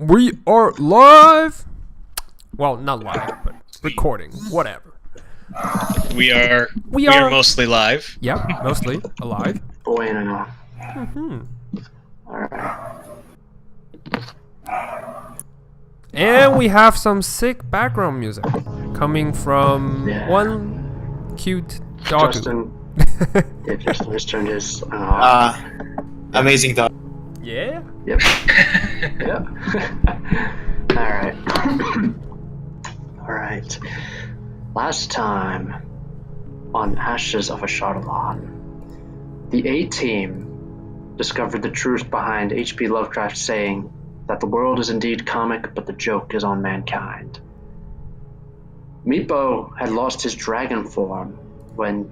We are live. Well, not live, but recording. Whatever. We are mostly live. Yeah, mostly alive. Bueno. Mm-hmm. Alright. And we have some sick background music coming from one cute dog. Justin. Yeah, Justin just turned his. Amazing dog. Yeah. Yep. Yep. Alright. Alright. Last time on Ashes of Ashardalon, the A-Team discovered the truth behind H.P. Lovecraft's saying that the world is indeed comic, but the joke is on mankind. Meepo had lost his dragon form when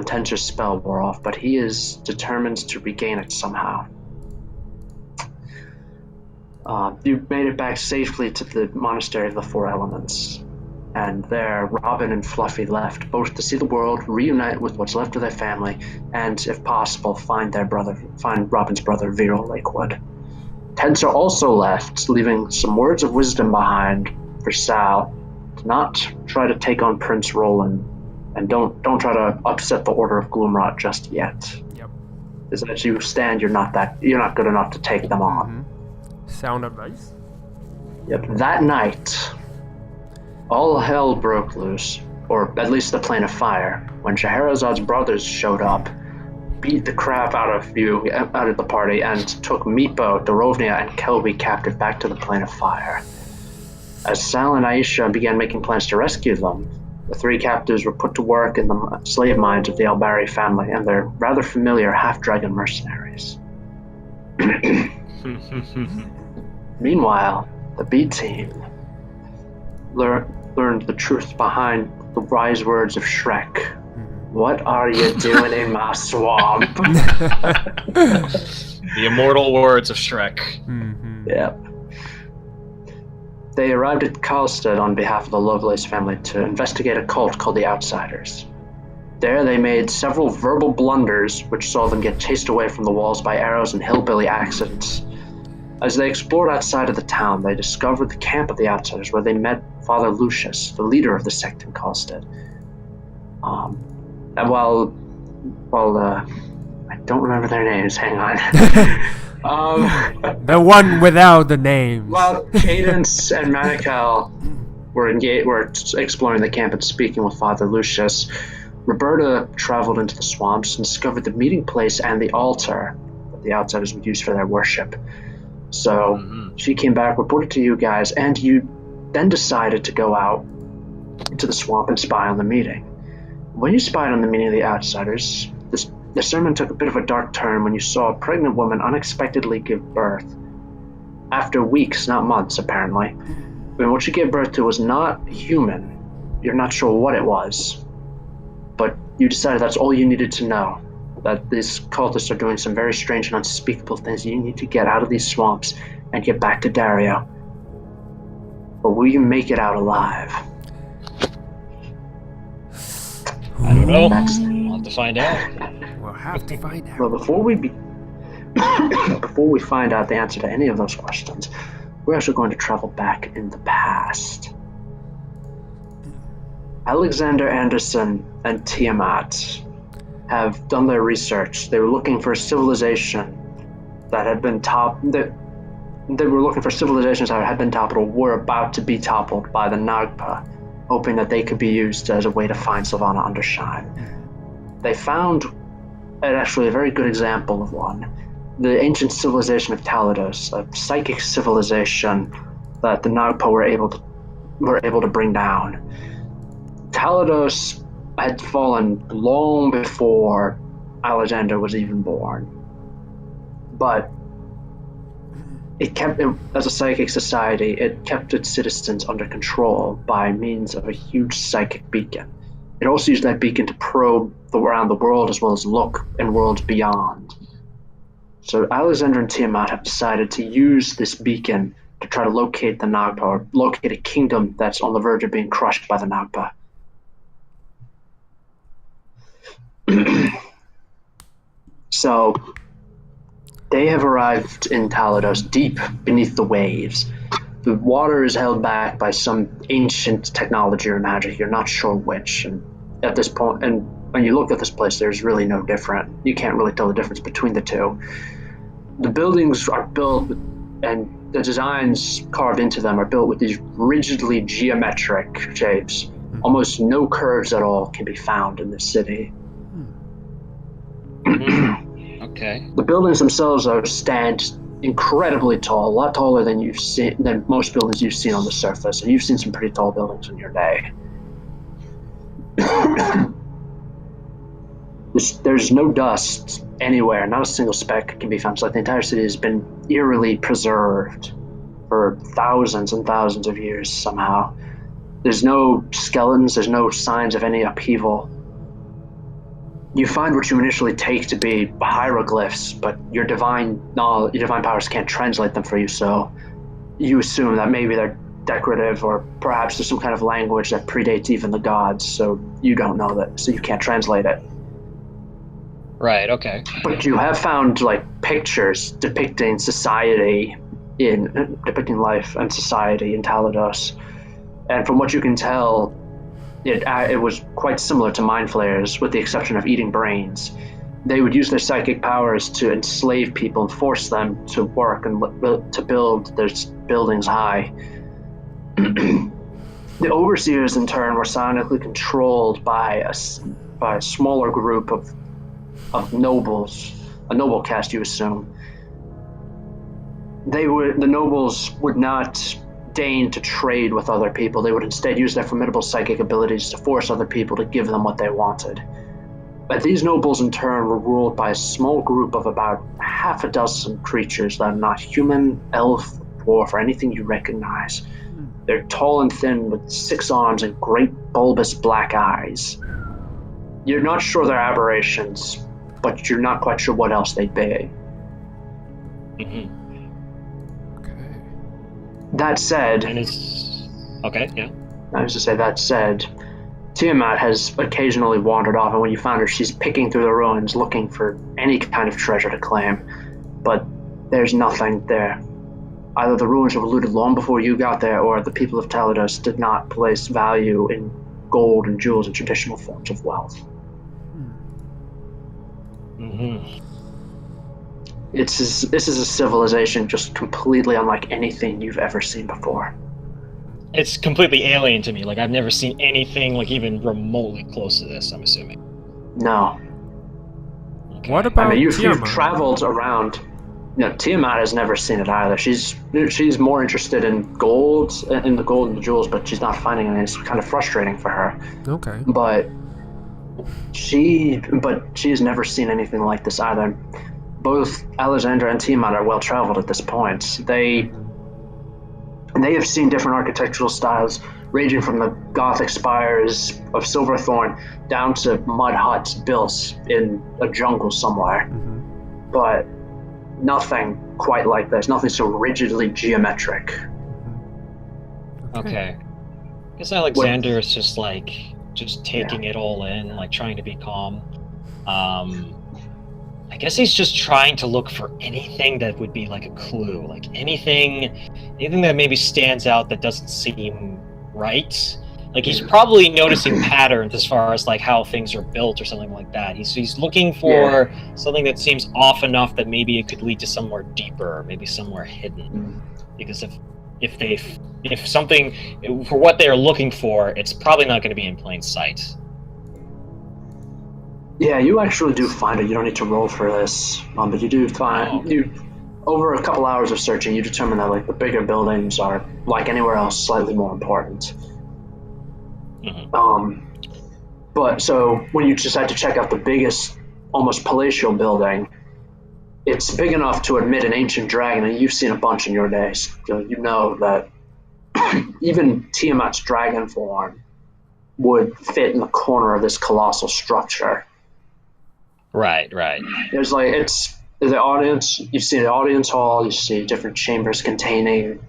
Tenser's spell wore off, but he is determined to regain it somehow. You made it back safely to the Monastery of the Four Elements, and there Robin and Fluffy left, both to see the world, reunite with what's left of their family, and, if possible, find Robin's brother, Viral Lakewood. Tenser also left, leaving some words of wisdom behind for Sal to not try to take on Prince Roland, and don't try to upset the Order of Gloomrot just yet. Yep. As you stand, you're not good enough to take them on. Mm-hmm. Sound advice. Yep. That night, all hell broke loose, or at least the Plane of Fire, when Scheherazad's brothers showed up, beat the crap out of the party, and took Meepo, Dorovnia, and Kelby captive back to the Plane of Fire. As Sal and Aisha began making plans to rescue them, the three captives were put to work in the slave mines of the Albari family and their rather familiar half-dragon mercenaries. Meanwhile, the B-Team learned the truth behind the wise words of Shrek. What are you doing in my swamp? The immortal words of Shrek. Mm-hmm. Yep. They arrived at Karlstead on behalf of the Lovelace family to investigate a cult called the Outsiders. There they made several verbal blunders which saw them get chased away from the walls by arrows and hillbilly accidents. As they explored outside of the town, they discovered the camp of the Outsiders, where they met Father Lucius, the leader of the sect in Karlstead. And while I don't remember their names, hang on. The one without the names. While Cadence and Manical were exploring the camp and speaking with Father Lucius, Roberta traveled into the swamps and discovered the meeting place and the altar that the Outsiders would use for their worship. So she came back, reported to you guys, and you then decided to go out into the swamp and spy on the meeting. When you spied on the meeting of the Outsiders, the sermon took a bit of a dark turn when you saw a pregnant woman unexpectedly give birth. After weeks, not months, apparently. And what she gave birth to was not human. You're not sure what it was. But you decided that's all you needed to know. That these cultists are doing some very strange and unspeakable things. You need to get out of these swamps and get back to Dario. But will you make it out alive? I don't know. We'll have to find out. We'll have to find out. Well, before we find out the answer to any of those questions, we're also going to travel back in the past. Alexander Anderson and Tiamat have done their research. They were looking for a civilization that had been they were looking for civilizations that had been toppled or were about to be toppled by the Nagpa, hoping that they could be used as a way to find Sylvana Undershine. They found actually a very good example of one. The ancient civilization of Talados, a psychic civilization that the Nagpa were able to bring down. Talados had fallen long before Alexander was even born. But as a psychic society, it kept its citizens under control by means of a huge psychic beacon. It also used that beacon to probe around the world as well as look in worlds beyond. So Alexander and Tiamat have decided to use this beacon to try to locate the Nagpa, or locate a kingdom that's on the verge of being crushed by the Nagpa. So they have arrived in Talados, deep beneath the waves, The water is held back by some ancient technology or magic. You're not sure which. And at this point, and when you look at this place, there's really no different. You can't really tell the difference between the two. The buildings are built with, and the designs carved into them are built with these rigidly geometric shapes. Almost no curves at all can be found in this city. Okay. The buildings themselves stand incredibly tall, a lot taller than most buildings you've seen on the surface, and you've seen some pretty tall buildings in your day. There's no dust anywhere, not a single speck can be found. It's like the entire city has been eerily preserved for thousands and thousands of years somehow. There's no skeletons, there's no signs of any upheaval. You find what you initially take to be hieroglyphs, but your divine knowledge, your divine powers can't translate them for you, so you assume that maybe they're decorative, or perhaps there's some kind of language that predates even the gods, so you don't know that, so you can't translate it. Right, okay. But you have found like pictures depicting life and society in Talados. And from what you can tell, it was quite similar to mind flayers, with the exception of eating brains. They would use their psychic powers to enslave people and force them to work and to build their buildings high. The overseers, in turn, were psionically controlled by a smaller group of nobles, a noble caste, you assume. The nobles would not deign to trade with other people. They would instead use their formidable psychic abilities to force other people to give them what they wanted. But these nobles, in turn, were ruled by a small group of about half a dozen creatures that are not human, elf, dwarf, or anything you recognize. They're tall and thin with 6 arms and great bulbous black eyes. You're not sure they're aberrations, but you're not quite sure what else they'd be. Mm-hmm. That said... And it's... Okay, yeah. I was to say, that said, Tiamat has occasionally wandered off, and when you found her, she's picking through the ruins looking for any kind of treasure to claim. But there's nothing there. Either the ruins were looted long before you got there, or the people of Talados did not place value in gold and jewels and traditional forms of wealth. Mm-hmm. This is a civilization just completely unlike anything you've ever seen before. It's completely alien to me. Like, I've never seen anything like even remotely close to this, I'm assuming. No. Okay. What about you've Tiamat? traveled around. Tiamat has never seen it either. She's more interested in gold, in the gold and the jewels, but she's not finding any. It's kind of frustrating for her. Okay. But she has never seen anything like this either. Both Alexandra and Tiamat are well traveled at this point. They have seen different architectural styles, ranging from the Gothic spires of Silverthorn down to mud huts built in a jungle somewhere. Mm-hmm. But nothing quite like this. Nothing so rigidly geometric. Okay. I guess Alexander is just taking it all in, like trying to be calm. I guess he's just trying to look for anything that would be like a clue, like anything that maybe stands out that doesn't seem right. Like, he's probably noticing patterns as far as like how things are built or something like that. He's looking for something that seems off enough that maybe it could lead to somewhere deeper, or maybe somewhere hidden. Because if something, for what they're looking for, it's probably not going to be in plain sight. Yeah, you actually do find it. You don't need to roll for this, but you do find over a couple hours of searching, you determine that like the bigger buildings are, like anywhere else, slightly more important. Mm-hmm. But so when you decide to check out the biggest, almost palatial building, it's big enough to admit an ancient dragon, and you've seen a bunch in your days. You know that even Tiamat's dragon form would fit in the corner of this colossal structure. Right. There's the audience. You see the audience hall. You see different chambers containing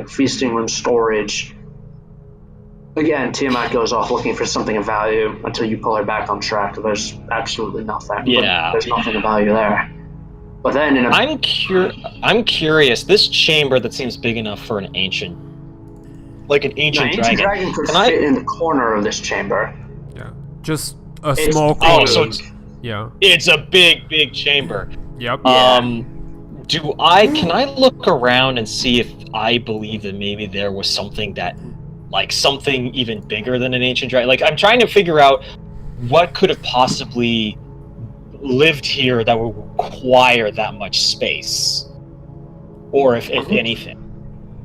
feasting room, storage. Again, Tiamat goes off looking for something of value until you pull her back on track. There's absolutely nothing. Yeah. There's nothing of value there. But then in a I'm curious. This chamber that seems big enough for an ancient, like an ancient dragon. could Can fit in the corner of this chamber. Yeah. Just a It's small big. corner. Oh, so it's Yeah. it's a big chamber. Yep. Can I look around and see if I believe that maybe there was something something even bigger than an ancient dragon? Like, I'm trying to figure out what could have possibly lived here that would require that much space, or if anything.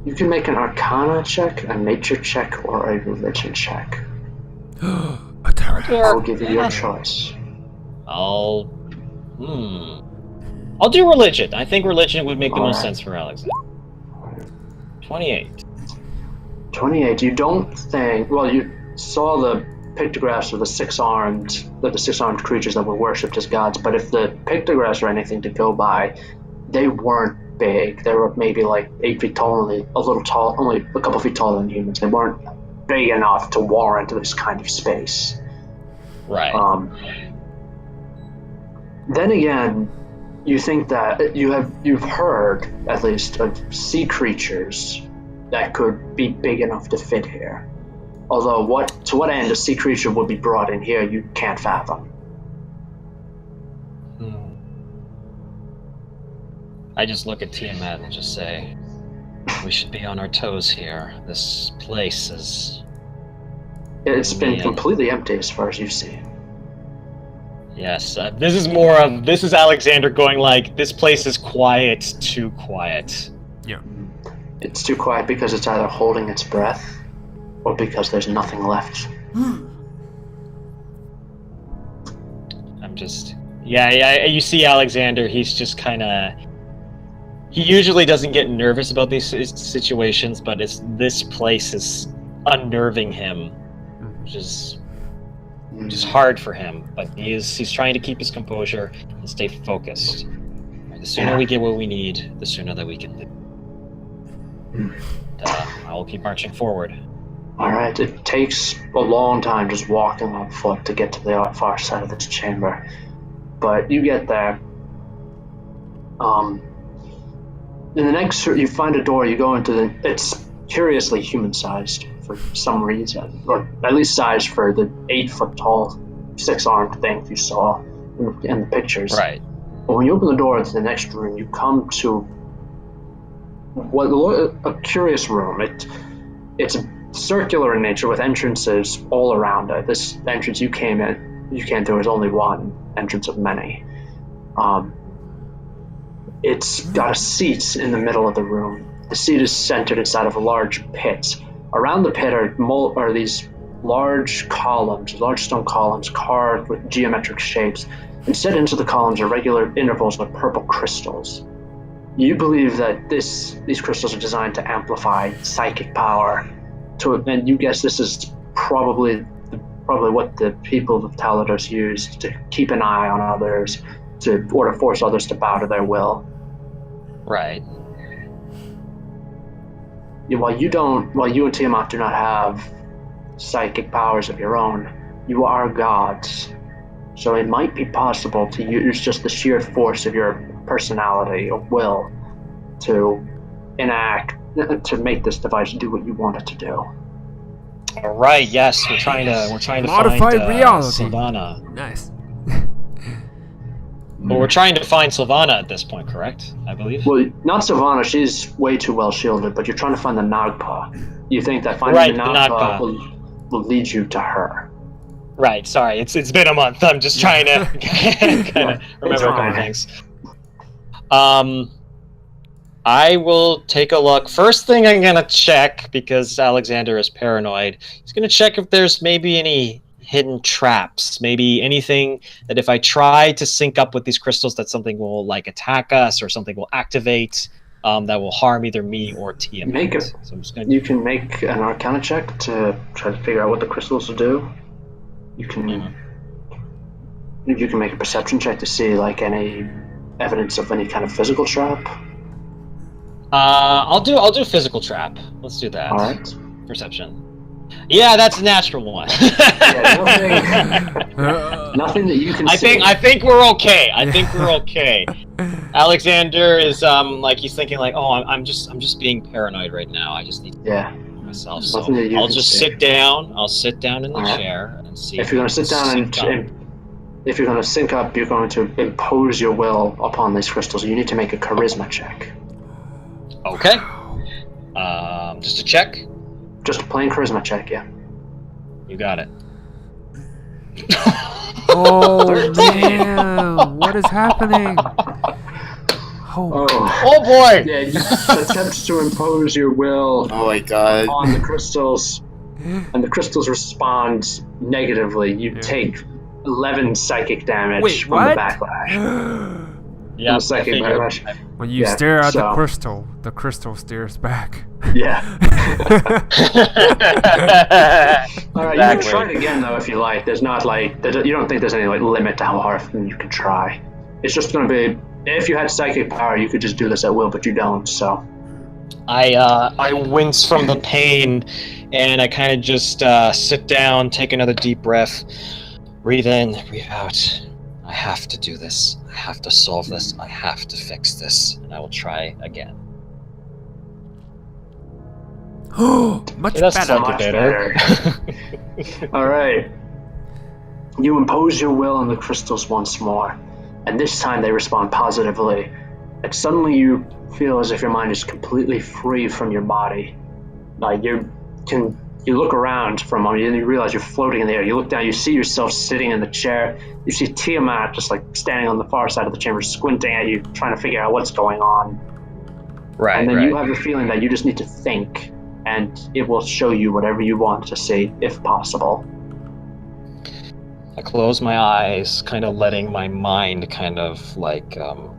You can make an Arcana check, a Nature check, or a Religion check. A terror. I'll give you your choice. I'll do religion. I think religion would make the most sense for Alexander. 28. 28. You don't think... Well, you saw the pictographs of the six-armed creatures that were worshipped as gods, but if the pictographs are anything to go by, they weren't big. They were maybe like 8 feet tall, only a couple feet taller than humans. They weren't big enough to warrant this kind of space. Right. Then again, you think that you've heard at least of sea creatures that could be big enough to fit here. Although to what end a sea creature would be brought in here, you can't fathom. I just look at Tiamat and just say, we should be on our toes here. This place is... It's been completely empty as far as you see. Yes, this is Alexander going like, this place is quiet, too quiet. Yeah. It's too quiet because it's either holding its breath or because there's nothing left. I'm just... Yeah, you see Alexander, he's just kind of... He usually doesn't get nervous about these situations, but this place is unnerving him, which is hard for him. But he's trying to keep his composure and stay focused. The sooner we get what we need, the sooner that we can live. I will keep marching forward. Alright, it takes a long time just walking on foot to get to the far side of this chamber. But you get there. In the next, you find a door, you go into it's curiously human-sized for some reason, or at least sized for the 8-foot-tall, 6-armed thing you saw in the pictures. Right. But when you open the door to the next room, you come to a curious room. It's circular in nature with entrances all around it. This entrance you came through is only one entrance of many. It's got a seat in the middle of the room. The seat is centered inside of a large pit. Around the pit are these large stone columns carved with geometric shapes, and set into the columns are regular intervals of purple crystals. You believe that these crystals are designed to amplify psychic power, and you guess this is probably what the people of Talados used to keep an eye on others, or to force others to bow to their will. Right. While you and Tiamat do not have psychic powers of your own, you are gods. So it might be possible to use just the sheer force of your personality or will to to make this device do what you want it to do. All right. Yes, we're trying to Modify find reality. Sylvana. Nice. Well, we're trying to find Sylvana at this point, correct? I believe. Well, not Sylvana. She's way too well shielded. But you're trying to find the Nagpa. You think that finding the Nagpa will lead you to her. Right. Sorry, it's been a month. I'm just trying to kind of remember a couple things. I will take a look. First thing I'm gonna check, because Alexander is paranoid. He's gonna check if there's maybe any hidden traps, maybe anything that if I try to sync up with these crystals, that something will like attack us or something will activate that will harm either me or Tiamat. You can make an Arcana check to try to figure out what the crystals will do. You can make a perception check to see like any evidence of any kind of physical trap. I'll do physical trap. Let's do that. All right. Perception. Yeah, that's a natural one. Nothing that you can I see. think we're okay. I think we're okay. Alexander is like he's thinking like, oh, I'm just being paranoid right now. I just need to myself. So Nothing that you I'll can just see. sit down. I'll sit down in the Alright. chair and see. If you're going to sit down and if you're going to sync up, you're going to impose your will upon these crystals. You need to make a charisma check. Okay. Just a check. Just a plain charisma check, yeah. You got it. Oh man, what is happening? Oh boy! Yeah, you attempt to impose your will my god. on the crystals, and the crystals respond negatively. You take 11 psychic damage from the backlash. Yeah, psychic backlash. When you stare at the crystal stares back. Yeah. Alright, you can try it again though if you like. There's not like you don't think there's any like limit to how often you can try. It's just gonna be if you had psychic power, you could just do this at will, but you don't. So I wince from the pain, and I kind of just sit down, take another deep breath, breathe in, breathe out. I have to do this. I have to solve this. I have to fix this, and I will try again. Much That's better. much better. All right. You impose your will on the crystals once more, and this time they respond positively. And suddenly you feel as if your mind is completely free from your body. Like you look around for a moment and you realize you're floating in the air. You look down, you see yourself sitting in the chair. You see Tiamat just like standing on the far side of the chamber, squinting at you, trying to figure out what's going on. Right. And then you have the feeling that you just need to think, and it will show you whatever you want to see, if possible. I close my eyes, kind of letting my mind kind of like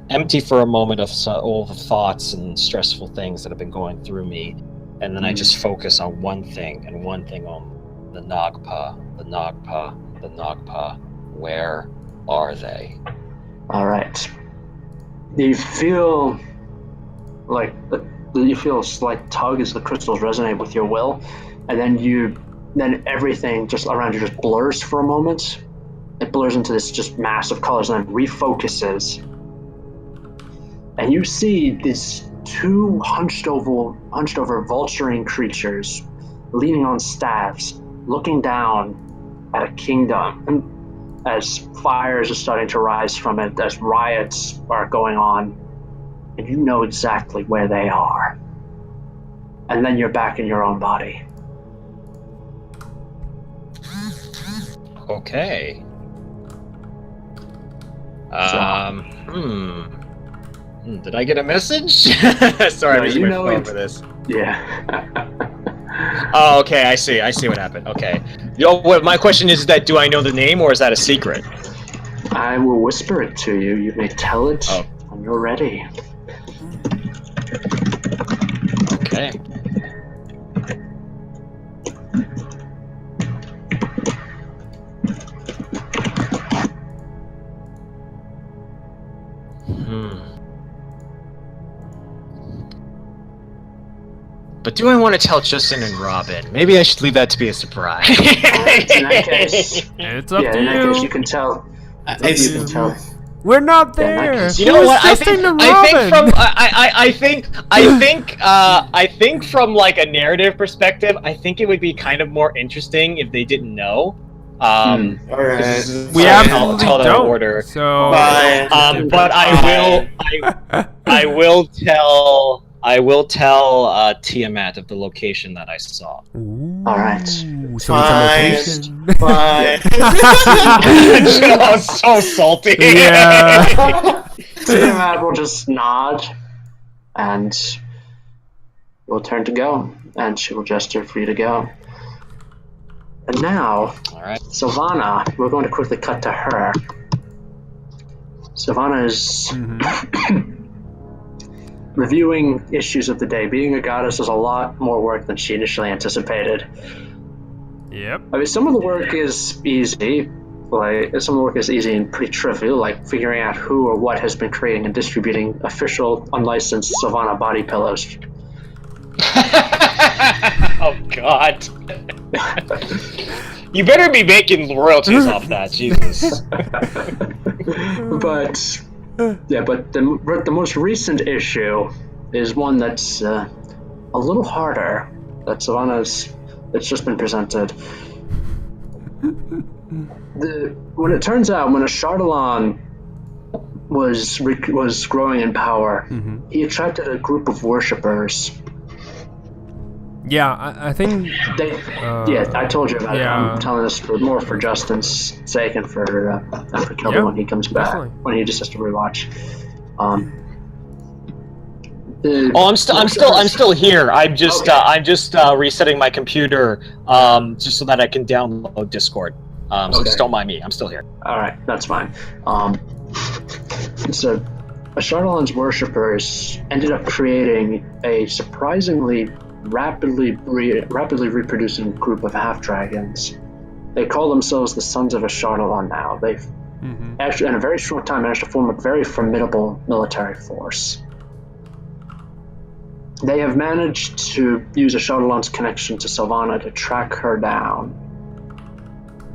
empty for a moment of all the thoughts and stressful things that have been going through me. And then I just focus on one thing, and one thing only. The Nagpa, the Nagpa, the Nagpa. Where are they? All right. You feel like you feel a slight tug as the crystals resonate with your will, and then everything just around you just blurs for a moment. It blurs into this just mass of colors and then refocuses. And you see these two hunched over vulturine creatures leaning on staffs, looking down at a kingdom. And as fires are starting to rise from it, as riots are going on, and you know exactly where they are. And then you're back in your own body. Okay. Did I get a message? Sorry, I'm just waiting for this. Yeah. Oh, okay, I see what happened. Okay. My question is that do I know the name, or is that a secret? I will whisper it to you. You may tell it when you're ready. Okay. But do I want to tell Justin and Robin? Maybe I should leave that to be a surprise. In that case, It's up to in that case, you. you can tell. It's- You can tell. We're not there. You know what? I think from like a narrative perspective, I think it would be kind of more interesting if they didn't know. Alright. We absolutely tell that don't. order. So, But I will tell Tiamat of the location that I saw. All right. So it's a location. Fine. Oh, so salty. Yeah. Tiamat will just nod, and you'll turn to go, and she will gesture for you to go. And now, All right. Sylvana, we're going to quickly cut to her. Sylvana is reviewing issues of the day. Being a goddess is a lot more work than she initially anticipated. Yep. I mean, some of the work is easy. Like, some of the work is easy and pretty trivial, like figuring out who or what has been creating and distributing official, unlicensed Sylvana body pillows. Oh God! You better be making royalties off that, Jesus. But yeah, but the most recent issue is one that's a little harder. That Savannah's that's just been presented. When it turns out when a Chardalon was growing in power, he attracted a group of worshippers. Yeah, I think. Yeah, I told you about it. I'm telling this more for Justin's sake and for Kilby when he comes back, when he just has to rewatch. I'm still here. I'm just resetting my computer, just so that I can download Discord. So just don't mind me. I'm still here. All right, that's fine. So, Chardalon's worshippers ended up creating a surprisingly rapidly reproducing group of half-dragons. They call themselves the Sons of Chardalon now. They've actually, in a very short time, managed to form a very formidable military force. They have managed to use Chardalon's connection to Sylvana to track her down.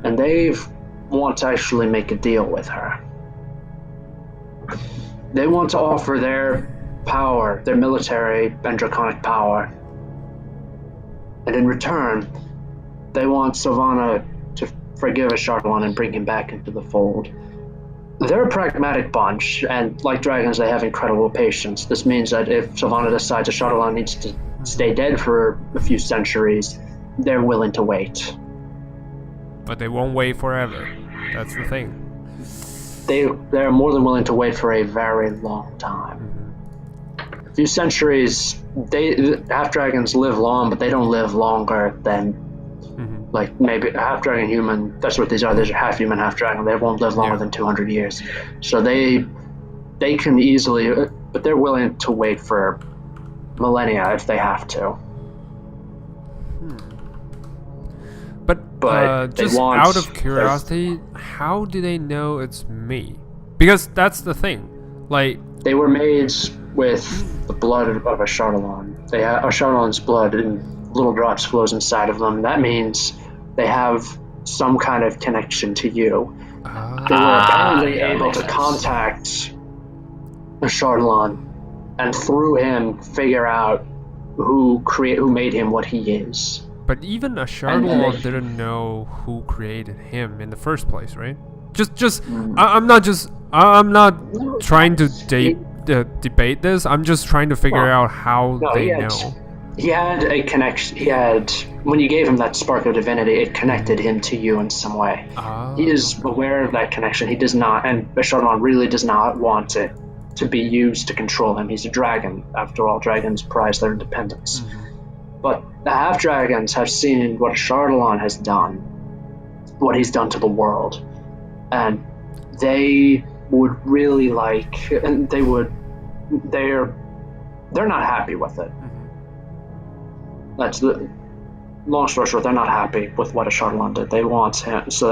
And they want to actually make a deal with her. They want to offer their power, their military and draconic power. And in return, they want Sylvana to forgive Chardalon and bring him back into the fold. They're a pragmatic bunch, and like dragons, they have incredible patience. This means that if Sylvana decides a Chardalon needs to stay dead for a few centuries, they're willing to wait. But they won't wait forever. That's the thing. They're more than willing to wait for a very long time. A few centuries, half-dragons live long, but they don't live longer than like maybe a half-dragon human. That's what these are. These are half-human, half-dragon. They won't live longer than 200 years. So they can easily, but they're willing to wait for millennia if they have to. But just out of curiosity, how do they know it's me? Because that's the thing. Like, they were made with the blood of a Chardalon. They have a Chardalon's blood in little drops flows inside of them. That means they have some kind of connection to you. They were apparently able to contact a Chardalon and through him figure out who made him what he is. But even a Chardalon didn't know who created him in the first place, right? I'm not trying to debate this. I'm just trying to figure out how they know. He had a connection. When you gave him that spark of divinity, it connected him to you in some way. He is aware of that connection. He does not, and Chardalon really does not want it to be used to control him. He's a dragon. After all, dragons prize their independence. But the half-dragons have seen what Chardalon has done, what he's done to the world, and they would really like, and they're not happy with it. That's the long story short. They're not happy with what a Chardalon did. They want him, so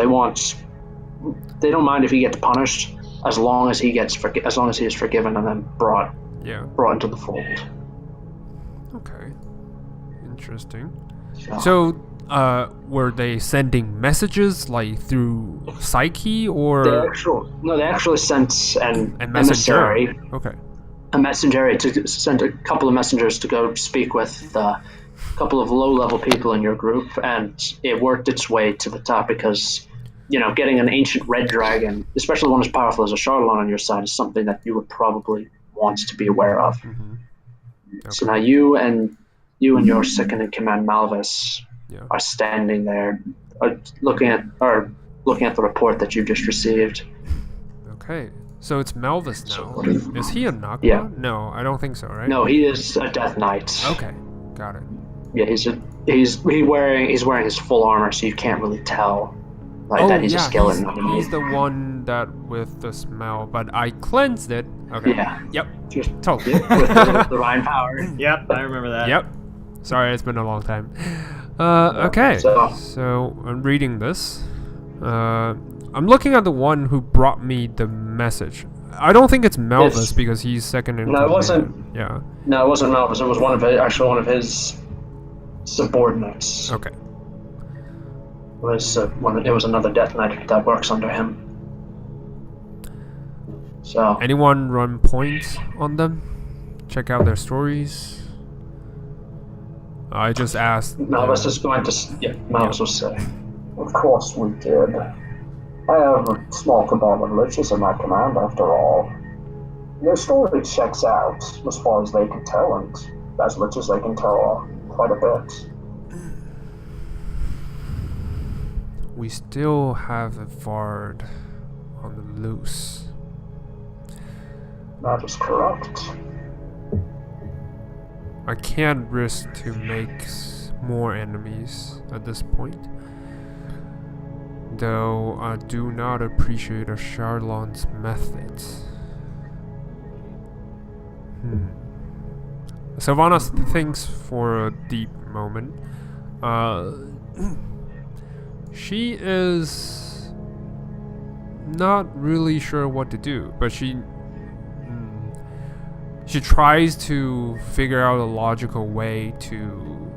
they don't mind if he gets punished as long as he is forgiven and then brought into the fold. Okay, interesting. So, were they sending messages like through Psyche or? They actually sent an emissary. Okay. A messenger to send a couple of messengers to go speak with a couple of low-level people in your group, and it worked its way to the top because, getting an ancient red dragon, especially one as powerful as a Chardalon on your side, is something that you would probably want to be aware of. Okay. So now you and your second-in-command Malvis are standing there, looking at the report that you just received. Okay. So it's Malvis now. Is he a Nagma? Yeah. No, I don't think so, right? No, he is a Death Knight. Okay, got it. Yeah, he's wearing his full armor, so you can't really tell that he's a skeleton. He's the one that with the smell, but I cleansed it. Okay. Yeah. Yep. Totally. With the divine power. Yep, I remember that. Yep. Sorry, it's been a long time. Okay. So I'm reading this. I'm looking at the one who brought me the message. I don't think it's Melvis It's- because he's second in No, it command. wasn't. Yeah. No, it wasn't Malvis. It was one of his subordinates. Okay. It was another Death Knight that works under him. So Anyone run points on them? Check out their stories. I just asked. Malvis is going to. Yeah, Malvis will say. Of course we did. I have a small cabal of liches in my command, after all. Their story checks out, as far as they can tell, and as much as they can tell, quite a bit. We still have a Vard on the loose. That is correct. I can't risk to make more enemies at this point. Though I do not appreciate a Charlon's methods. Sylvana thinks for a deep moment. She is not really sure what to do, but she tries to figure out a logical way to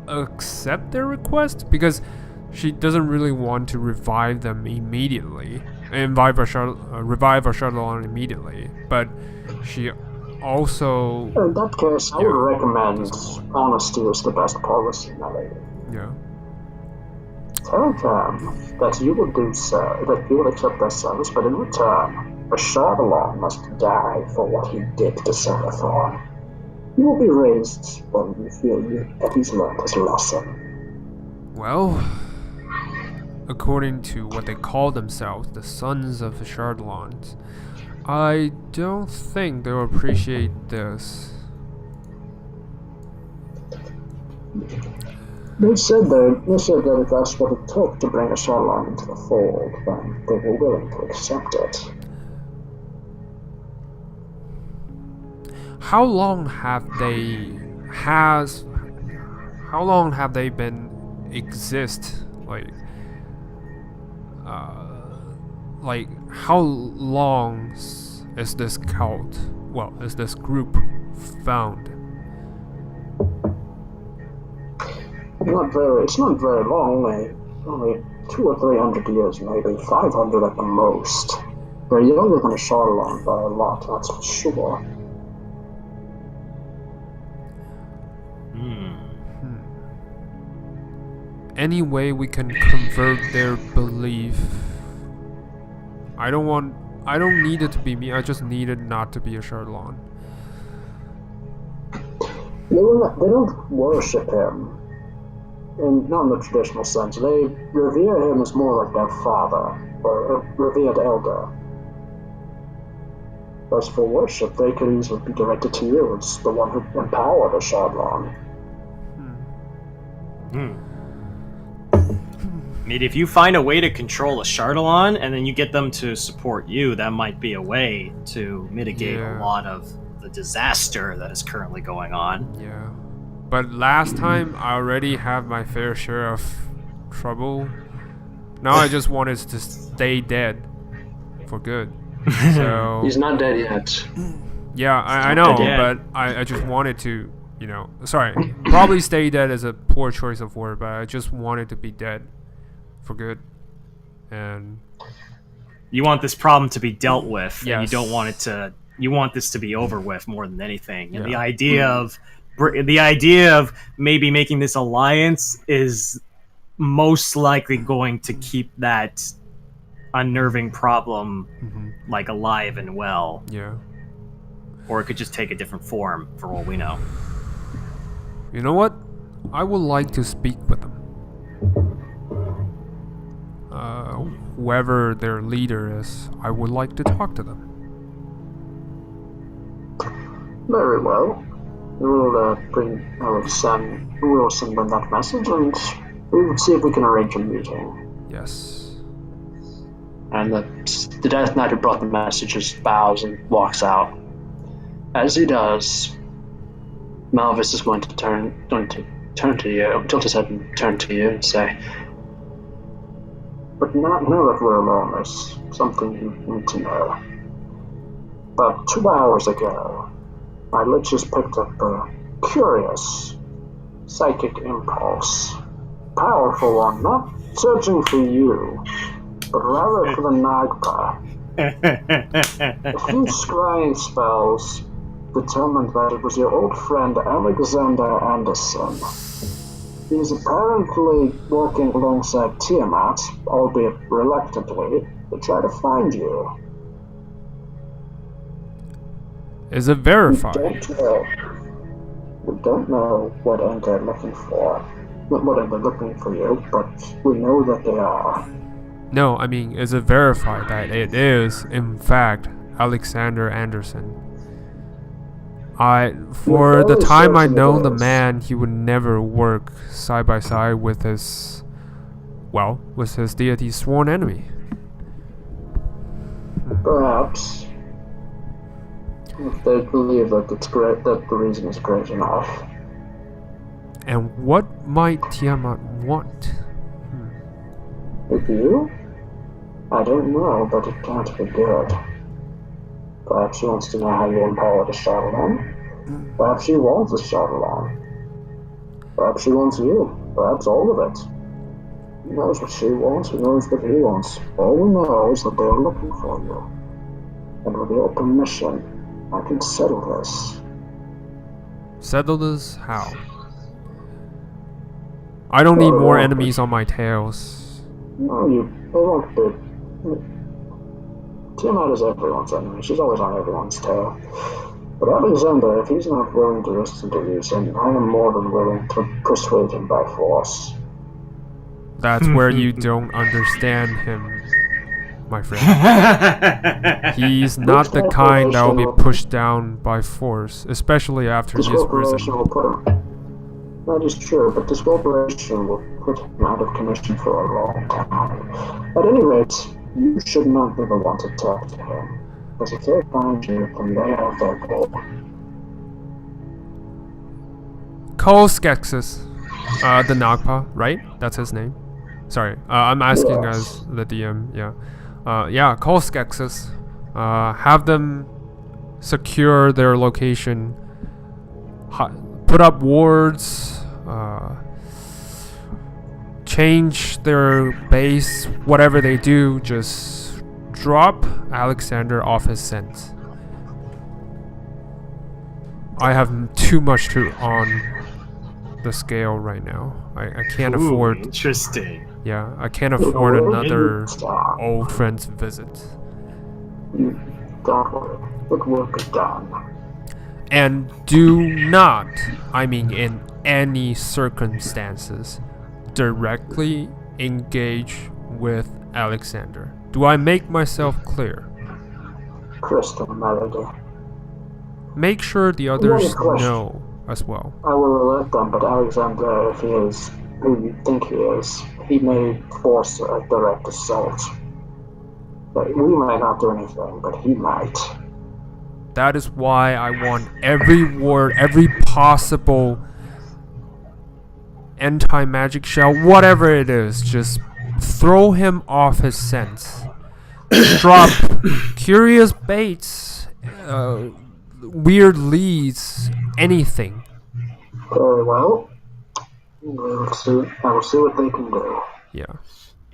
accept their request because she doesn't really want to revive them immediately and revive Charlotte immediately, but she also In that case, I would recommend honesty is the best policy, my lady. yeah. Tell them that you will do so, that you will accept their service, but in return, a Chardalon must die for what he did to Seraphon. You will be raised when you feel that he's learned his lesson. Well, according to what they call themselves, the Sons of the Chardalons, I don't think they'll appreciate this. They said that if that's what it took to bring a Chardalon into the fold, then they were willing to accept it. How long have they been exist? Like how long is this cult? Well, is this group found? It's not very long, only 200 or 300 years, maybe 500 at the most. They're younger than a Chardalon by a lot, that's for sure. Any way we can convert their belief. I don't need it to be me, I just need it not to be a Chardalon. They don't worship him. Not in the traditional sense. They revere him as more like their father, or a revered elder. As for worship, they could easily be directed to you as the one who empowered a Chardalon. I mean, if you find a way to control a Chardalon and then you get them to support you, that might be a way to mitigate a lot of the disaster that is currently going on. Yeah. But last time I already have my fair share of trouble. Now I just wanted to stay dead for good. So He's not dead yet. yeah, I know, dead but I just wanted to, probably stay dead is a poor choice of word, but I just wanted to be dead for good. And You want this problem to be dealt with, and you Yes. don't want it to. You want this to be over with more than anything. And Yeah. the idea of maybe making this alliance is most likely going to keep that unnerving problem like alive and well, yeah. or it could just take a different form for all we know. You know what? I would like to speak with them. Whoever their leader is, I would like to talk to them. Very well. We will send them that message, and we will see if we can arrange a meeting. Yes. And the Death Knight who brought the message just bows and walks out. As he does, Malvis is going to turn to you, tilt his head and turn to you and say, "But now that we're alone, there's something you need to know. About 2 hours ago, my liches picked up a curious psychic impulse. Powerful one, not searching for you, but rather for the Nagpa. A few scrying spells determined that it was your old friend Alexander Anderson. He is apparently working alongside Tiamat, albeit reluctantly, to try to find you. Is it verified? We don't know what end they're looking for. Not what end they're looking for you, but we know that they are. No, I mean, is it verified that it is, in fact, Alexander Anderson? For the time I know the man, he would never work side by side with his deity's sworn enemy. Perhaps. If they believe that it's great, that the reason is great enough. And what might Tiamat want? With you? I don't know, but it can't be good. Perhaps she wants to know how you empowered a Shadowland. Perhaps she wants a Shadowland. Perhaps she wants you. Perhaps all of it. Who knows what she wants, who knows what he wants. All we know is that they are looking for you. And with your permission, I can settle this. Settle this? How? I don't need more enemies on my tails. No, it won't be. Tiamat is everyone's enemy. She's always on everyone's tail. But Alexander, if he's not willing to listen to reason, I am more than willing to persuade him by force. That's where you don't understand him, my friend. He's not the kind that will be pushed down by force, especially after This he's corporation risen. will put him. That is true, but this corporation will put him out of commission for a long time. At any rate, you should not be the one to talk to him. Because if they find you, then they have their goal. Kolskexis, the Nagpa, right? That's his name. Sorry, I'm asking Yes. as the DM. Yeah, Kolskexis. Have them secure their location. Put up wards. Change their base. Whatever they do, just drop Alexander off his scent. I have too much on the scale right now. I can't afford. Interesting. Yeah, I can't afford another old friend's visit. Don't worry, it will be done. And do not, I mean in any circumstances, directly engage with Alexander. Do I make myself clear? Crystal Melody. Make sure the others know as well. I will alert them, but Alexander, if he is who you think he is, he may force a direct assault. But we might not do anything, but he might. That is why I want every word, every possible anti-magic shell, whatever it is, just throw him off his scent. Drop curious baits, weird leads, anything. Very well. I will see what they can do. Yeah.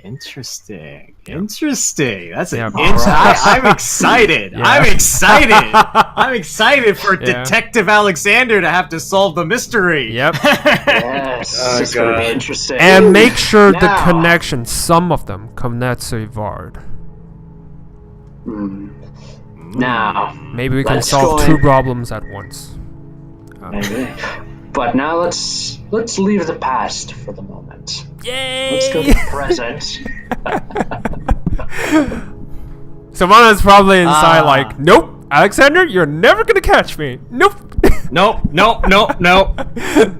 Interesting. Interesting. That's Yeah, an bro. I'm excited. Yeah. I'm excited. I'm excited for Yeah. Detective Alexander to have to solve the mystery. Yep. Yes, Oh, this is going to be God. interesting. And make sure the Now. connection, some of them, connect to Vard. Now, Maybe we can Let's solve go two in. problems at once. maybe. But now let's leave the past for the moment. Yay! Let's go to the present. Savannah's probably inside like, nope, Alexander, you're never gonna catch me. Nope. Nope.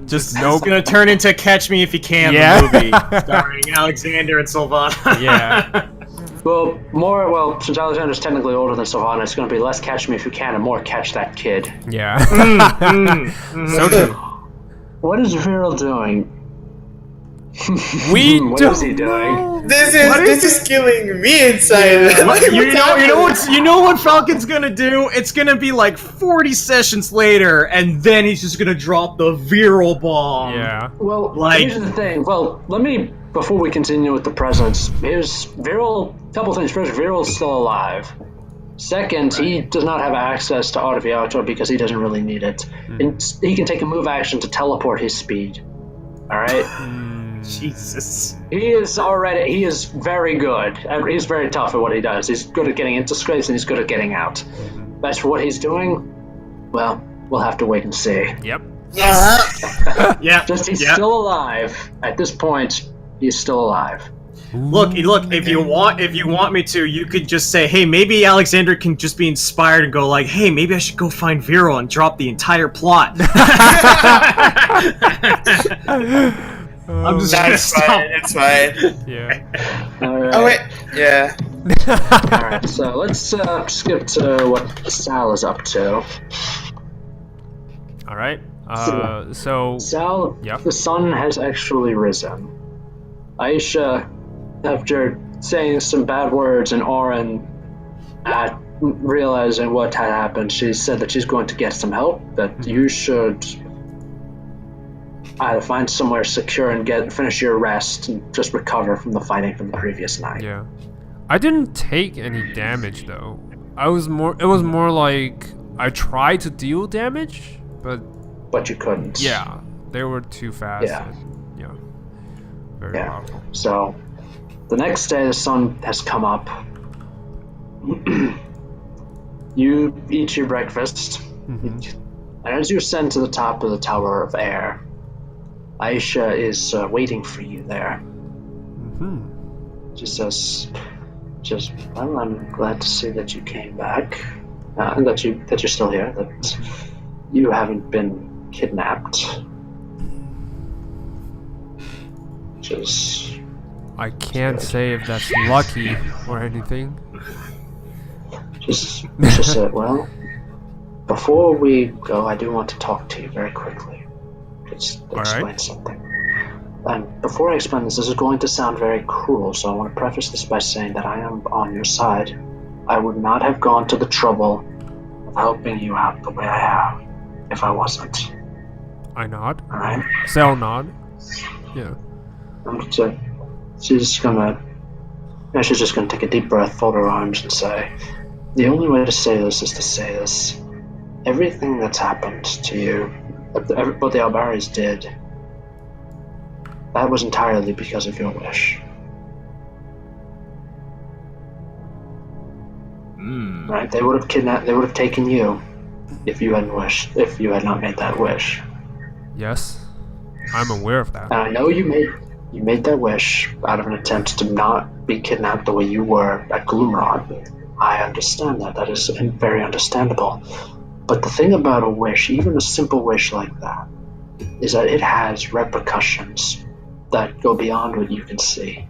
Just It's nope. gonna turn into Catch Me If You Can, Yeah. the movie, starring Alexander and Sylvana. Yeah. Well, since Alexander's technically older than Sylvana, it's going to be less catch me if you can and more catch that kid. Yeah. So true. What is Viral doing? We What don't is he doing? know. This is killing me inside. You know what Falcon's gonna do? It's gonna be like 40 sessions later, and then he's just gonna drop the virile bomb. Yeah. Well, Like- here's the thing. Well, let me, before we continue with the presents, here's Viral. Couple things. First, Viral's still alive. Second, he does not have access to Artiviator because he doesn't really need it. And he can take a move action to teleport his speed. Alright? Jesus. He is very good. And he's very tough at what he does. He's good at getting into scrapes and he's good at getting out. As for what he's doing, well, we'll have to wait and see. Yep. Yeah. He's still alive. At this point, he's still alive. Look, if you want me to, you could just say, hey, maybe Alexander can just be inspired and go like, hey, maybe I should go find Viral and drop the entire plot. I'm just gonna That's stop. fine. It's fine. Yeah. Alright. Oh wait. Yeah. Alright, so let's skip to what Sal is up to. All right. So Sal, Yeah. the sun has actually risen. Aisha, after saying some bad words and Oren realizing what had happened, she said that she's going to get some help, that you should either find somewhere secure and finish your rest and just recover from the fighting from the previous night. yeah, I didn't take any damage though. It was more like I tried to deal damage, but But you couldn't. yeah, they were too fast. Yeah. And, yeah. Very Yeah. powerful. So, the next day the sun has come up. You eat your breakfast, and as you ascend to the top of the Tower of Air, Aisha is waiting for you there. She says, well, I'm glad to see that you came back, and that you're still here, that you haven't been kidnapped. Just I can't say if that's lucky or anything. Just said, well, before we go, I do want to talk to you very quickly. Just explain something. And before I explain this is going to sound very cruel, so I want to preface this by saying that I am on your side. I would not have gone to the trouble of helping you out the way I have if I wasn't. I nod. Alright? Cell nod. Yeah. She's just gonna take a deep breath, fold her arms, and say, the only way to say this is to say this. Everything that's happened to you, what the Albaris did, that was entirely because of your wish. Right? They would have taken you if you had not made that wish. Yes. I'm aware of that. And I know you made that wish out of an attempt to not be kidnapped the way you were at Gloomrod. I understand that. That is very understandable. But the thing about a wish, even a simple wish like that, is that it has repercussions that go beyond what you can see.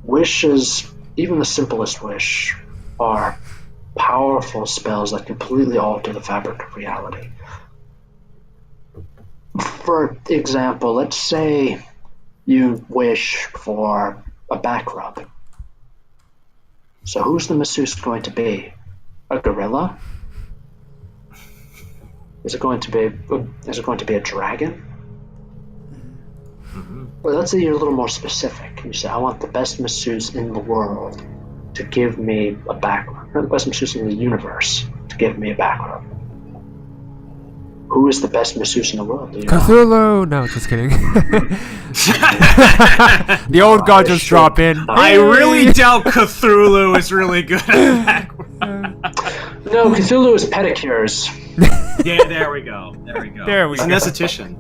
Wishes, even the simplest wish, are powerful spells that completely alter the fabric of reality. For example, let's say you wish for a back rub. So who's the masseuse going to be? A gorilla? Is it going to be a dragon? Well, let's say you're a little more specific. You say, I want the best masseuse in the world to give me a back rub. Or the best masseuse in the universe to give me a back rub. Who is the best masseuse in the world? Do you know? Cthulhu! No, just kidding. The old god just drop in. I really doubt Cthulhu is really good at backwards. No, Cthulhu is pedicures. Yeah, there we go. There we He's an go. esthetician.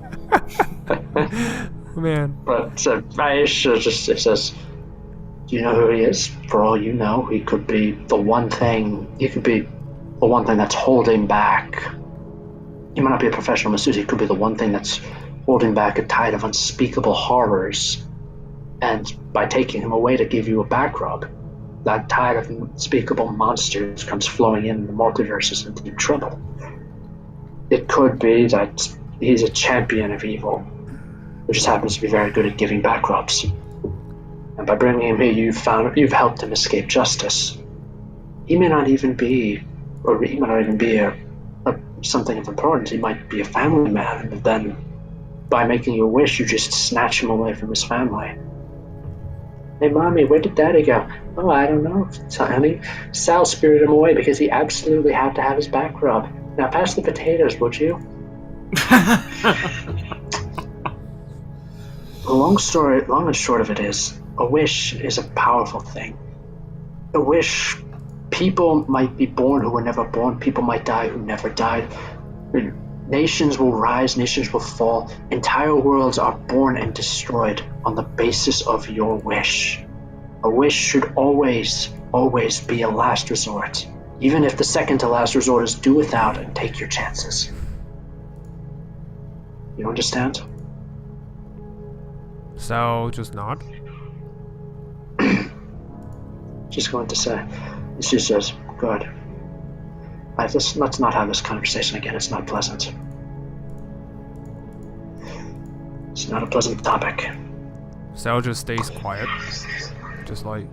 Man. But Aisha just says, do you know who he is? For all you know, he could be the one thing that's holding back. He might not be a professional masseuse, he could be the one thing that's holding back a tide of unspeakable horrors. And by taking him away to give you a back rub, that tide of unspeakable monsters comes flowing in, and the multiverse is in deep trouble. It could be that he's a champion of evil. who just happens to be very good at giving back rubs. And by bringing him here, you've helped him escape justice. He may not even be something of importance. He might be a family man, but then by making you a wish, you just snatch him away from his family. Hey, Mommy, where did Daddy go? Oh, I don't know, honey. Sal spirited him away because he absolutely had to have his back rub. Now pass the potatoes, would you? The long and short of it is, a wish is a powerful thing. A wish, people might be born who were never born, people might die who never died. Nations will rise, nations will fall. Entire worlds are born and destroyed on the basis of your wish. A wish should always, always be a last resort. Even if the second to last resort is do without and take your chances. You understand? So, just nod? Just going to say. She says, good. Let's not have this conversation again. It's not pleasant. It's not a pleasant topic. Sal just stays quiet. Just like...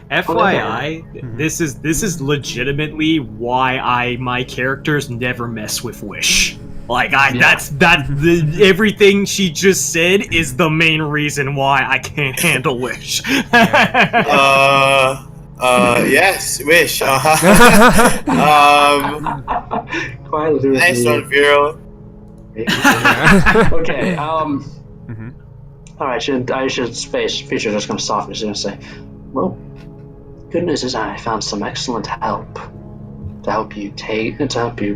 FYI, this is legitimately why my characters never mess with Wish. Like everything she just said is the main reason why I can't handle Wish. Yes, Wish. Quietly. Nice one, Vero. Okay, alright, Feature just gonna soften. She's gonna say, well, good news is I found some excellent help to help you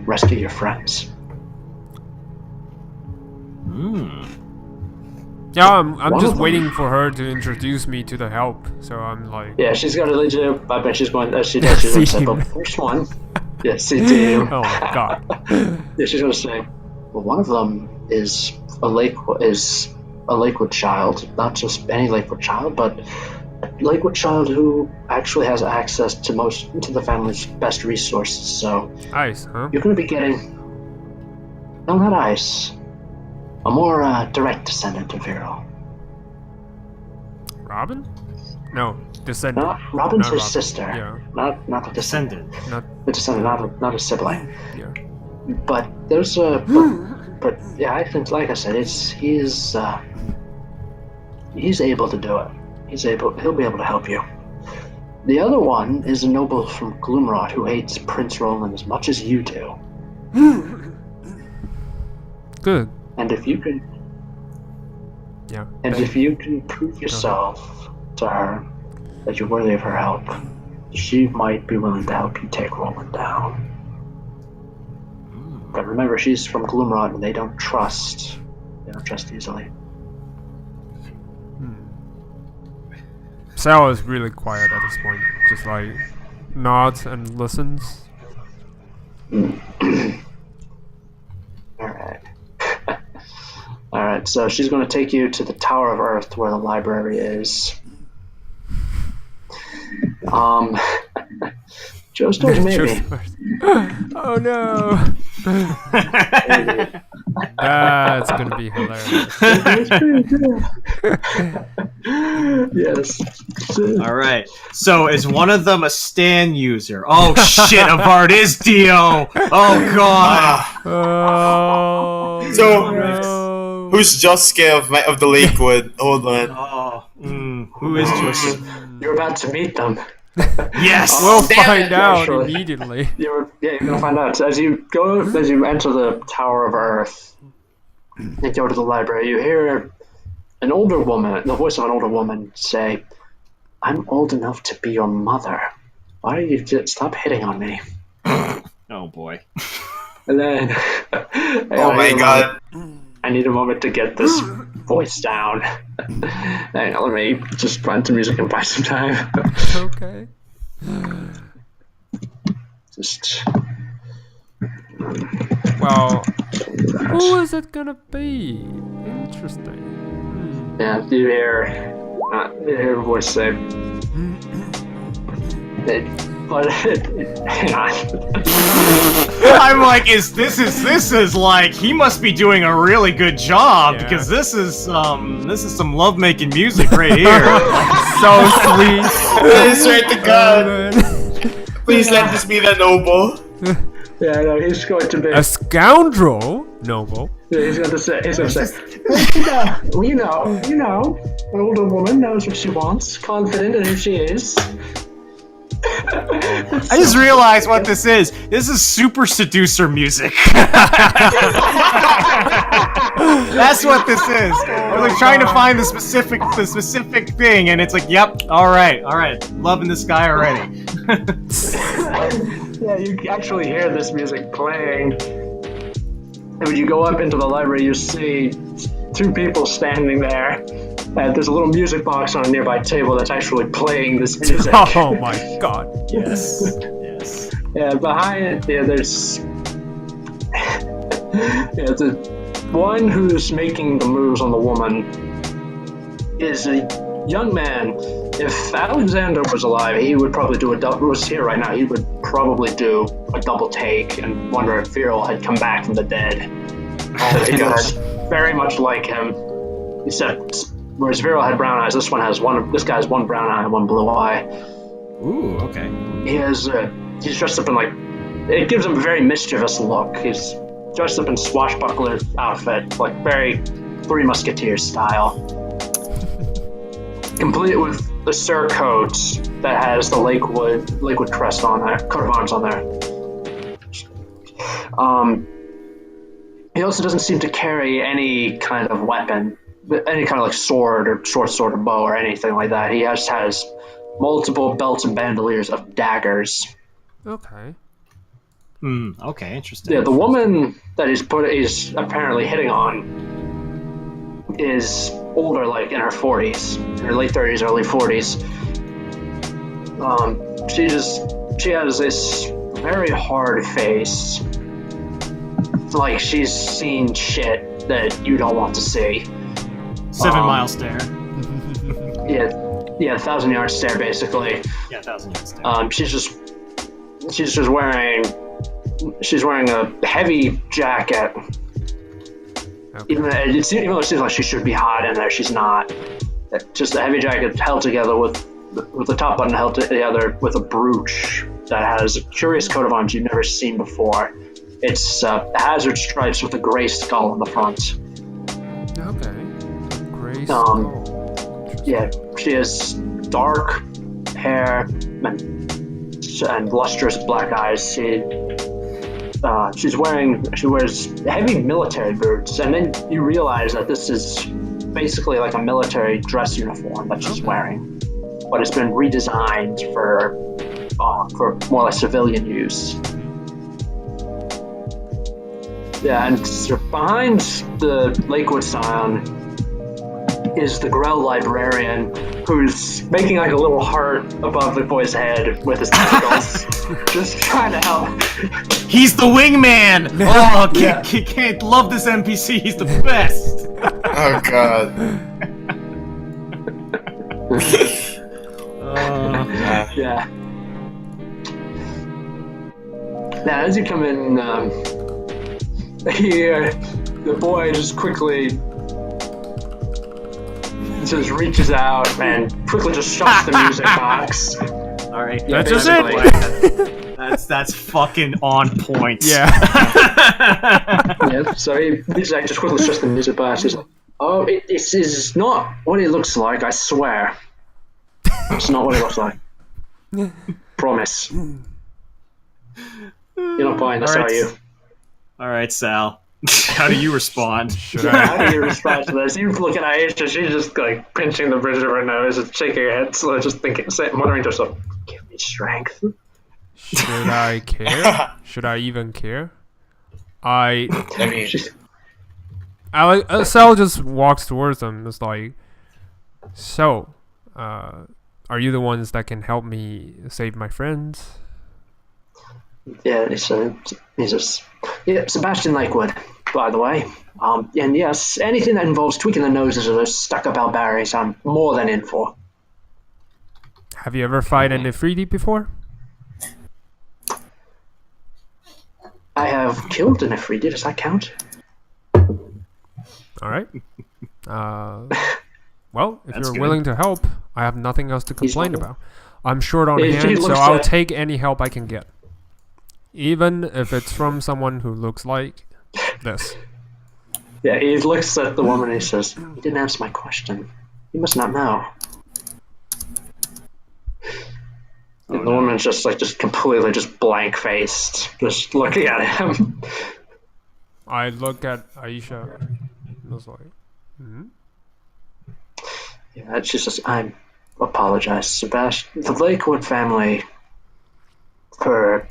rescue your friends. Yeah, I'm just waiting for her to introduce me to the help. So I'm like... Yeah, she's gonna lead you. I bet she's going. She's going to say, but first one. Yeah, CTU. Oh my god. Yeah, she's gonna say, well, one of them is a Lakewood child, not just any Lakewood child, but a Lakewood child who actually has access to the family's best resources. So Ice, huh? you're gonna be getting. No, not Ice. A more direct descendant of Vero. Robin? No, descendant. Robin's Not her Robin. sister. Yeah. Not a descendant. Not... The descendant, not a sibling. Yeah. But there's a. But yeah, I think, like I said, he's able to do it. He'll be able to help you. The other one is a noble from Gloomrot who hates Prince Roland as much as you do. Good. And if you can, Yeah. if you can prove yourself to her that you're worthy of her help, she might be willing to help you take Roland down. But remember, she's from Gloomrot, and they don't trust easily. Sal is really quiet at this point. Just like nods and listens. Alright, so she's going to take you to the Tower of Earth where the library is. Joe Stores, maybe. Oh no! That's gonna be hilarious. Yes. Alright, so is one of them a Stan user? Oh shit, Avard is Dio! Oh god! Oh, So- no. Who's Dusk of the Lakewood? Hold on. Oh, who is Joseph? You're about to meet them. Yes! We'll Damn find it. out Actually. immediately. You're gonna find out. As you enter the Tower of Earth and go to the library, you hear the voice of an older woman say, "I'm old enough to be your mother. Why are you stop hitting on me?" Oh boy. And then, Oh my god. I need a moment to get this voice down. Hang on, let me just find some music and buy some time. Okay. Just. Well, who is it gonna be? Interesting. Yeah, you hear a voice say, But hang on. I'm like, this is like he must be doing a really good job because this is some lovemaking music right here. So sweet. I swear to God. Please let this be the noble. Yeah, no, he's going to be A scoundrel, noble. Yeah, he's going to say, well, you know, an older woman knows what she wants, confident in who she is. I just realized what this is. This is super seducer music. That's what this is. I was like trying to find the specific thing, and it's like, yep, all right, loving this guy already. Yeah, you actually hear this music playing. And when you go up into the library, you see two people standing there. And there's a little music box on a nearby table that's actually playing this music. Oh my god. Yes. Yeah, behind it, there's the one who's making the moves on the woman is a young man. If Alexander was alive, he would probably do was here right now, he would probably do a double take and wonder if Viral had come back from the dead. He looks very much like him, except whereas Viral had brown eyes, this guy has one brown eye and one blue eye. Ooh, okay. He's dressed up in it gives him a very mischievous look. He's dressed up in swashbuckler outfit, like very Three Musketeers style. Complete with the surcoat that has the Lakewood crest on there, coat of arms on there. He also doesn't seem to carry any kind of weapon, any kind of sword or short sword or bow or anything like that. He just has multiple belts and bandoliers of daggers. Okay. Okay, interesting. Yeah, the woman that he's apparently hitting on is older, like in her 40s, in her late 30s, early 40s. She has this very hard face. It's like she's seen shit that you don't want to see. 7 Mile Stare. Yeah, 1,000-yard stare, basically. Yeah, 1,000-yard stare. She's wearing a heavy jacket. Okay. Even though it seems like she should be hot in there, she's not. Just a heavy jacket held together with the top button held together with a brooch that has a curious coat of arms you've never seen before. It's hazard stripes with a gray skull on the front. Okay. Gray skull. Yeah, she has dark hair and lustrous black eyes. She wears heavy military boots, and then you realize that this is basically like a military dress uniform that she's wearing, but it's been redesigned for more like civilian use. Yeah, and behind the Lakewood Scion is the Grell librarian, who's making like a little heart above the boy's head with his tentacles, just trying to help. He's the wingman! Oh, can't love this NPC, he's the best! Oh god. Yeah. Now, as you come in, the boy just quickly just reaches out and quickly just shuts the music box. All right, that's just it. That's fucking on point. Yeah. Yeah. So he just quickly shuts the music box. He's like, "Oh, this is not what it looks like. I swear, it's not what it looks like. Promise. You're not buying this, are you?" All right, Sal. How do you respond? How do you respond to this? You're looking at Aisha, she's just like pinching the bridge of her nose and shaking her head, so just muttering to herself, "Give me strength." Should I care? Should I even care? Sal just walks towards them. It's like, so, are you the ones that can help me save my friends? Yeah, Sebastian Lakewood, by the way. And yes, anything that involves tweaking the noses of those stuck-up Albaris, I'm more than in for. Have you ever fight an Ifriti before? I have killed an Afridi. Does that count? All right. Well, if That's you're good. willing to help, I have nothing else to complain willing. about. I'm short on He hand, so looks I'll at- take any help I can get. Even if it's from someone who looks like this. Yeah, he looks at the woman and he says, "You didn't answer my question. You must not know." And the woman's just completely blank faced, just looking at him. I look at Aisha and was like, Yeah, she says, "I apologize, Sebastian. The Lakewood family, for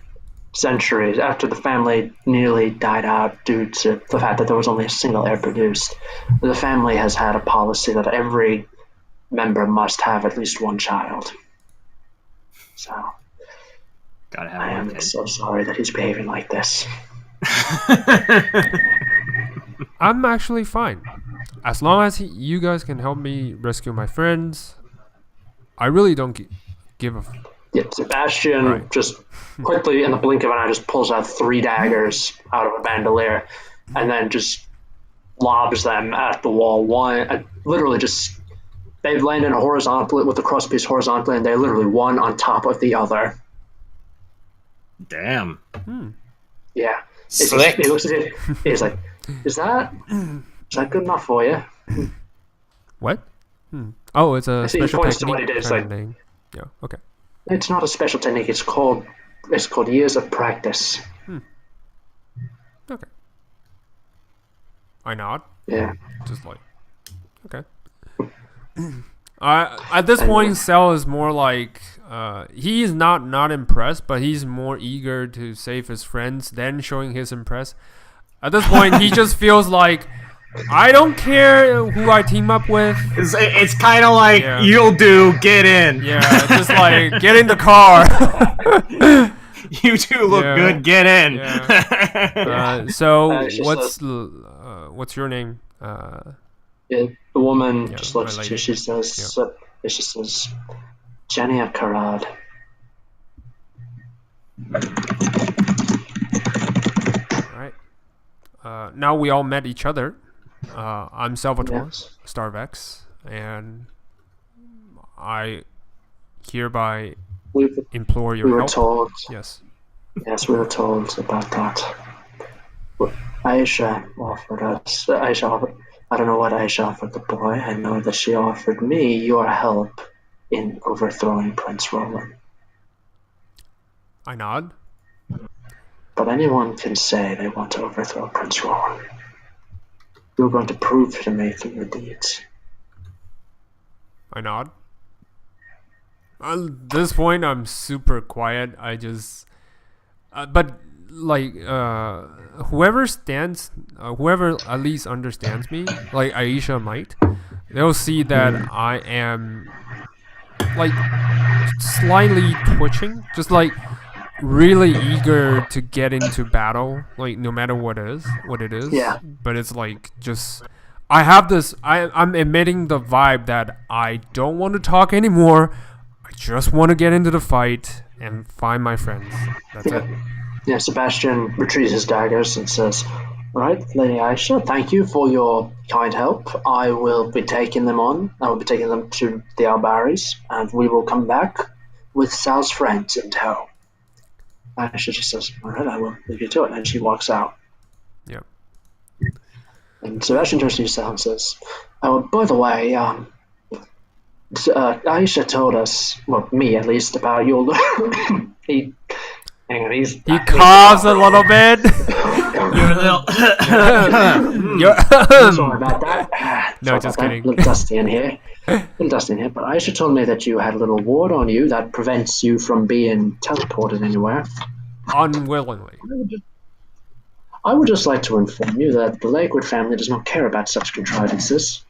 centuries, after the family nearly died out due to the fact that there was only a single heir produced, the family has had a policy that every member must have at least one child. So Gotta I have one am kid. so sorry that he's behaving like this." I'm actually fine. As long as you guys can help me rescue my friends, I really don't give a... Yeah, Sebastian Right. just quickly, in the blink of an eye, just pulls out 3 daggers out of a bandolier and then just lobs them at the wall. One, literally just, they landed horizontally with the crosspiece horizontally, and they're literally one on top of the other. Damn. Yeah. It's Slick. he looks at it, he's like, is that good enough for you? What? Oh, it's a I see he special points to what technique he did, kind it's of thing. Yeah, okay. It's not a special technique, it's called years of practice. Okay. I nod. Yeah. Just like, okay. At this point, Cell is more like he is not impressed, but he's more eager to save his friends than showing his impress. At this point, he just feels like, I don't care who I team up with. It's kind of like, Yeah. you'll do, get in. Yeah, just like get in the car. You two look Yeah. good, get in. So she what's your name? Yeah, the woman Yeah, just my looks at lady. you. She says, "Jania Karad." All right. Now we all met each other. I'm Salvatore Yes. Starvex, and I hereby We implore your we were help. told. Yes. Yes, we were told about that. Aisha offered us. I don't know what Aisha offered the boy. I know that she offered me your help in overthrowing Prince Roland. I nod. But anyone can say they want to overthrow Prince Roland. You're going to prove to me through your deeds. I nod. At this point, I'm super quiet. I just, but like, whoever at least understands me, like Aisha might, they'll see that I am like slightly twitching, just like really eager to get into battle, like no matter what it is. Yeah. But it's like just I have this. I'm emitting the vibe that I don't want to talk anymore. I just want to get into the fight and find my friends. That's it. Yeah, Sebastian retrieves his daggers and says, "Right, Lady Aisha, thank you for your kind help. I will be taking them on. I will be taking them to the Albaris, and we will come back with Sal's friends in tow." Aisha just says, "All right, I will leave you to it," and she walks out. Yeah. And Sebastian turns to Sal and says, "Oh, by the way, Aisha told us, well, me at least, about your." He coughs a little bit. You're a little. Sorry about that. No, just kidding. A little dusty in here. But Aisha told me that you had a little ward on you that prevents you from being teleported anywhere. Unwillingly. I would just like to inform you that the Lakewood family does not care about such contrivances.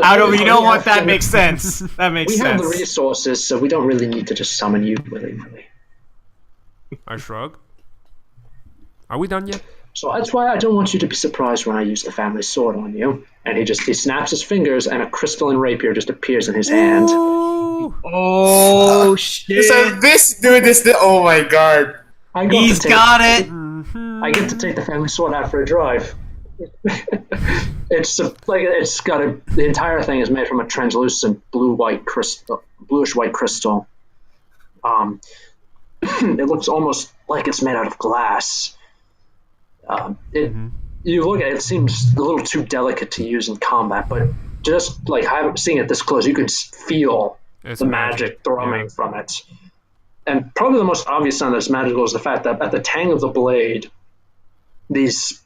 Out of, you know what? That makes sense. That makes We sense. have the resources, so we don't really need to just summon you willy-nilly. I shrug. Are we done yet? So that's why I don't want you to be surprised when I use the family sword on you. And he snaps his fingers, and a crystalline rapier just appears in his hand. Woo! Oh shit! So this dude is the. Oh my god. I got He's to take, got it. I get to take the family sword out for a drive. It's the entire thing is made from a translucent bluish white crystal. It looks almost like it's made out of glass. You look at it, it seems a little too delicate to use in combat, but just like seeing it this close, you can feel It's the magic thrumming yeah. from it. And probably the most obvious sign that it's magical is the fact that at the tang of the blade, these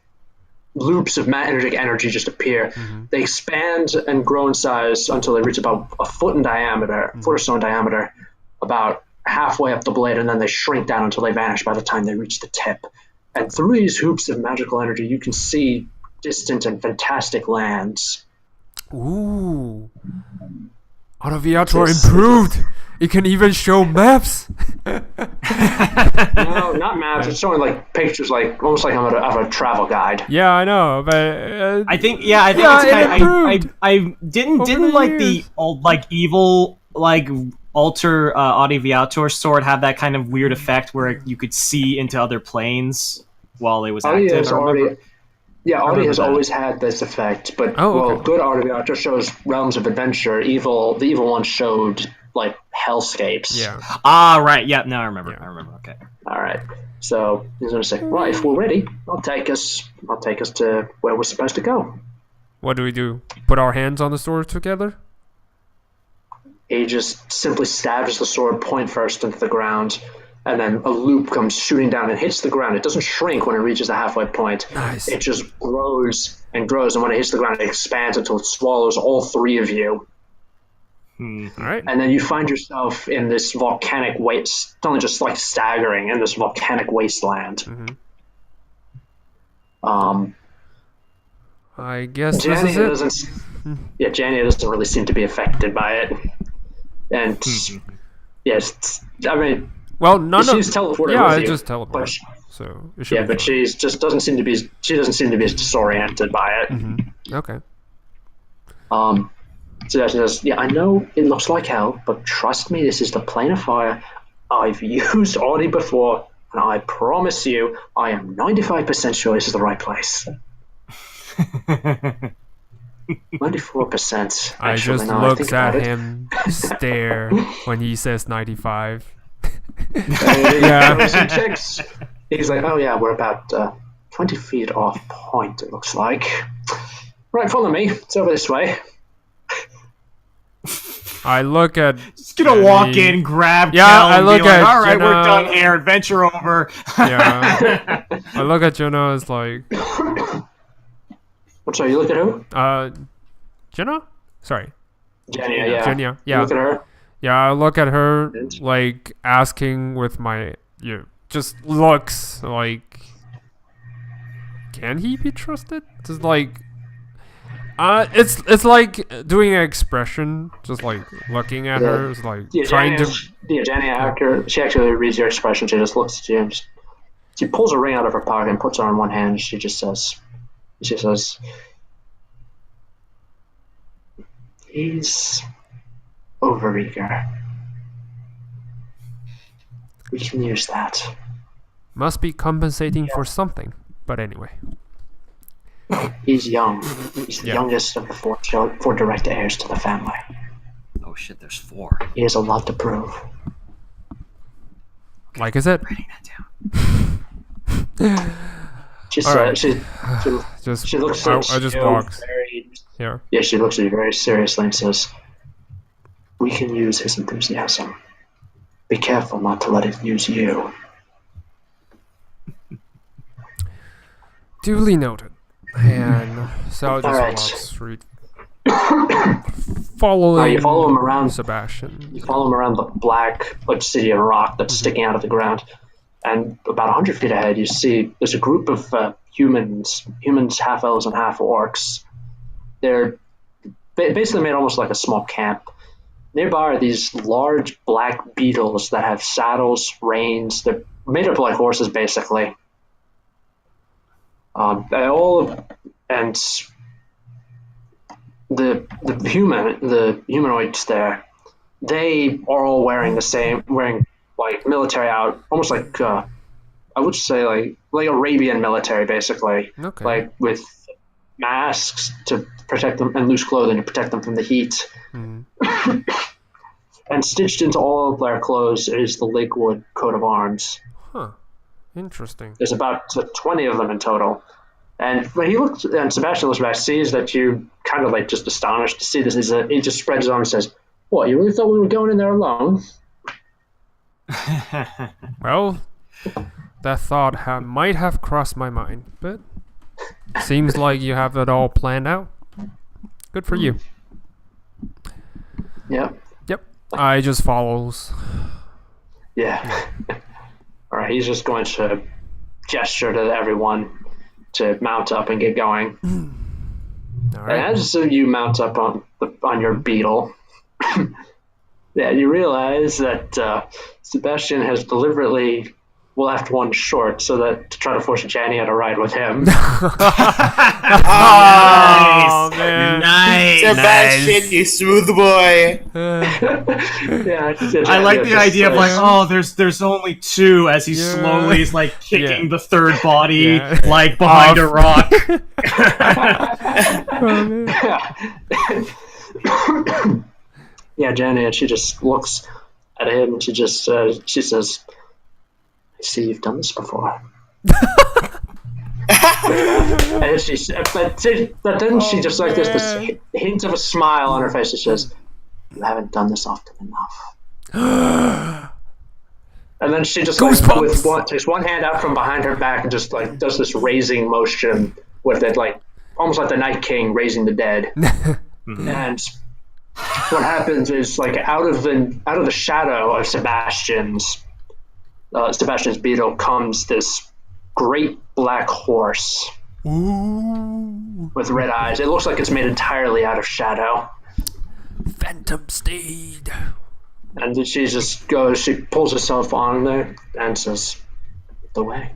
loops of magic energy just appear. They expand and grow in size until they reach about a foot in diameter, foot or so in diameter, about halfway up the blade, and then they shrink down until they vanish by the time they reach the tip. And through these hoops of magical energy, you can see distant and fantastic lands. Ooh. Autoviator improved. It can even show maps. No, not maps. It's showing like pictures, like almost like I'm of a travel guide. Yeah, I know, but I think it's it improved I didn't like the the years. old like evil like alter Audiviator sword have that kind of weird effect where you could see into other planes while it was Audi active. has already, yeah, Audi has that. always had this effect, but Oh, okay. good Audiviator shows realms of adventure. The evil one showed like hellscapes. yeah. Ah, right. Yeah. Now I remember. Yeah. I remember. Okay. All right. So he's gonna say, right, if we're ready, I'll take us to where we're supposed to go. What do we do? Put our hands on the sword together? He just simply stabs the sword point first into the ground, and then a loop comes shooting down and hits the ground. It doesn't shrink when it reaches the halfway point. Nice. It just grows and grows, and when it hits the ground, it expands until it swallows all three of you. All right. And then you find yourself in this volcanic waste, not just like staggering in this volcanic wasteland. I guess this Jania is it. Jania doesn't really seem to be affected by it. And yes, I mean, Well, none she's of teleported yeah, with I you, just but teleported. she- So it should yeah, be but fine. she doesn't seem to be as disoriented by it. Okay. So she says, yeah, I know it looks like hell, but trust me, this is the plane of fire. I've used Audi before, and I promise you, I am 95% sure this is the right place. 94%. I Actually, just now I looks think at about it. him, stare when he says 95. Yeah. Some checks. He's like, oh yeah, we're about 20 feet off point, it looks like. Right, follow me. It's over this way. I look at Just gonna walk in, grab Yeah, Kel, I and look be like, at all right, we're Jenna. done here. Adventure over. Yeah. I look at Jenna as like, What, sorry, you look at who? Jenna? Sorry. Jania, yeah. Jenna, You yeah. look at her. Yeah, I look at her And? like asking with my just looks like, can he be trusted? Just like, it's like doing an expression, just like looking at her, it's like Yeah, trying Jania, she actually reads your expression. She just looks at you and she pulls a ring out of her pocket and puts it on one hand. And she says, he's overeager. We can use that. must be compensating for something. But anyway, He's young. He's the Yeah. youngest of the four direct heirs to the family. Oh shit, there's 4. He has a lot to prove. like I said, Writing that down. She All right. said, just she looks I at just you walked very, here. yeah, she looks at you very seriously and says, we can use his enthusiasm. Be careful not to let it use you. Duly noted. And so I'll just Alright. walk straight, following you follow him around. Sebastian. You follow him around the black obsidian rock that's sticking out of the ground. And about 100 feet ahead, you see there's a group of humans, half elves and half orcs. They're basically made almost like a small camp. Nearby are these large black beetles that have saddles, reins. They're made up like horses, basically. And the humanoids there, they are all wearing like military almost like I would say like Arabian military, basically, Okay. like with masks to protect them and loose clothing to protect them from the heat. Mhm. And stitched into all of their clothes is the Lakewood coat of arms. Huh. Interesting. There's about 20 of them in total. And when Sebastian looks back, sees that you kind of like just astonished to see this. He just spreads his arms and says, "What, you really thought we were going in there alone?" Well, that thought might have crossed my mind, but seems like you have it all planned out. Good for you. Yep. Yep. I just follows. Yeah. All right, he's just going to gesture to everyone to mount up and get going. All right. And as you mount up on your beetle, yeah, you realize that Sebastian has deliberately left one short so that to try to force Jania to ride with him. Oh, man. Nice. Sebastian, you smooth boy. Yeah, I like the idea of like, oh, there's only two as he Yeah. slowly is like kicking Yeah. the third body Yeah. like behind a Off. rock. Yeah, Jania, she just looks at him and she says, "I see you've done this before." And but then she just like this hint of a smile on her face. She says, "You haven't done this often enough." And then she just takes one hand out from behind her back and just like does this raising motion with it, like almost like the Night King raising the dead. And what happens is, like, out of the shadow of Sebastian's beetle comes this great black horse with red eyes. It looks like it's made entirely out of shadow. Phantom Steed. And then she pulls herself on there and says, "The way."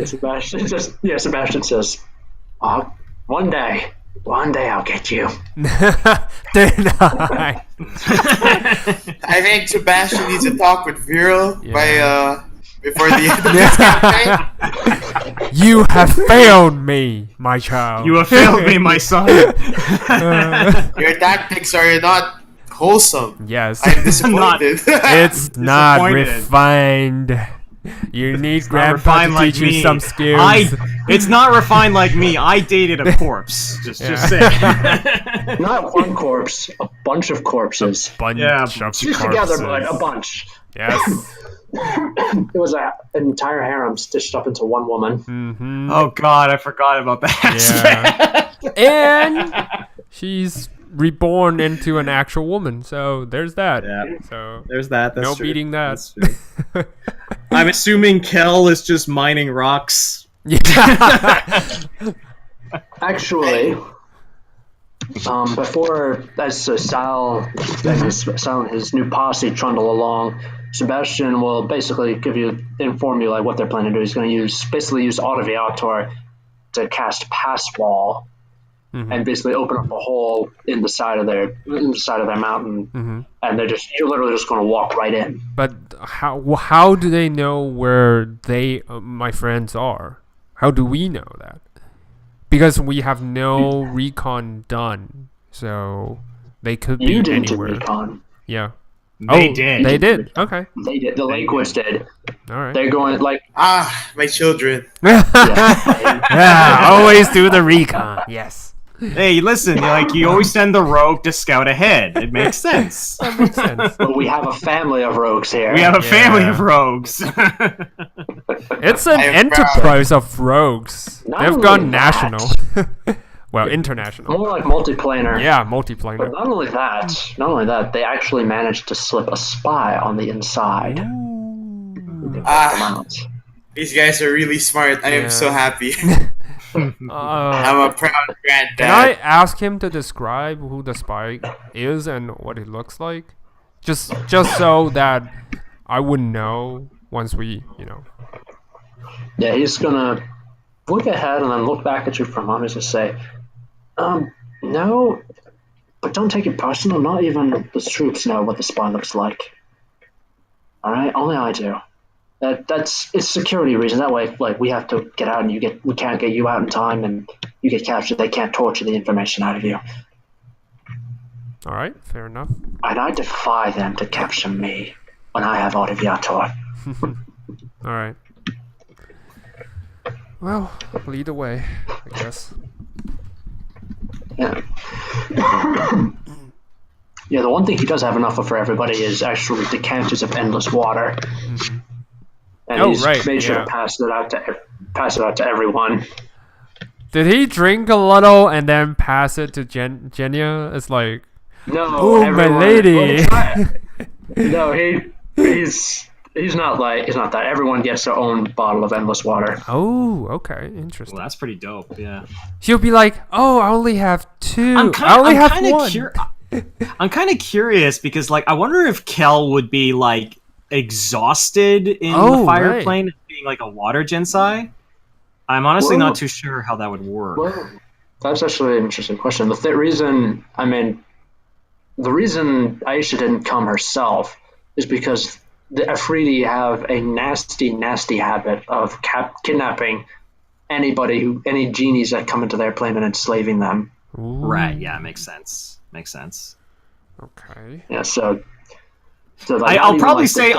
Sebastian says, one day I'll get you." Deny. I think Sebastian needs to talk with Viral before the end of this campaign. You have failed me, my child. You have failed me, my son. Your tactics are not wholesome. Yes. I'm disappointed. It's not Disappointed. refined. You need Not Grandpa refined to like teach you me. some skills. It's not refined like me. I dated a corpse. Just say. Not one corpse, a bunch of corpses. Bunch Yeah, of Fused together, corpses. but a bunch. Yes. It was an entire harem stitched up into one woman. Mm-hmm. Oh God, I forgot about that. Yeah. And she's reborn into an actual woman. So there's that. Yeah. So There's that. That's no true. beating that. That's true. I'm assuming Kel is just mining rocks. Yeah. Actually, before as Sal and his new posse trundle along, Sebastian will basically inform you like what they're planning to do. He's going to use Autoviator to cast Pass Wall and basically open up a hole in the side of their mountain, and you're literally just going to walk right in. But how do they know where my friends are? How do we know that? Because we have no recon done, so they could You be didn't do anywhere. recon. Yeah. They did. They did. Okay. They did. The Lakewoods did. All right. They're going like My children. Yeah, always do the recon. Yes. Hey, listen. You always send the rogue to scout ahead. It makes sense. That makes sense. but we have a family of rogues here. We have a family Yeah. of rogues. It's an I am enterprise of rogues. Not They've only gone that- national. Well, international. More like multiplanar. Yeah, But multiplayer. not only that, they actually managed to slip a spy on the inside. They brought them out. These guys are really smart. I Yeah. am so happy. I'm a proud granddad. Can I ask him to describe who the spy is and what it looks like? Just so that I would know once we. Yeah, he's gonna look ahead and then look back at you for a moment and say, no, But don't take it personal. Not even the troops know what the spy looks like. All right, only I do. It's security reasons. That way, like we have to get out, and we can't get you out in time, and you get captured. They can't torture the information out of you. All right, fair enough. And I defy them to capture me when I have Artiviator. All right. Well, lead the way, I guess. Yeah. Yeah, the one thing he does have enough of for everybody is actually decanters of endless water. Mm-hmm. And he's made sure to pass it out to everyone. Did he drink a little and then pass it to Genya? It's like, no, oh, my lady. No, he's not that. Everyone gets their own bottle of endless water. Oh, okay, interesting. Well, that's pretty dope. Yeah. She'll be like, "Oh, I only have 2. I'm I only have 1." I'm kind of curious because, like, I wonder if Kel would be like exhausted in the fire plane, being like a water Gensai. I'm honestly not too sure how that would work. Well, that's actually an interesting question. The reason Aisha didn't come herself is because the Afridi have a nasty, nasty habit of kidnapping any genies that come into their plane and enslaving them. Ooh. Right, yeah, makes sense. Okay. Yeah, so I'll probably say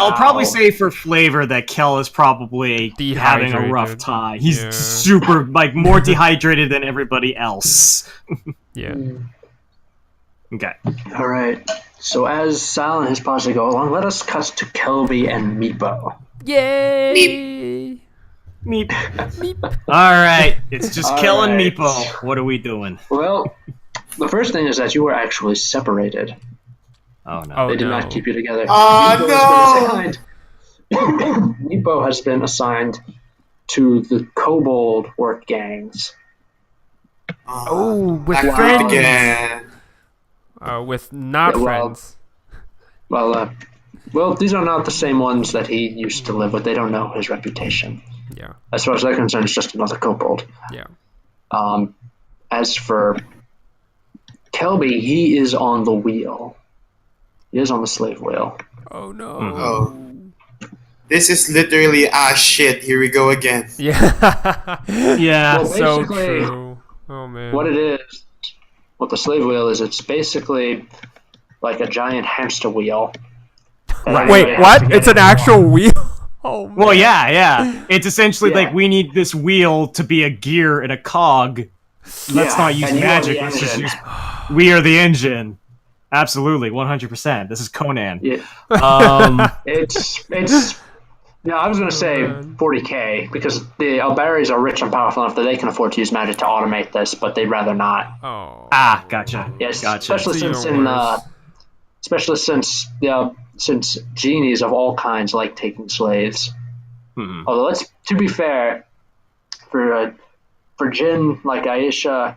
for flavor that Kel is probably having a rough time. He's super more dehydrated than everybody else. Yeah. Okay. All right. So as Sal and his posse go along, let us cut to Kelby and Meepo. Yay! Meep. Meep. All right, it's just Kel and Meepo. What are we doing? Well, the first thing is that you were actually separated. Oh no! They did not keep you together. Oh no! Meepo has been assigned to the Kobold work gangs. With friends. Again. With not friends. Well, these are not the same ones that he used to live with. They don't know his reputation. Yeah. As far as they're concerned, it's just another kobold. Yeah. As for Kelby, he is on the wheel. He is on the slave wheel. Oh no. Oh. This is literally shit. Here we go again. Yeah. Yeah. Well, so true. Oh man. What the slave wheel is, it's basically like a giant hamster wheel. Wait, what? It's an actual wheel? Oh, man. Well, yeah. It's essentially like we need this wheel to be a gear and a cog. Let's not use magic. Let's just use. We are the engine. Absolutely, 100%. This is Conan. Yeah. It's. Yeah, I was going to say 40k because the Albaris are rich and powerful enough that they can afford to use magic to automate this, but they'd rather not. Oh. Gotcha. Yes, gotcha. especially since genies of all kinds like taking slaves. Mm-hmm. Although, to be fair, for Jinn like Aisha,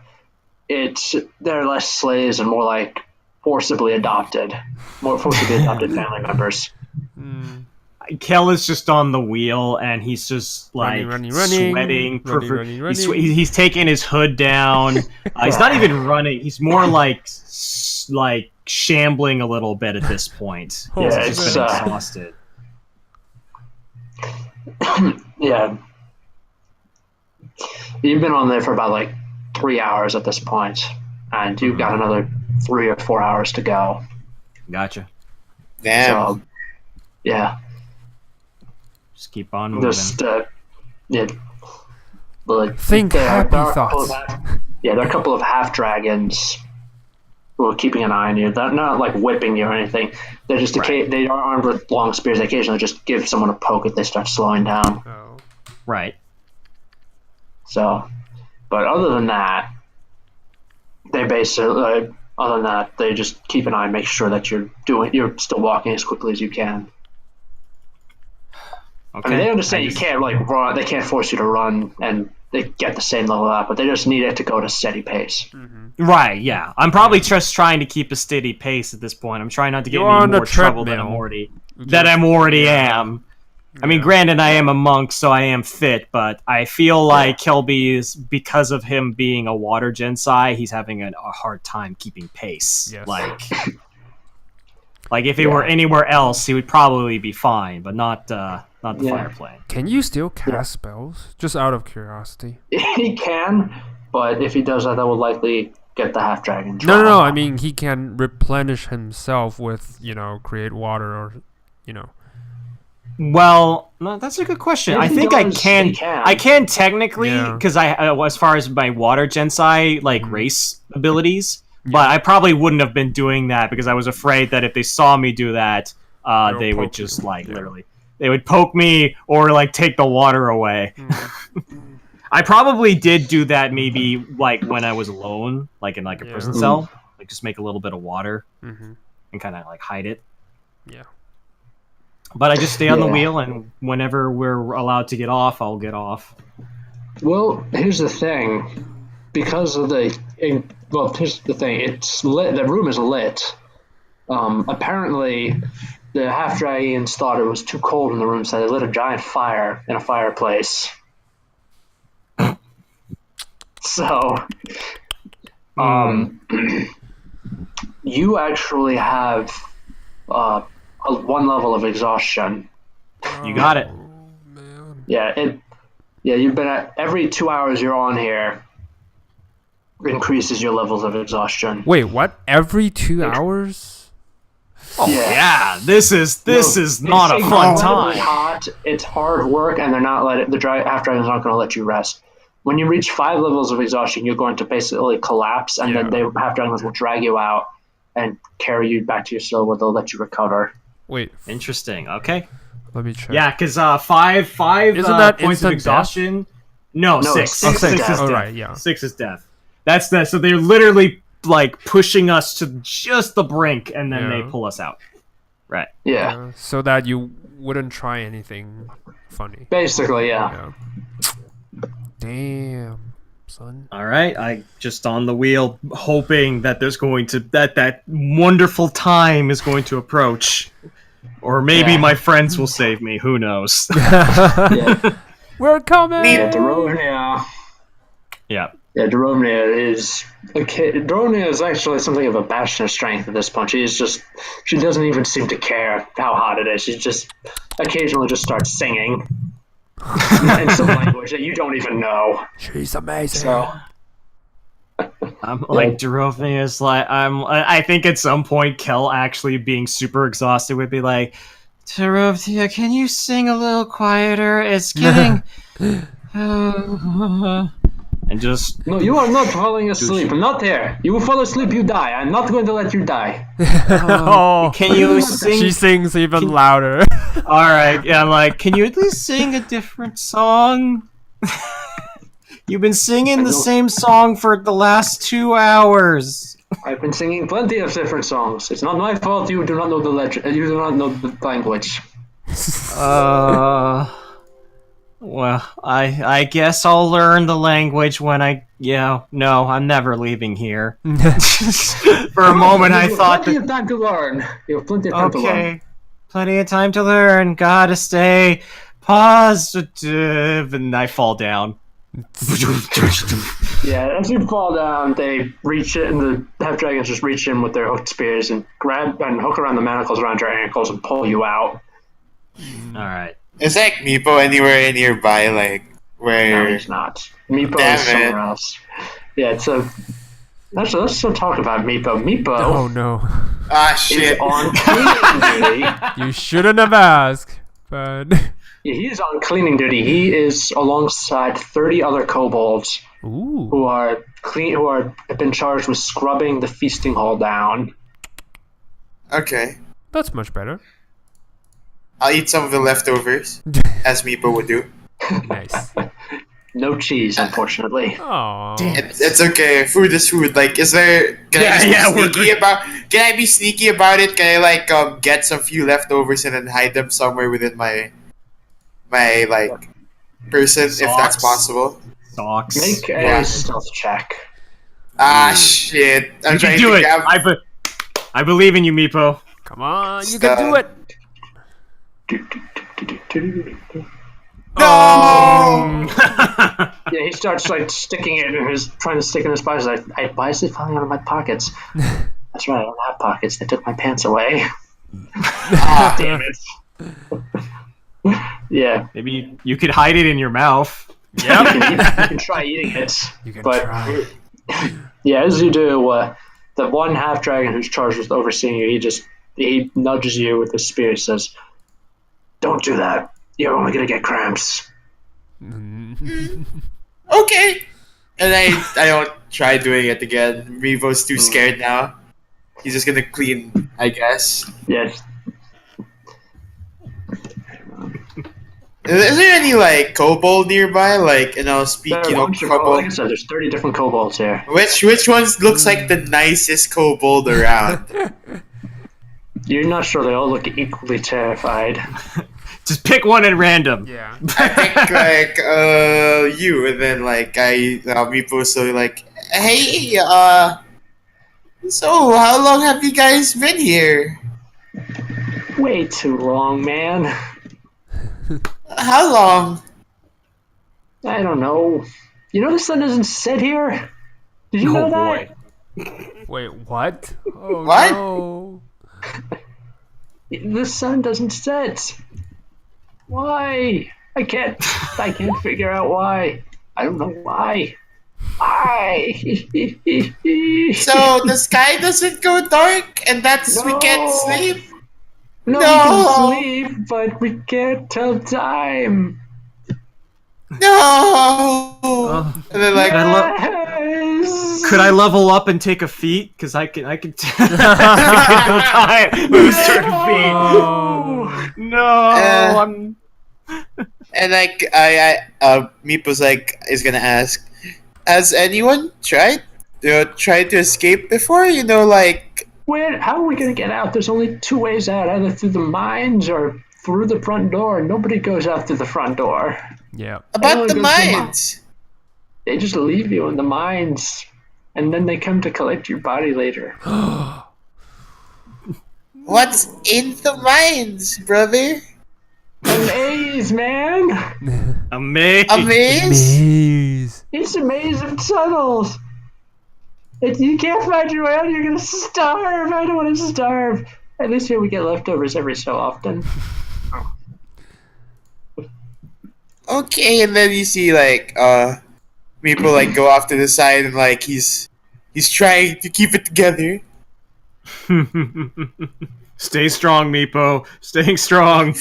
they're less slaves and more like forcibly adopted family members. Mm. Kel is just on the wheel and he's just like running, sweating. running. He's taking his hood down. He's not even running. He's more like shambling a little bit at this point. Yeah, he's just been exhausted. Yeah. You've been on there for about 3 hours at this point, and you've got another 3 or 4 hours to go. Gotcha. Damn. So, yeah. Just keep on moving. Think happy thoughts. There are a couple of half dragons who are keeping an eye on you. They're not whipping you or anything. They're just they are armed with long spears. They occasionally just give someone a poke if they start slowing down. Oh. Right. So, but other than that, they they just keep an eye and make sure that you're still walking as quickly as you can. Okay. I mean, they understand you can't run. They can't force you to run, and they get the same level up, but they just need it to go at a steady pace. Mm-hmm. Right. Yeah. I'm probably just trying to keep a steady pace at this point. I'm trying not to get any more trouble than I'm already am. I mean, granted, I am a monk, so I am fit, but I feel like Kelby is, because of him being a water Gensai, he's having a hard time keeping pace. Yes. Like if he were anywhere else, he would probably be fine, but not the fire plane. Can you still cast spells? Just out of curiosity. He can, but if he does that, that will likely get the half dragon. No. I mean, he can replenish himself with, create water or, Well, no, that's a good question. I think I can. I can technically, because as far as my water Gensai race abilities, but I probably wouldn't have been doing that because I was afraid that if they saw me do that, they would just literally, they would poke me or take the water away. I probably did do that maybe when I was alone, in a prison cell, just make a little bit of water and kind of hide it. Yeah. But I just stay on the wheel, and whenever we're allowed to get off, I'll get off. Well, here's the thing. Because of here's the thing. It's lit. The room is lit. Apparently, the half dragons thought it was too cold in the room, so they lit a giant fire in a fireplace. So, you actually have one level of exhaustion. You got it. Man. Yeah, you've been at every 2 hours you're on here increases your levels of exhaustion. Wait, what? Every 2 hours? Oh yeah, this is not a fun time. Hot, it's hard work, and they're not half dragons aren't going to let you rest. When you reach 5 levels of exhaustion, you're going to basically collapse, and then half dragons will drag you out and carry you back to your cell where they'll let you recover. Wait. Interesting. Okay. Let me check. Yeah, because five Isn't that points of exhaustion. Death? No, 6. 6 is death. Right, yeah. 6 is death. That's that. So they're literally pushing us to just the brink, and then they pull us out. Right. Yeah. So that you wouldn't try anything funny. Basically, yeah. Damn, son. All right, I just on the wheel, hoping that there's going to that wonderful time is going to approach, or maybe my friends will save me. Who knows? We're coming. Yeah, Darovnia. Yeah. Yeah, Darovnia is Darovnia is actually something of a bastion of strength at this point. She doesn't even seem to care how hot it is. She just occasionally just starts singing in some language that you don't even know. She's amazing. So I'm Darovnia is I think at some point Kel actually being super exhausted would be like, Darovnia, can you sing a little quieter? It's getting and just no, you are not falling asleep. I'm not there. You will fall asleep, you die. I'm not going to let you die. Can you sing? She sings even louder. All right, yeah. I'm like, can you at least sing a different song? You've been singing the same song for the last 2 hours. I've been singing plenty of different songs. It's not my fault. You do not know the legend. You do not know the language. Well, I guess I'll learn the language when no, I'm never leaving here. For a moment I thought plenty of time to learn. You have plenty of time to learn. Okay, plenty of time to learn. Gotta stay positive, and I fall down. Yeah, as you fall down, they reach in. The half dragons just reach in with their hooked spears and grab and hook around the manacles around your ankles and pull you out. All right. Is Meepo anywhere nearby, where? No, he's not. Meepo is somewhere else. Yeah, so let's still talk about Meepo. Meepo. Oh no. Ah shit. Is on cleaning duty. You shouldn't have asked, but Yeah, he is on cleaning duty. He is alongside 30 other kobolds who have been charged with scrubbing the feasting hall down. Okay. That's much better. I'll eat some of the leftovers, as Meepo would do. Nice. No cheese, unfortunately. Aww. It's okay. Food is food. Is there? Can I be sneaky about it? Can I get some few leftovers and then hide them somewhere within my person, if that's possible? Socks. Make a stealth check. Ah shit! I'm You trying can do to it. grab. I believe in you, Meepo. Come on, you can do it. No! Yeah, he starts like sticking it and he's trying to stick it in his pockets. Like, why is it falling out of my pockets? That's right, I don't have pockets. They took my pants away. Ah, damn it. Yeah. Maybe you could hide it in your mouth. You can try eating it. You can but try. Yeah, as you do, the one half dragon who's charged with overseeing you, he nudges you with his spear. He says, "Don't do that. You're only gonna get cramps." Okay. And I don't try doing it again. Revo's too scared now. He's just gonna clean, I guess. Yes. Is there any like kobold nearby? Like, speaking of Like I kobold, said, there's 30 different kobolds here. which ones looks like the nicest kobold around? You're not sure they all look equally terrified. Just pick one at random. Yeah. I think like you, and then like Meepo, so like, hey, so how long have you guys been here? Way too long, man. How long? I don't know. You know the sun doesn't set here? Did you know that? Wait, what? Oh What? no. The sun doesn't set. Why? I can't figure out why. I don't know why. Why? So the sky doesn't go dark, and that's we can't No. sleep. No, we can sleep, but we can't tell time. No. And then like, Yes. Could I level up and take a feat? Because I can I can move certain feet. Oh. No, and like Meepo's like is gonna ask, has anyone tried to escape before? Like. How are we gonna get out? There's only two ways out, either through the mines or through the front door. Nobody goes out through the front door. Yeah. About the Everyone goes to the mines. They just leave you in the mines, and then they come to collect your body later. What's in the mines, brother? A maze, man! amazing. A maze? Maze. It's a maze of tunnels! If you can't find your way out, you're gonna starve! I don't want to starve! At least here we get leftovers every so often. Okay, and then you see like Meepo like go off to the side and like he's trying to keep it together. Stay strong, Meepo. Staying strong.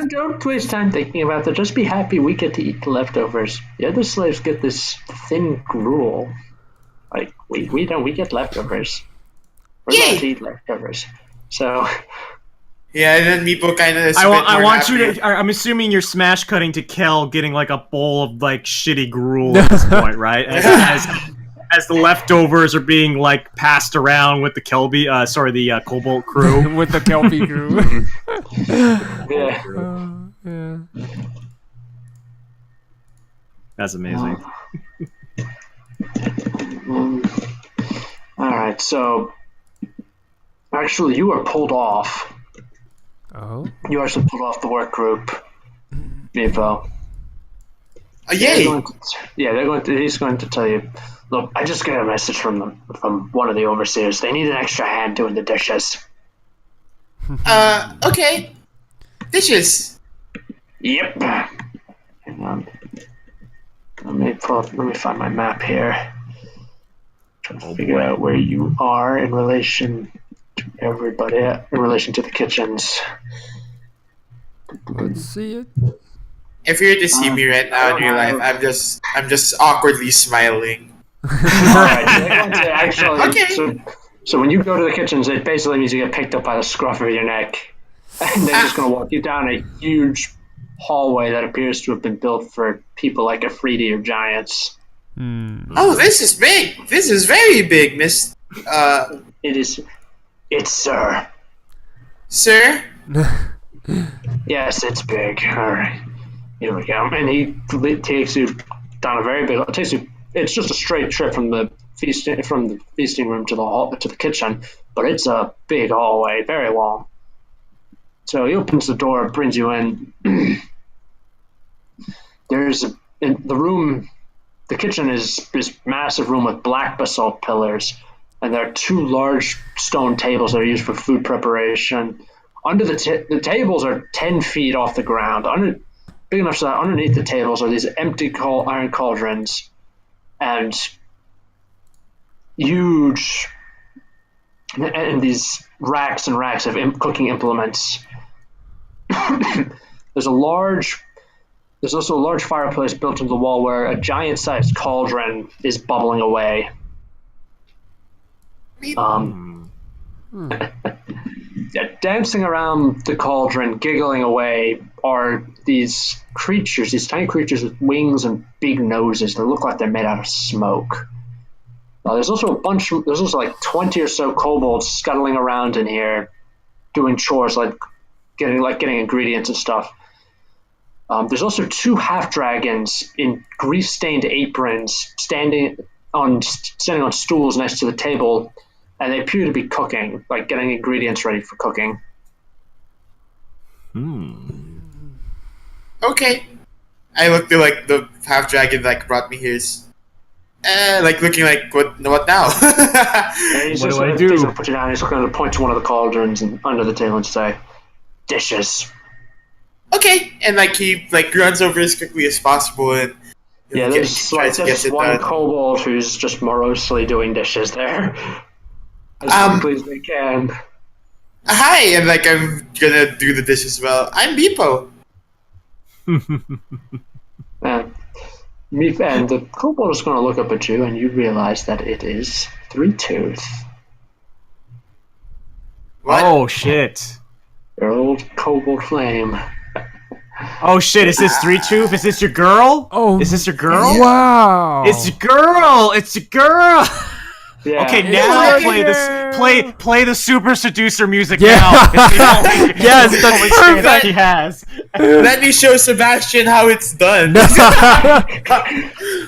Don't waste time thinking about that. Just be happy we get to eat the leftovers. The other slaves get this thin gruel. Like, we don't, we get leftovers. We're allowed to eat leftovers. So... Yeah, and then Meepo kind of. I want you to. I'm assuming you're smash cutting to Kel getting like a bowl of like shitty gruel at this point, right? As the leftovers are being like passed around with the the Cobalt crew. With the Kelpie crew. Yeah. Yeah. That's amazing. Alright, so... Actually, you are pulled off. Oh. You are pulled off the work group, Meepo. Yay! He's going to tell you, look, I just got a message from one of the overseers. They need an extra hand doing the dishes. Okay. Dishes. Yep. Hang on. Let me find my map here. Trying to figure out where you are in relation to everybody, in relation to the kitchens. Let's see it. If you were to see me right now in real life, I'm just awkwardly smiling. Alright, actually, Okay. so when you go to the kitchens, it basically means you get picked up by the scruff of your neck. And they're just going to walk you down a huge hallway that appears to have been built for people like Afridi or giants. Oh, this is big. This is very big, Miss. It's sir. Sir? Yes, it's big. Alright. Here we go. And he takes you down a very big... It's just a straight trip from the feasting room to the kitchen, but it's a big hallway, very long. So he opens the door, brings you in. In the room. The kitchen is this massive room with black basalt pillars, and there are 2 large stone tables that are used for food preparation. Under the tables are 10 feet off the ground. Big enough so that underneath the tables are these empty iron cauldrons and huge, and these racks and racks of cooking implements. There's also a large fireplace built into the wall where a giant-sized cauldron is bubbling away. Dancing around the cauldron, giggling away, are these creatures, these tiny creatures with wings and big noses that look like they're made out of smoke. There's also like 20 or so kobolds scuttling around in here, doing chores like getting ingredients and stuff. There's also 2 half-dragons in grease-stained aprons standing on stools next to the table, and they appear to be cooking, like getting ingredients ready for cooking. Okay. I looked at like the half dragon like brought me his. Like looking like what now? What do I do? He's gonna put you down. He's going to point to one of the cauldrons and under the table and say, "Dishes." Okay, and like he like runs over as quickly as possible and there's one kobold who's just morosely doing dishes there as quickly as they can. Hi, and like I'm gonna do the dishes well. I'm Beepo. And the kobold is going to look up at you, and you realize that it is Three Tooth. What? Oh shit! Your old kobold flame. Oh shit! Is this Three Tooth? Is this your girl? Oh, is this your girl? Wow! It's your girl! It's your girl! Yeah. Okay, now play the super seducer music Yeah. now. Yes, that's perfect. He has. Let me show Sebastian how it's done.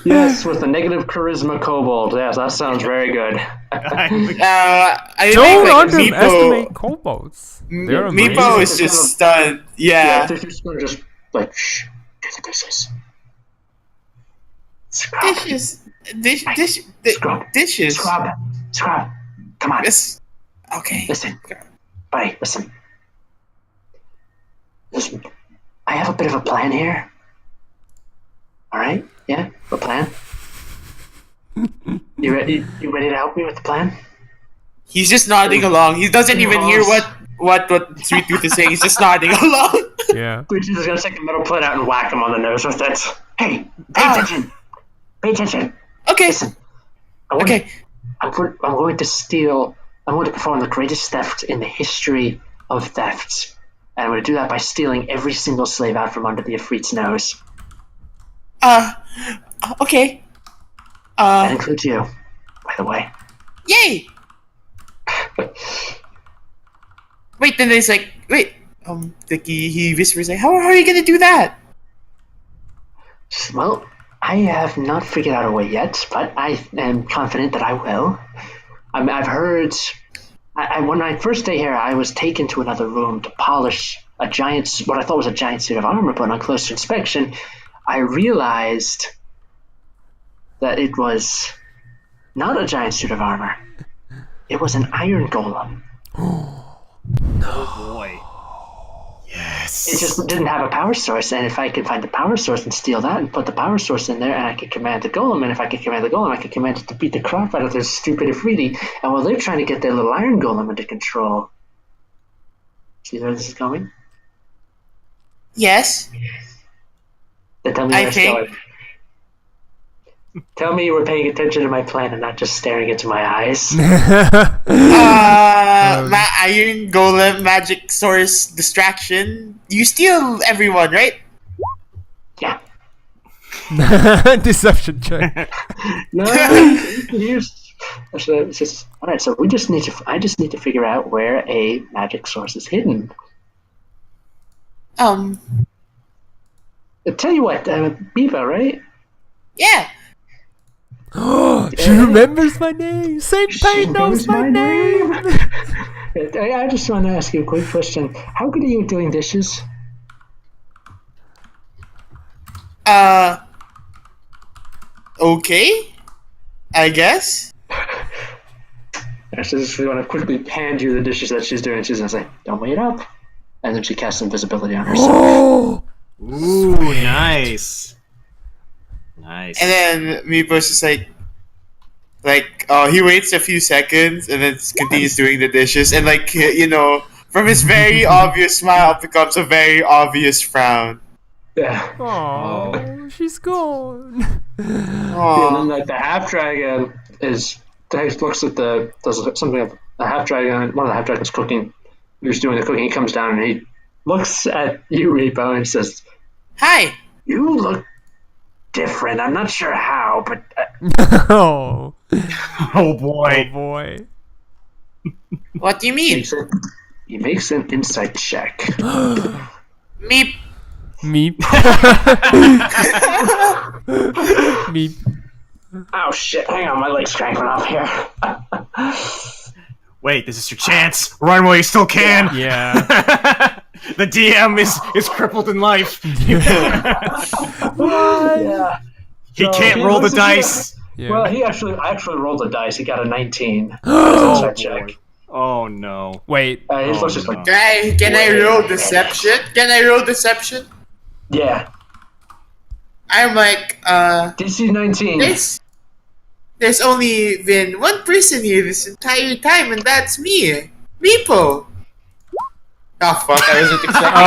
Yes, with the negative charisma kobold. Yes, that sounds very good. I Don't think, like, underestimate kobolds. They're amazing. Meepo is just stunned. Yeah. They're just going to just like, shh, do the dishes. Scrub. Dishes. Scrub. Dishes. Scrub. Come on. Yes. Okay. Listen. Buddy, listen. I have a bit of a plan here. Alright? Yeah? A plan? You ready to help me with the plan? He's just nodding along. He doesn't even hear what Sweet Tooth is saying. He's just nodding along. Yeah. Sweet Tooth is going to take a metal plate out and whack him on the nose with it. Hey, pay attention. Pay attention. Okay. Listen. I'm going to perform the greatest theft in the history of thefts. And I'm going to do that by stealing every single slave out from under the Ifrit's nose. Okay. That includes you, by the way. Yay! Wait, then there's like, he whispers like, how are you gonna do that? Well, I have not figured out a way yet, but I am confident that I will. I've heard... when I first day here, I was taken to another room to polish what I thought was a giant suit of armor, but on closer inspection, I realized that it was not a giant suit of armor. It was an iron golem. Oh boy. Yes. It just didn't have a power source, and if I could find the power source and steal that and put the power source in there, and I could command the golem, and if I could command the golem, I could command it to beat the crap out of this stupid Ifriti, and while they're trying to get their little iron golem under control. See where this is going? Yes. Then tell me where it's going. Tell me you were paying attention to my plan and not just staring into my eyes. My iron golem magic source distraction. You steal everyone, right? Yeah. Deception check. No, alright, so I just need to figure out where a magic source is hidden. I'll tell you what, Beaver, right? Yeah. She remembers my name. Senpai knows my name. I just want to ask you a quick question. How good are you at doing dishes? Okay, I guess. I just want to quickly hand you the dishes that she's doing. She's gonna say, "Don't wait up," and then she casts invisibility on herself. Oh, Ooh, nice. Nice. And then Meepo's just like, he waits a few seconds and then continues doing the dishes. And from his very obvious smile becomes a very obvious frown. Yeah. oh, she's gone. And then like the half dragon looks at does something of a half dragon. One of the half dragons cooking. Who's doing the cooking? He comes down and he looks at you, Repo, and says, Hi. "You look different. I'm not sure how, but Oh, Oh boy. oh boy. What do you mean? he makes an insight check." Meep. Meep. Meep. Oh shit! Hang on, my leg's cranking off here. Wait, this is your chance. Run while you still can. Yeah. The DM is crippled in life. Yeah. He So can't he roll the loses dice. Yeah. Well, I actually rolled the dice. He got a 19. Insight check. Oh no. Wait. He Oh, looks just no. like, Can I roll deception? Can I roll deception? yeah. I'm like, DC 19. there's only been one person here this entire time, and that's me, Meepo. Oh fuck! I wasn't expecting.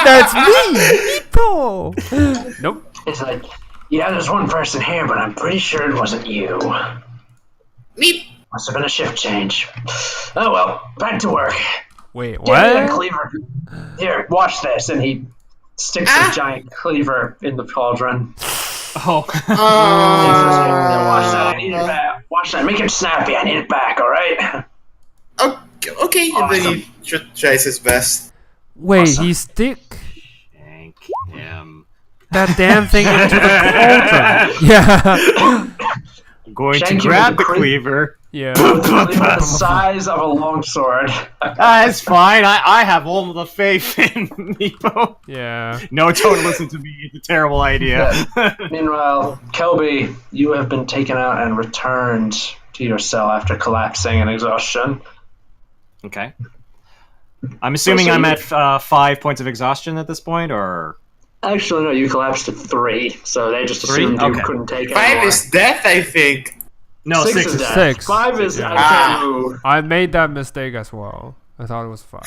That's me, Meepo. Nope. It's like, yeah, there's one person here, but I'm pretty sure it wasn't you. Meep. Must have been a shift change. Oh well, back to work. Wait, Give me that what? cleaver. Here, watch this. And he sticks a giant cleaver in the cauldron. Oh. He says, "Here, watch that. I need it back. Watch that. Make it snappy. I need it back, alright? Okay. And then he tries his best. Wait, Awesome. he stick Thank him. that damn thing into the cauldron. Yeah. I'm going Shank to him grab with the a crit- cleaver. Yeah. The size of a longsword. It's fine. I have all the faith in Meepo. Yeah. No, don't listen to me. It's a terrible idea. Meanwhile, Kelby, you have been taken out and returned to your cell after collapsing in exhaustion. Okay. I'm assuming So I'm you- at 5 points of exhaustion at this point, or Actually, no, you collapsed to 3, so they just assumed you Okay. couldn't take it. 5 is death, I think. no, 6 6 is is death. 6. 5 is Yeah. I can't move. I made that mistake as well. I thought it was 5.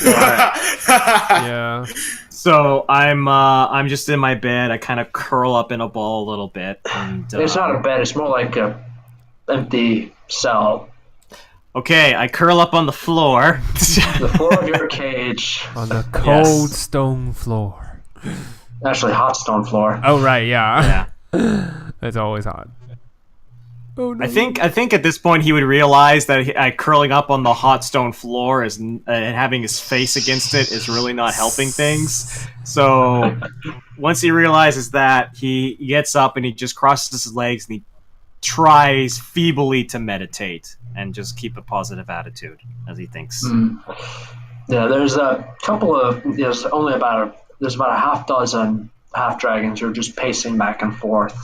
Yeah. So I'm just in my bed. I kind of curl up in a ball a little bit, and It's not a bed, it's more like a empty cell. okay. I curl up on the floor. The floor of your cage, On the cold stone floor. actually hot stone floor. Oh right, yeah. Yeah. It's always hot. Oh no. I think at this point he would realize that curling up on the hot stone floor is and having his face against it is really not helping things. So once he realizes that, he gets up and he just crosses his legs and he tries feebly to meditate and just keep a positive attitude as he thinks. Yeah, there's a couple of there's about a half dozen half dragons who are just pacing back and forth,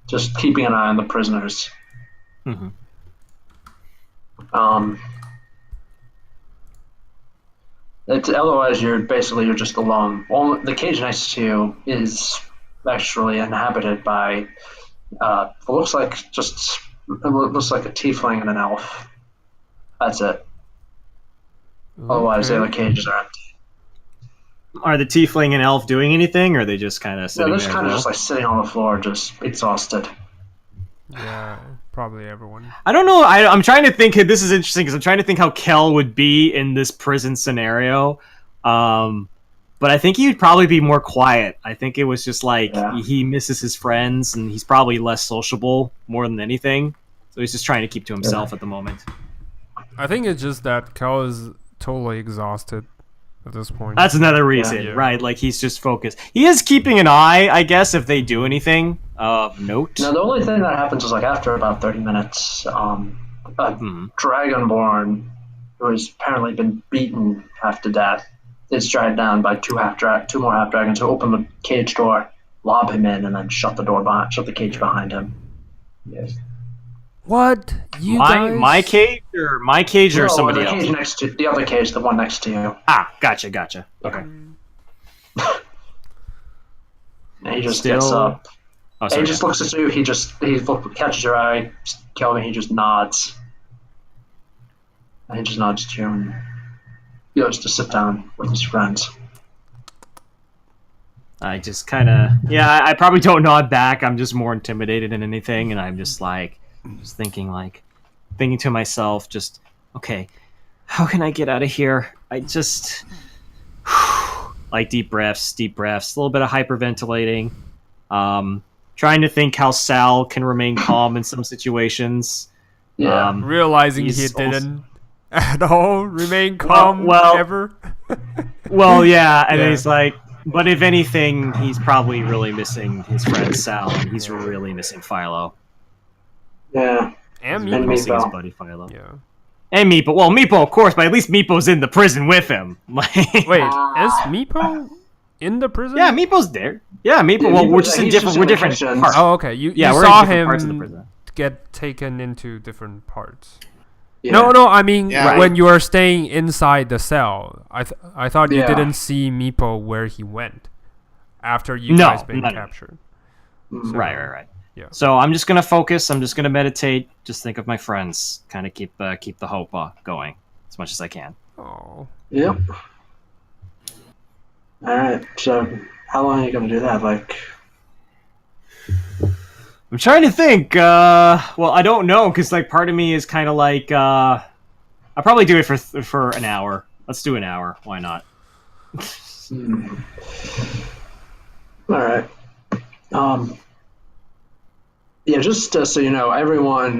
just keeping an eye on the prisoners. Mhm. Otherwise, you're just alone. The cage next to you is actually inhabited by it looks like a tiefling and an elf. That's it. Otherwise, the other cages are empty. Are the tiefling and elf doing anything, or are they just kind of Yeah, sitting they're there? just kind of just like sitting on the floor, just exhausted. Yeah, probably everyone. I don't know. I'm trying to think. This is interesting because I'm trying to think how Kel would be in this prison scenario. But I think he'd probably be more quiet. I think it was just like he misses his friends and he's probably less sociable more than anything. So he's just trying to keep to himself at the moment. I think it's just that Kel is totally exhausted at this point. That's another reason, Yeah. right? Like he's just focused. He is keeping an eye, I guess, if they do anything. Of note. Now, the only thing that happens is, like, after about 30 minutes, a Dragonborn, who has apparently been beaten half to death, is dragged down by two more half dragons who open the cage door, lob him in, and then shut the cage behind him. Yes. What? You guys? My cage or somebody the else? cage next to the other cage, the one next to you. Ah, gotcha. Okay. And he just gets up. Oh, And sorry. he just looks at you. He catches your eye. Kelvin. He just nods. And he just nods to you and goes to sit down with his friends. I just kind of, I probably don't nod back. I'm just more intimidated than anything, and I'm just thinking to myself, just, okay, how can I get out of here? I just, like deep breaths, a little bit of hyperventilating, trying to think how Sal can remain calm in some situations. Yeah. Realizing he he's didn't at all remain calm ever. Well, yeah, and Yeah. he's like, but if anything, he's probably really missing his friend Sal, and he's really missing Philo. Yeah. And And Meepo. Missing his Meepo. buddy Philo. Yeah. And Meepo. Well, Meepo, of course, but at least Meepo's in the prison with him. Like, Wait, is Meepo in the prison? yeah, Meepo's there. Yeah, Meepo. Yeah, Well, Meepo's we're just there. in He's different. just We're in the different kitchen. parts. Oh, okay. You Yeah, we're saw in different parts of the him prison. get taken into different parts. Yeah. No. I mean, Yeah. when you are staying inside the cell, I thought you Yeah. didn't see Meepo where he went after you No, guys been no. captured. Right. Yeah. So I'm just gonna focus. I'm just gonna meditate. Just think of my friends. Kind of keep the hope going as much as I can. Oh. Yep. Alright, so how long are you going to do that? Like, I'm trying to think. Well, I don't know, because like part of me is kind of like I'll probably do it for an hour. Let's do an hour. Why not? alright. Yeah, just so you know,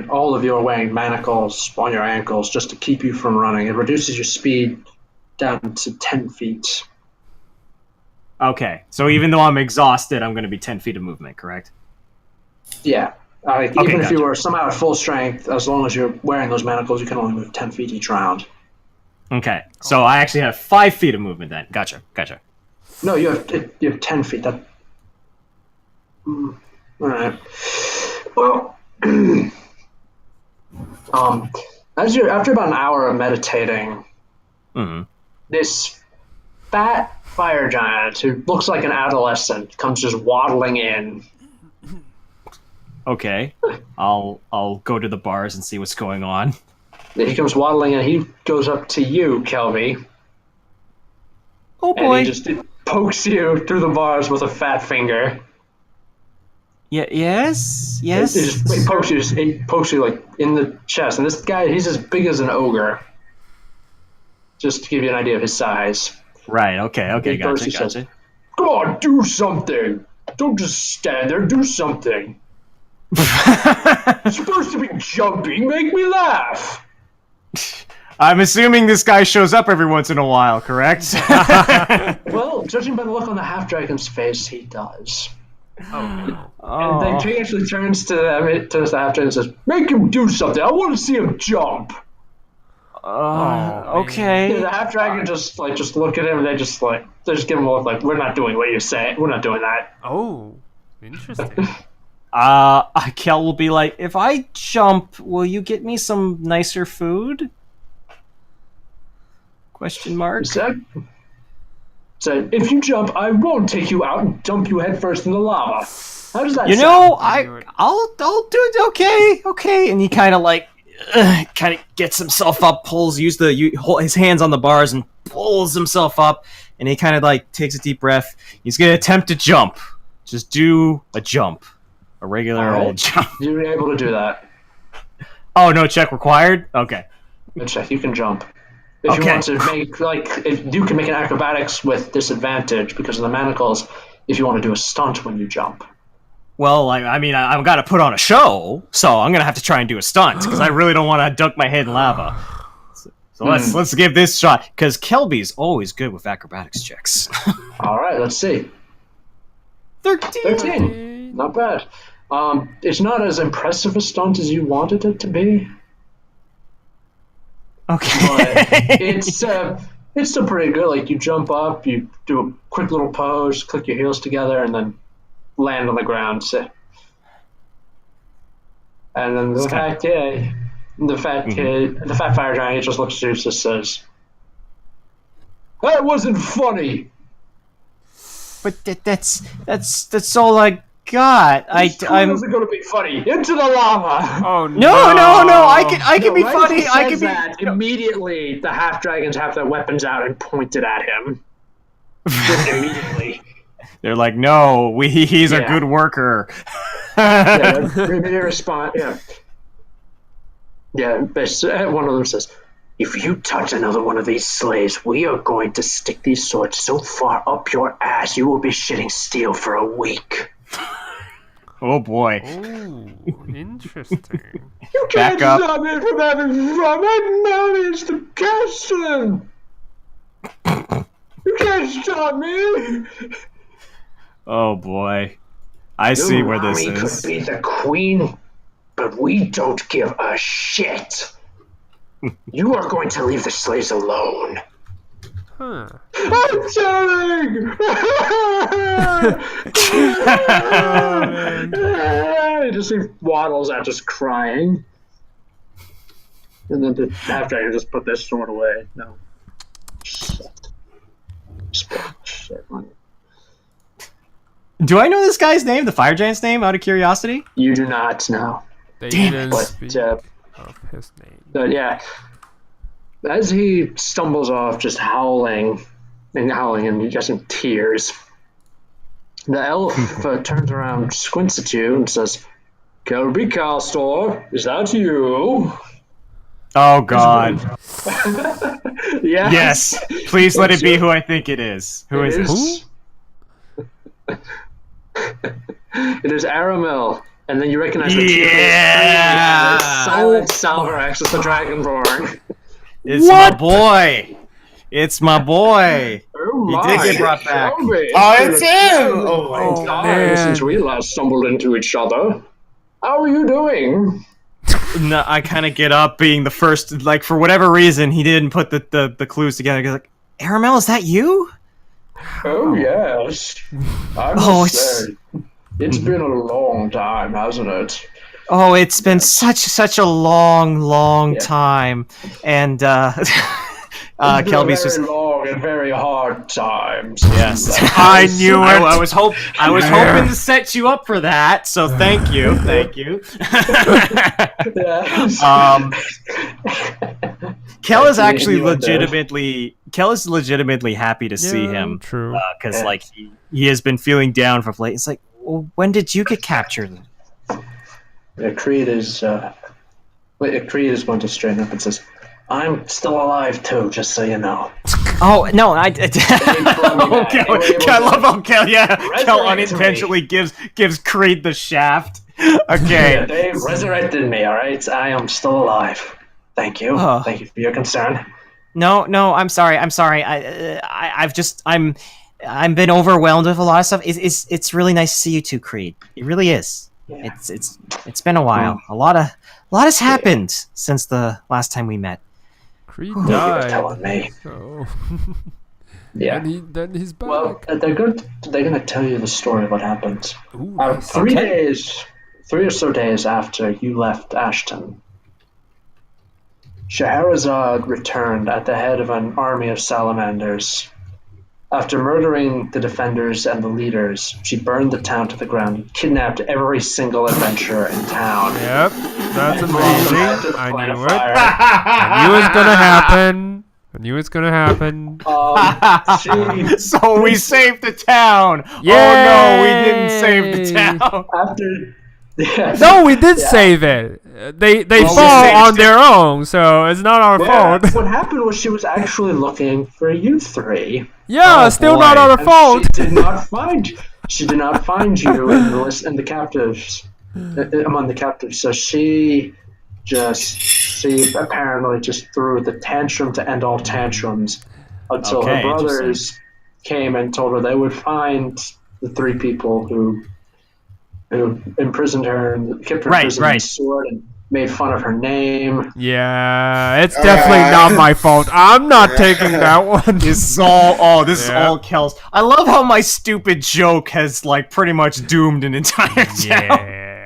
all of you are wearing manacles on your ankles just to keep you from running. It reduces your speed down to 10 feet. Okay, so even though I'm exhausted, I'm going to be 10 feet of movement, correct? Yeah. Even if gotcha. you were somehow at full strength, as long as you're wearing those manacles, you can only move 10 feet each round. Okay, so I actually have 5 feet of movement then. Gotcha. No, you have 10 feet. That. All right. Well, after about an hour of meditating, Hmm. this fat fire giant who looks like an adolescent comes just waddling in. Okay, I'll go to the bars and see what's going on. He comes waddling in. He goes up to you, Kelby, Oh and boy. he just pokes you through the bars with a fat finger. Yes. He pokes you like in the chest. And this guy, he's as big as an ogre. Just to give you an idea of his size. Right. Okay. He goes, he Gotcha. says, "Come on, do something! Don't just stand there. Do something. You're supposed to be jumping. Make me laugh." I'm assuming this guy shows up every once in a while, correct? Well, judging by the look on the half dragon's face, he does. And Oh. then he actually turns to the half dragon and says, "Make him do something. I want to see him jump." Okay. Yeah, the half dragon just look at him and they just give him a look like, "We're not doing what you say. We're not doing that." Oh. Interesting. Kel will be like, if I jump, will you get me some nicer food? Question mark. Said, "If you jump, I won't take you out and dump you headfirst in the lava." How does that You sound? know, do it. I'll do it. Okay. And he kind of gets himself up, his hands on the bars and pulls himself up, and he kind of like takes a deep breath. He's gonna attempt to jump. Just do a jump, a regular All right. old jump. You're able to do that. Oh, no check required. Okay. Good check. You can jump. If you Okay. want to if you can make an acrobatics with disadvantage because of the manacles. If you want to do a stunt when you jump. Well, I've got to put on a show, so I'm gonna have to try and do a stunt because I really don't want to dunk my head in lava. So let's give this a shot because Kelby's always good with acrobatics checks. All right. Let's see. 13. 13. not bad. It's not as impressive a stunt as you wanted it to be, Okay. but it's still pretty good. Like you jump up, you do a quick little pose, click your heels together, and then land on the ground. And then the fat fire giant just looks at you and just says, "That wasn't funny." But that's all I got. I'm wasn't going to be funny. Into the lava. Oh no. I can be Right funny. as he I says can that, be. immediately the half dragons have their weapons out and pointed at him. Just immediately. They're like, no, he's a Yeah. good worker. Yeah, immediate response. Yeah. Yeah, one of them says, "If you touch another one of these slaves, we are going to stick these swords so far up your ass you will be shitting steel for a week." Oh boy. Oh, interesting. You Back can't up. stop me from having fun. I managed to catch them. You can't stop me. Oh boy. I see where this Your mommy is. could be the queen, but we don't give a shit. You are going to leave the slaves alone. Huh. I'm telling! Just he waddles out just crying. And then the half dragon just put their sword away. No. Shit. Shit, man. Do I know this guy's name, the fire giant's name, out of curiosity? You do not know. They Damn didn't But, speak uh, of his name. but yeah. As he stumbles off, just howling and just in tears, the elf turns around, squints at you, and says, "Kelby Castor, is that you?" Oh god. Yeah. Yes. Please let it be who I think it is. Who is it? It is Aramil. And then you recognize the Yeah! Silent Salvarax is the Dragonborn. It's my boy. It's my boy. Oh He my, did get brought back. Kelby. Oh, it's him! Oh my Oh, god, man. since we last stumbled into each other. How are you doing? No, I kind of get up being the first, like, for whatever reason, he didn't put the clues together. He's like, Aramel, is that you? Oh, yes. I Oh, must it's- say, it's been a long time, hasn't it? Oh, it's been such a long Yeah. time. And, It's been Kelby's a just... very long and very hard time. Yes. I knew it. I was hoping to set you up for that, so thank you. Yes. Kel is I actually knew it, Kel is legitimately happy to see Yeah, him True. because like he has been feeling down for late. It's like, well, when did you get captured? Creed is going to straighten up and says, "I'm still alive too, just so you know." Oh no, I Oh, Kel, I love how Kel Resurrect unintentionally gives Creed the shaft. Yeah, Okay. they resurrected me, alright? I am still alive. Thank you. Oh. Thank you for your concern. No, I'm sorry. I'm been overwhelmed with a lot of stuff. It's really nice to see you too, Creed. It really is. Yeah. It's been a while. A lot has happened since the last time we met. Creed You're died. telling me. So Yeah. then he's back. Well, they're gonna tell you the story of what happened. Ooh, nice. 3 or so days after you left Ashton, Scheherazade returned at the head of an army of salamanders. After murdering the defenders and the leaders, she burned the town to the ground and kidnapped every single adventurer in town. Yep, that's And brought them back to amazing. the I planet knew it. fire. I knew it was gonna happen. I knew it's gonna happen. She, So we saved the town. Yay! Oh no, we didn't save the town. after, yeah, No, we did Yeah. save it. They Well, we fall saved on it. their own, so it's not our yeah, fault. what happened was she was actually looking for you three. Yeah, Oh, still boy. not our And fault. She did not find you in the list in the captives among the captives. So she apparently just threw the tantrum to end all tantrums until Okay, her brothers came and told her they would find the three people who who imprisoned her and kept her Right, imprisoned right. with a sword and made fun of her name. Yeah, it's definitely not my fault. I'm not taking that one. This is all. This is Yeah. all Kel's. I love how my stupid joke has like pretty much doomed an entire town. Yeah.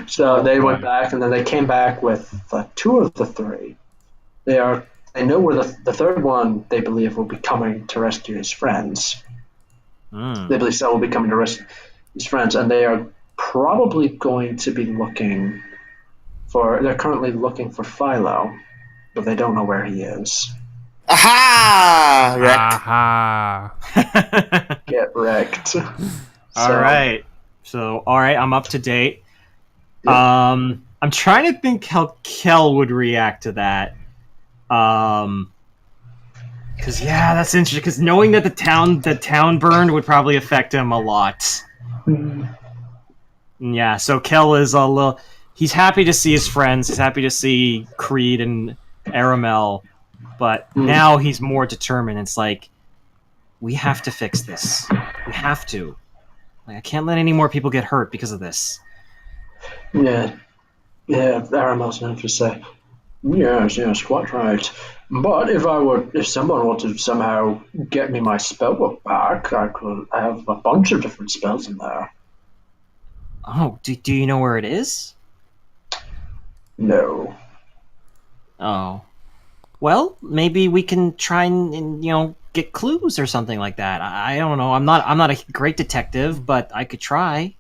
So they went back, and then they came back with two of the three. They know where the third one they believe will be coming to rescue his friends. They believe Sal will be coming to rescue his friends, and they are probably going to be looking for. They're currently looking for Philo, but they don't know where he is. Aha! Wreck. Aha. Get wrecked. All right. So, all right, I'm up to date. I'm trying to think how Kel would react to that. Because yeah, that's interesting. Because knowing that the town burned would probably affect him a lot. Yeah. So Kel is a little. He's happy to see his friends. He's happy to see Creed and Aramel, but now he's more determined. It's like we have to fix this. We have to. Like, I can't let any more people get hurt because of this. Yeah, Aramel's going to say, yes, quite right. But if someone were to somehow get me my spellbook back, I have a bunch of different spells in there. Oh, do you know where it is? No. Oh. Well, maybe we can try and get clues or something like that. I don't know. I'm not a great detective, but I could try.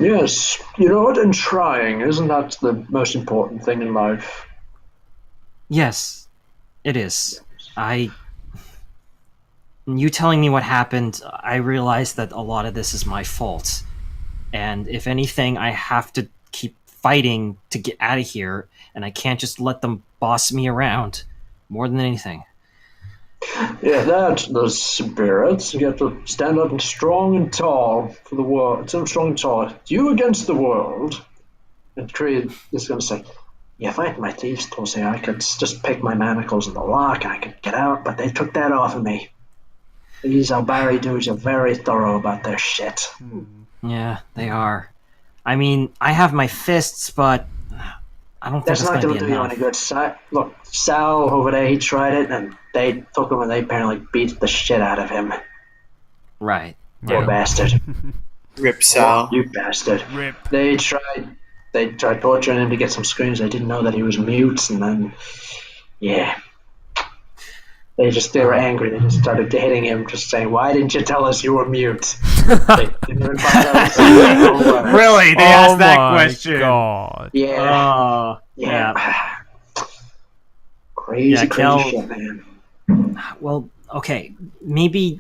Yes, you know what? And trying, isn't that the most important thing in life? Yes, it is. You telling me what happened, I realized that a lot of this is my fault. And if anything, I have to keep fighting to get out of here, and I can't just let them boss me around more than anything. Yeah, that's the spirit. You have to stand up and strong and tall for the world. So strong and tall. You against the world. And Creed is going to say, yeah, if I had my thieves' tools here, I could just pick my manacles in the lock and I could get out, but they took that off of me. These Albari dudes are very thorough about their shit. Yeah, they are. I mean, I have my fists, but I don't think That's it's not going going to to be do you enough. any good. Look, Sal over there, he tried it, and they took him and they apparently beat the shit out of him. Right. Poor bastard. Rip Sal. You bastard. Rip. They tried torturing him to get some screams. They didn't know that he was mute, and then, yeah. They were angry. They just started hitting him, just saying, "Why didn't you tell us you were mute?" They didn't even find out a single word. Really? They asked that question. God. Yeah. Yeah. Crazy Kel- shit, man. Well, okay. Maybe.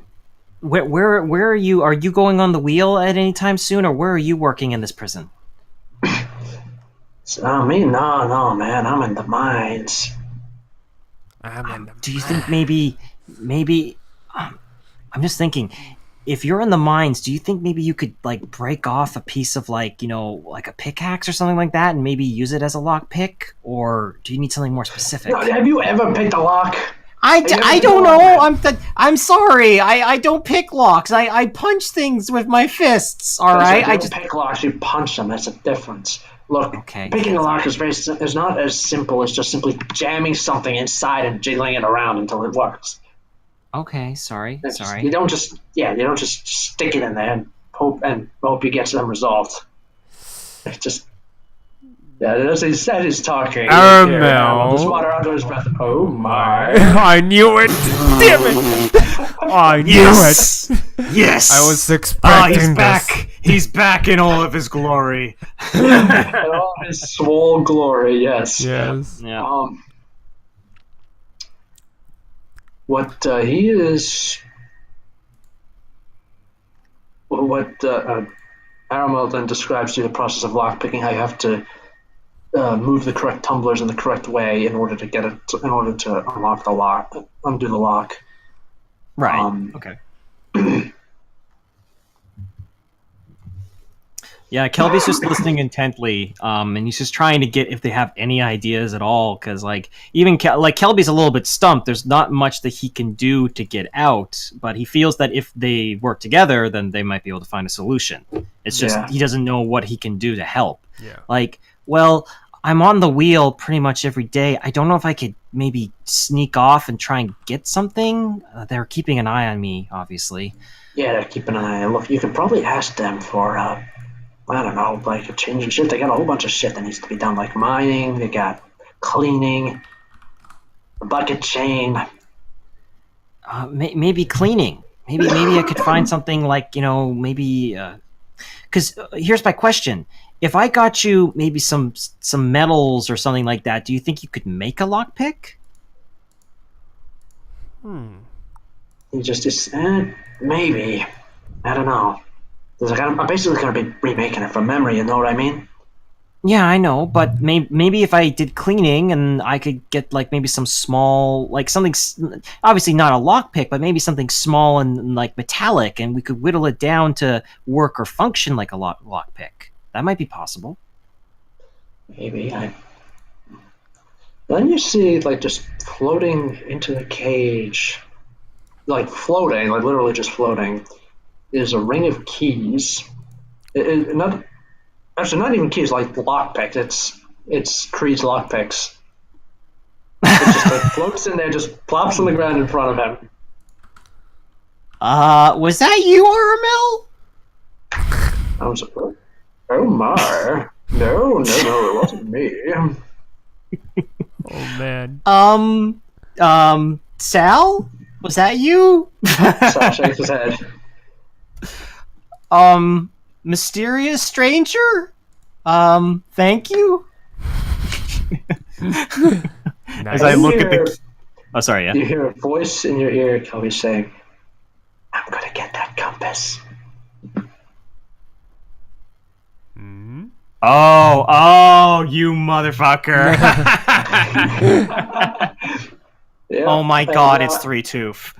Where are you? Are you going on the wheel at any time soon, or where are you working in this prison? Me? No, man. I'm in the mines. Do you think maybe I'm just thinking, if you're in the mines, do you think maybe you could like break off a piece of like a pickaxe or something like that and maybe use it as a lock pick, or do you need something more specific? No, have you ever picked a lock? I don't know. I'm sorry. I don't pick locks. I punch things with my fists. All right. I just pick locks. You punch them. That's a difference. Look, picking a lock is not as simple as just simply jamming something inside and jiggling it around until it works. Okay. Sorry. You don't just stick it in there and hope you get some result. It's just. Yeah, that is talking. Aramel. Just water under his breath. Oh my! I knew it! Damn it! I knew it! Yes! I was expecting he's this. back! He's back in all of his glory. In all his swole glory, yes. Yes. Yeah. What he is. What Aramel then describes to you the process of lockpicking, how you have to move the correct tumblers in the correct way in order to get it, in order to unlock the lock, undo the lock. Right. Okay. Yeah, Kelby's just listening intently, and he's just trying to get if they have any ideas at all. Because like even Kelby's a little bit stumped. There's not much that he can do to get out, but he feels that if they work together, then they might be able to find a solution. It's just he doesn't know what he can do to help. Yeah. Like, well, I'm on the wheel pretty much every day. I don't know if I could maybe sneak off and try and get something. They're keeping an eye on me, obviously. Yeah, keep an eye. Look, you could probably ask them for I don't know, like a change in shit. They got a whole bunch of shit that needs to be done, like mining. They got cleaning, a bucket chain. Maybe cleaning. Maybe I could find something like maybe. Because here's my question: if I got you maybe some metals or something like that, do you think you could make a lockpick? You just maybe. I don't know. I'm basically going to be remaking it from memory, you know what I mean? Yeah, I know, but maybe if I did cleaning and I could get like maybe some small, like something, obviously not a lockpick, but maybe something small and like metallic, and we could whittle it down to work or function like a lockpick. That might be possible. Maybe. Then you see, like, just floating into the cage, like floating, like literally just floating, is a ring of keys. Not actually, not even keys, like lockpicks. It's Creed's lockpicks. It just like floats in there, just plops on the ground in front of him. Was that you, Aramel? I was like, oh my, no, it wasn't me. Oh man. Sal, was that you? Sal shakes his head. Mysterious stranger? Thank you. As I look at the... Oh, sorry, yeah. You hear a voice in your ear, Kelby, saying, I'm gonna get that compass. Oh, you motherfucker. Yeah, oh my god, it's Three Tooth.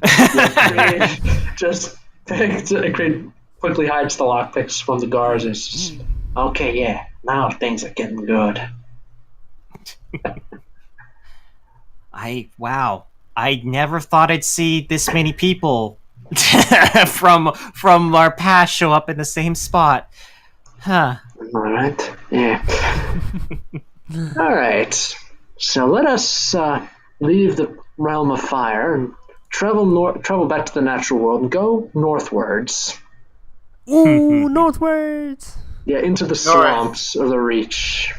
Just Creed quickly hides the lockpicks from the guards and it's just, okay, yeah, now things are getting good. Wow. I never thought I'd see this many people from our past show up in the same spot. Huh. Alright, yeah. Alright, so let us leave the realm of fire and travel back to the natural world and go northwards. Ooh, northwards! Yeah, into the swamps of the Reach.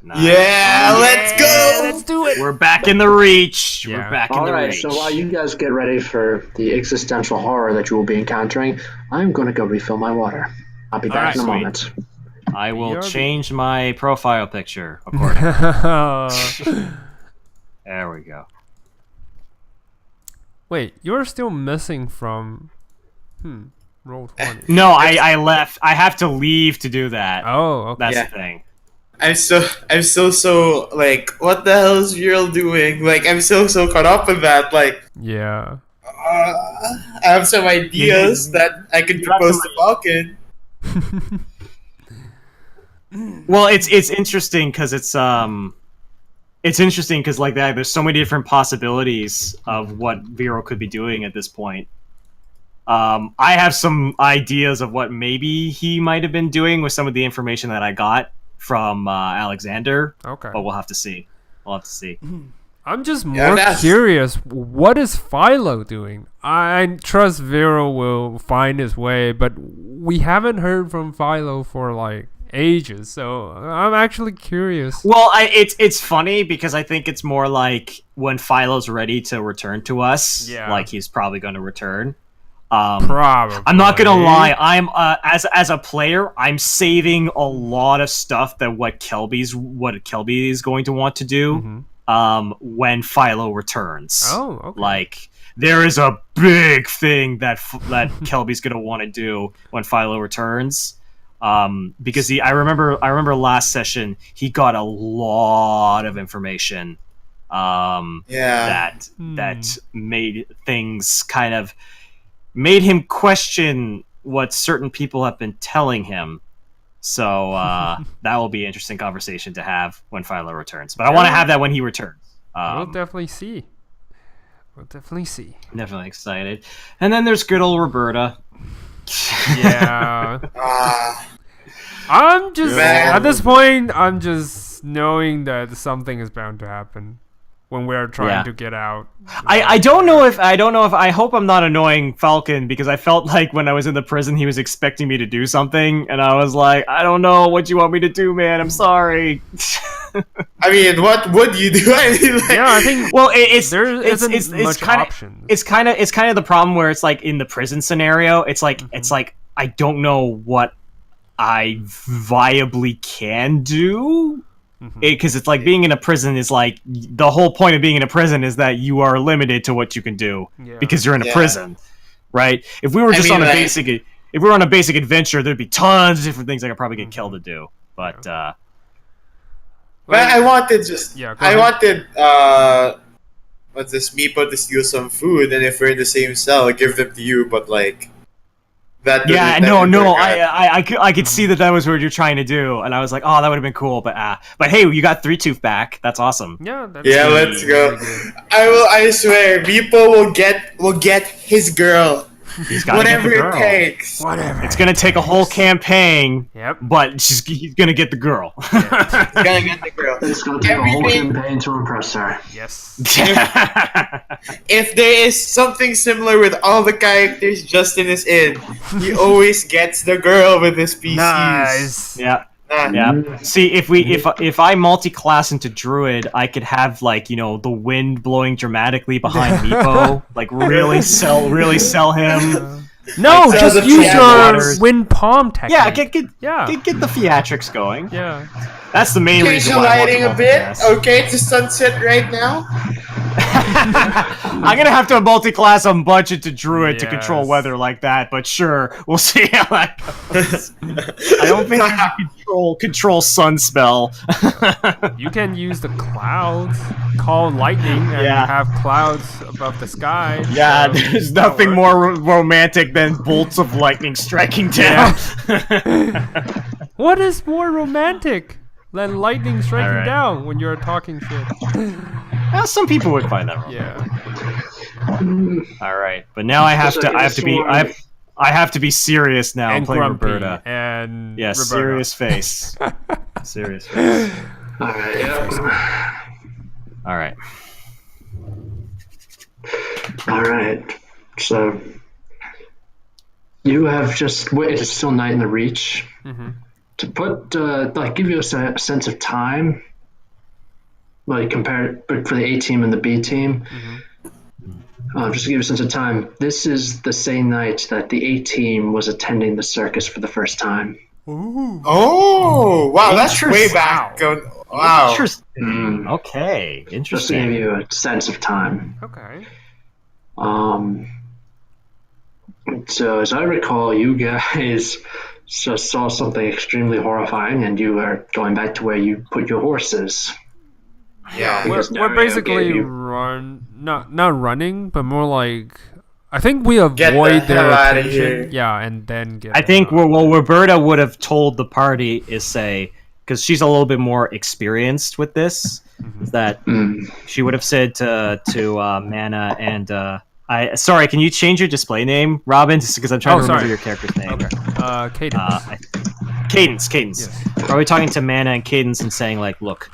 Nice. Yeah, let's go! Let's do it! We're back in the Reach! Yeah. We're back in the Reach. So while you guys get ready for the existential horror that you will be encountering, I'm going to go refill my water. I'll be back in a moment. I will change my profile picture accordingly. There we go. Wait, you're still missing from roll 20. No, I left. I have to leave to do that. Oh, okay. That's the thing. I'm so like, what the hell is Viral doing? Like, I'm so caught up in that. Like, yeah. I have some ideas that I could propose to Falcon. Well, it's interesting because it's interesting because like that. There's so many different possibilities of what Vero could be doing at this point. I have some ideas of what maybe he might have been doing with some of the information that I got from Alexander. Okay. But we'll have to see. I'm just more curious. What is Philo doing? I trust Vero will find his way, but we haven't heard from Philo for like ages, so I'm actually curious. Well, it's funny because I think it's more like when Philo's ready to return to us, like he's probably going to return. Probably. I'm not gonna lie. I'm as a player, I'm saving a lot of stuff that what Kelby is going to want to do when Philo returns. Oh, okay. Like there is a big thing that Kelby's gonna want to do when Philo returns. Because I remember last session he got a lot of information that made things kind of made him question what certain people have been telling him. So that will be an interesting conversation to have when Philo returns. But I want to have that when he returns. We'll definitely see. Definitely excited. And then there's good old Roberta. Yeah. Ah, I'm just Man. at this point. I'm just knowing that something is bound to happen when we're trying to get out. I don't know if I hope I'm not annoying Falcon, because I felt like when I was in the prison he was expecting me to do something, and I was like, I don't know what you want me to do, man. I'm sorry. I mean, what would you do? I mean, like, Yeah, I think Well, there it's isn't much kind of options. it's kind of the problem where it's like in the prison scenario, it's like I don't know what I viably can do. Because it's like being in a prison is like the whole point of being in a prison is that you are limited to what you can do because you're in a prison, right? If we were just on a basic adventure, there'd be tons of different things I could probably get killed to do. But but I wanted what's this, Meepo to steal some food, and if we're in the same cell, give them to you. But like that. I could see that was what you're trying to do, and I was like, oh, that would have been cool. But hey, you got 3 Tooth back. That's awesome. Yeah, that's Let's go. good. I swear, Meepo will get his girl. He's got Whatever get the it girl. takes. Whatever. It's gonna take a whole campaign. Yep. But he's gonna get the girl. He's gonna get the girl. It's going to take a whole Everything- campaign to impress her. Yes. If there is something similar with all the characters Justin is in, he always gets the girl with his PCs. Nice. Yeah. Ah. Yeah. See, if I multi-class into Druid, I could have like, you know, the wind blowing dramatically behind Meepo, like really sell him. No, Like, just the use your waters. wind palm technique. Yeah, get the theatrics going. Yeah. That's the main Okay, reason so why I want lighting to a bit. multiclass. Okay, it's a sunset right now. I'm gonna have to multi-class on budget to Druid to control Yes. weather like that, but sure, we'll see how that goes. I don't think I can control sun spell. You can use the clouds, call lightning, and Yeah. have clouds above the sky. Yeah, so there's that nothing works. more romantic than bolts of lightning striking down. What is more romantic than lightning striking Alright. down when you're talking shit? Well, some people would find that wrong. Yeah. All right, but now I have to be serious now. And Play grumpy. Roberta. And Yeah, Roberta. serious face. Serious face. Alright, yeah. All right. Alright. So, you have just waited. It's still night in the Reach. To put, give you a sense of time, like compare but for the A team and the B team. Just to give you a sense of time, this is the same night that the A team was attending the circus for the first time. Oh, wow, that's way back. Wow. Interesting. Okay, Just to give interesting. you a sense of time. Okay. So as I recall, you guys just saw something extremely horrifying, and you are going back to where you put your horses. Yeah. We're Nario basically gave you- not running, but more like I think we avoid Get the their hell outta attention. here. Yeah, and then get. I think out. what Roberta would have told the party is say, because she's a little bit more experienced with this, is that she would have said to Mana and sorry, can you change your display name, Robin? Just because I'm trying to remember sorry. your character's name. Okay. Cadence. Cadence. Yes. Probably talking to Mana and Cadence and saying like, look,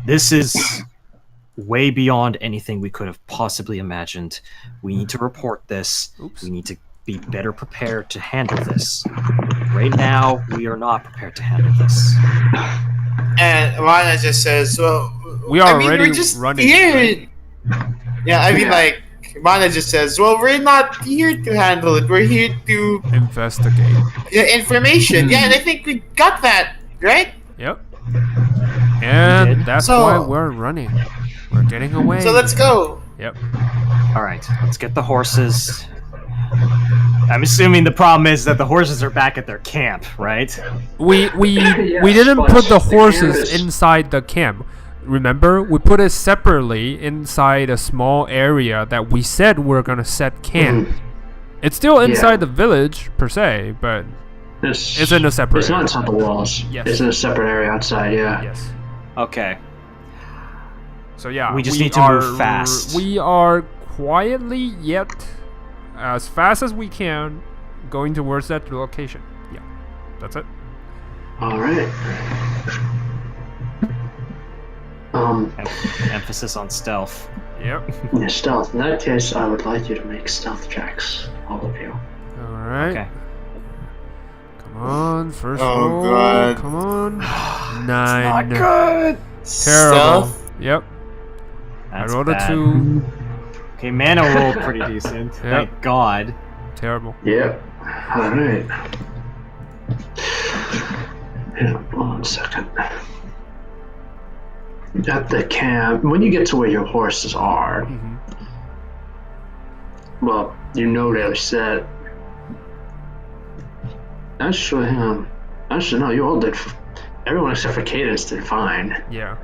this is way beyond anything we could have possibly imagined. We need to report this. Oops. We need to be better prepared to handle this. Right now, we are not prepared to handle this. And Mana just says, well, We are I mean, already we're just running, here. Yeah, I mean, like, Mana just says, well, we're not here to handle it. We're here to Investigate. information. Yeah, and I think we got that, right? Yep. And did. that's So- why we're running. We're getting away. So let's go. Yep. All right, let's get the horses. I'm assuming the problem is that the horses are back at their camp, right? We Yes, didn't but put the the horses camp is- inside the camp. Remember, we put it separately inside a small area that we said we're gonna set camp. It's still inside the village per se, but It's in a separate It's not area. inside the walls. Yes. It's in a separate area outside, yeah. Yes. Okay. So yeah, We just need to move fast. We are quietly, yet as fast as we can, going towards that location. Yeah, that's it. Alright. Emphasis on stealth. Yep. Yeah, stealth. In that case, I would like you to make stealth checks, all of you. All right. Okay. Come on, first Oh, roll. God. Come on. 9. good. Terrible. Stealth? Yep. That's I rolled bad. a 2. Okay, mana rolled pretty decent. Yep. Thank God. Terrible. Yep. Alright. Yeah, 1 second. At the camp, when you get to where your horses are, Mhm. well, you know they're set. Actually, no, you all did. Everyone except for Cadence did fine. Yeah.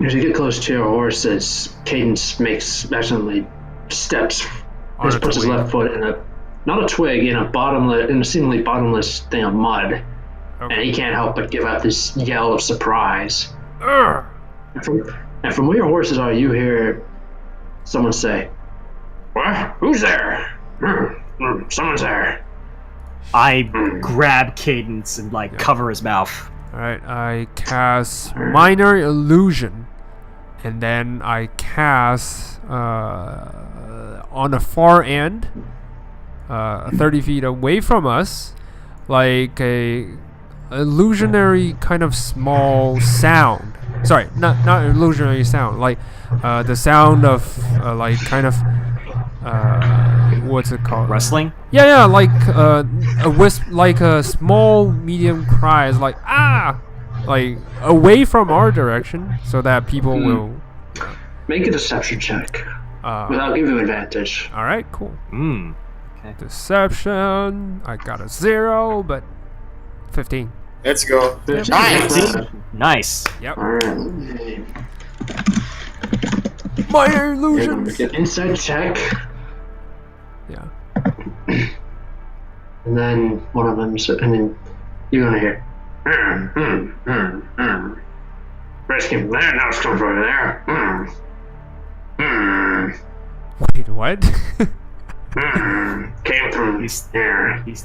As you get close to your horses, Cadence accidentally steps, On just a puts his twig. left foot in not a twig, in a seemingly bottomless thing of mud, and Okay. he can't help but give out this yell of surprise. Urgh. And from where your horses are, you hear someone say, "What? Who's there? Someone's there." I grab Cadence and cover his mouth. All right. I cast minor illusion, and then I cast on the far end, 30 feet away from us, like a illusionary kind of small sound. Sorry, not illusionary sound. Like the sound of like kind of what's it called? Wrestling? Yeah, like a wisp, like a small, medium cries, like ah, like away from our direction, so that people will. Make a deception check. Without giving you advantage. All right, cool. Okay. Deception. I got a 0, but 15. Let's go. Nice. Nice. Yep. Alright. Minor illusion. Make an insight check, Yeah. and then one of them, and then you're gonna hear, First came from there, now it's coming from over there. Wait, what? Came from here. He's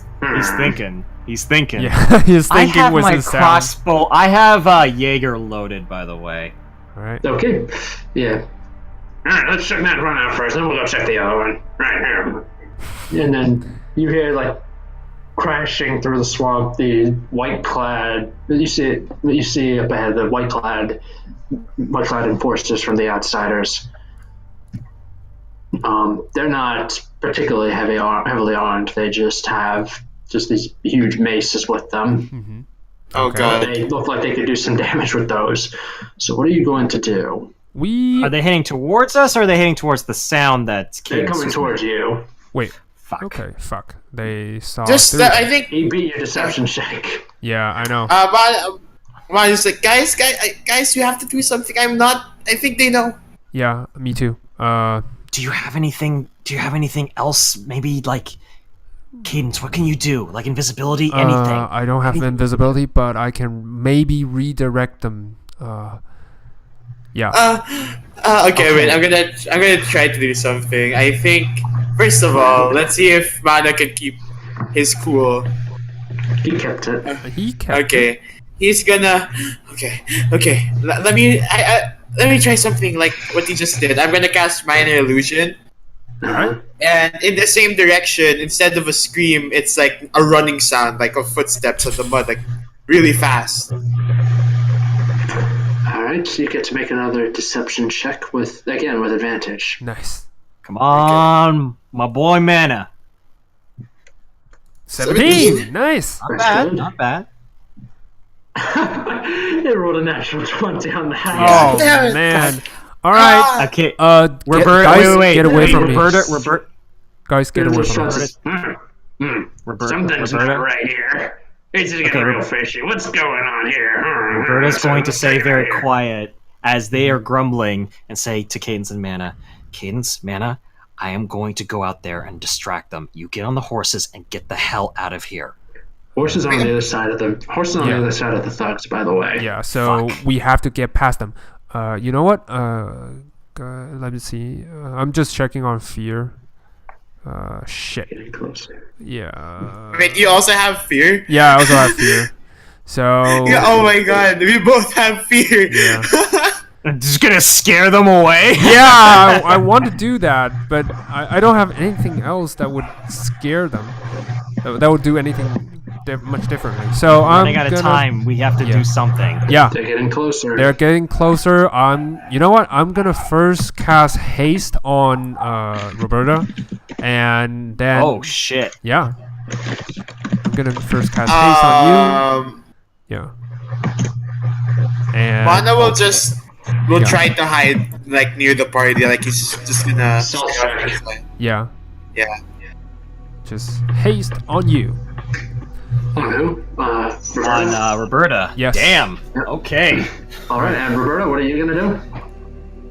thinking. He's thinking. Yeah, his I thinking have was my his sound. crossbow. I have Jaeger loaded, by the way. All right. Okay, yeah. Alright, let's check that one out first, then we'll go check the other one. Right here. And then you hear, like, crashing through the swamp, the white-clad, you see up ahead, the white-clad enforcers from the Outsiders. They're not particularly heavily armed, they just have these huge maces with them. Oh Okay. god. They look like they could do some damage with those. So what are you going to do? We Are they heading towards us, or are they heading towards the sound that They're Cadence coming was towards making? you. wait. Fuck. Okay, fuck. They saw. Just through that, I that. think. He beat your deception check. Yeah, I know. But it's like, guys, you have to do something. I'm not. I think they know. Yeah, me too. Do you have anything? Do you have anything else? Maybe Cadence. What can you do? Like invisibility? Anything? I don't have invisibility, but I can maybe redirect them. Yeah. Okay, wait. I'm gonna try to do something. I think first of all, let's see if Mana can keep his cool. He kept it. He kept. Okay, he's gonna. Okay. Let me try something like what he just did. I'm gonna cast minor illusion, Alright. and in the same direction, instead of a scream, it's like a running sound, like of footsteps on the mud, like really fast. Alright, so you get to make another deception check with advantage. Nice. Come on, my boy Mana. 17. Nice. Not That's bad. good. Not bad. He rolled a natural 20 on that. Oh Damn it. man. All right. Okay. Guys, Roberta, wait. get away from me. Roberta. Guys, get away Just from me. says, Roberta. something's Roberta. not right here. It's getting Okay, real fishy. What's going on here? Roberta's going to say very quiet as they are grumbling and say to Cadence and Mana, Cadence, Mana, I am going to go out there and distract them. You get on the horses and get the hell out of here. Horses on the other side of the thugs, by the way. Yeah, so we have to get past them. You know what? Let me see. I'm just checking on fear. Shit. Getting closer. Yeah. Wait, you also have fear? Yeah, I also have fear. So. Yeah, oh my god, we both have fear. Yeah. I'm just gonna scare them away. Yeah, I want to do that, but I don't have anything else that would scare them. That would do anything much differently. So I'm running out of time. We have to do something. Yeah. They're getting closer. They're getting closer. You know what? I'm gonna first cast haste on Roberta, and then. Oh shit. Yeah. I'm gonna first cast haste on you. Yeah. And. Mana will try to hide like near the party. Like he's just gonna. Yeah. Yeah. Just haste on you. On who? On Roberta. Yes. Damn. Okay. All right, and Roberta, what are you gonna do?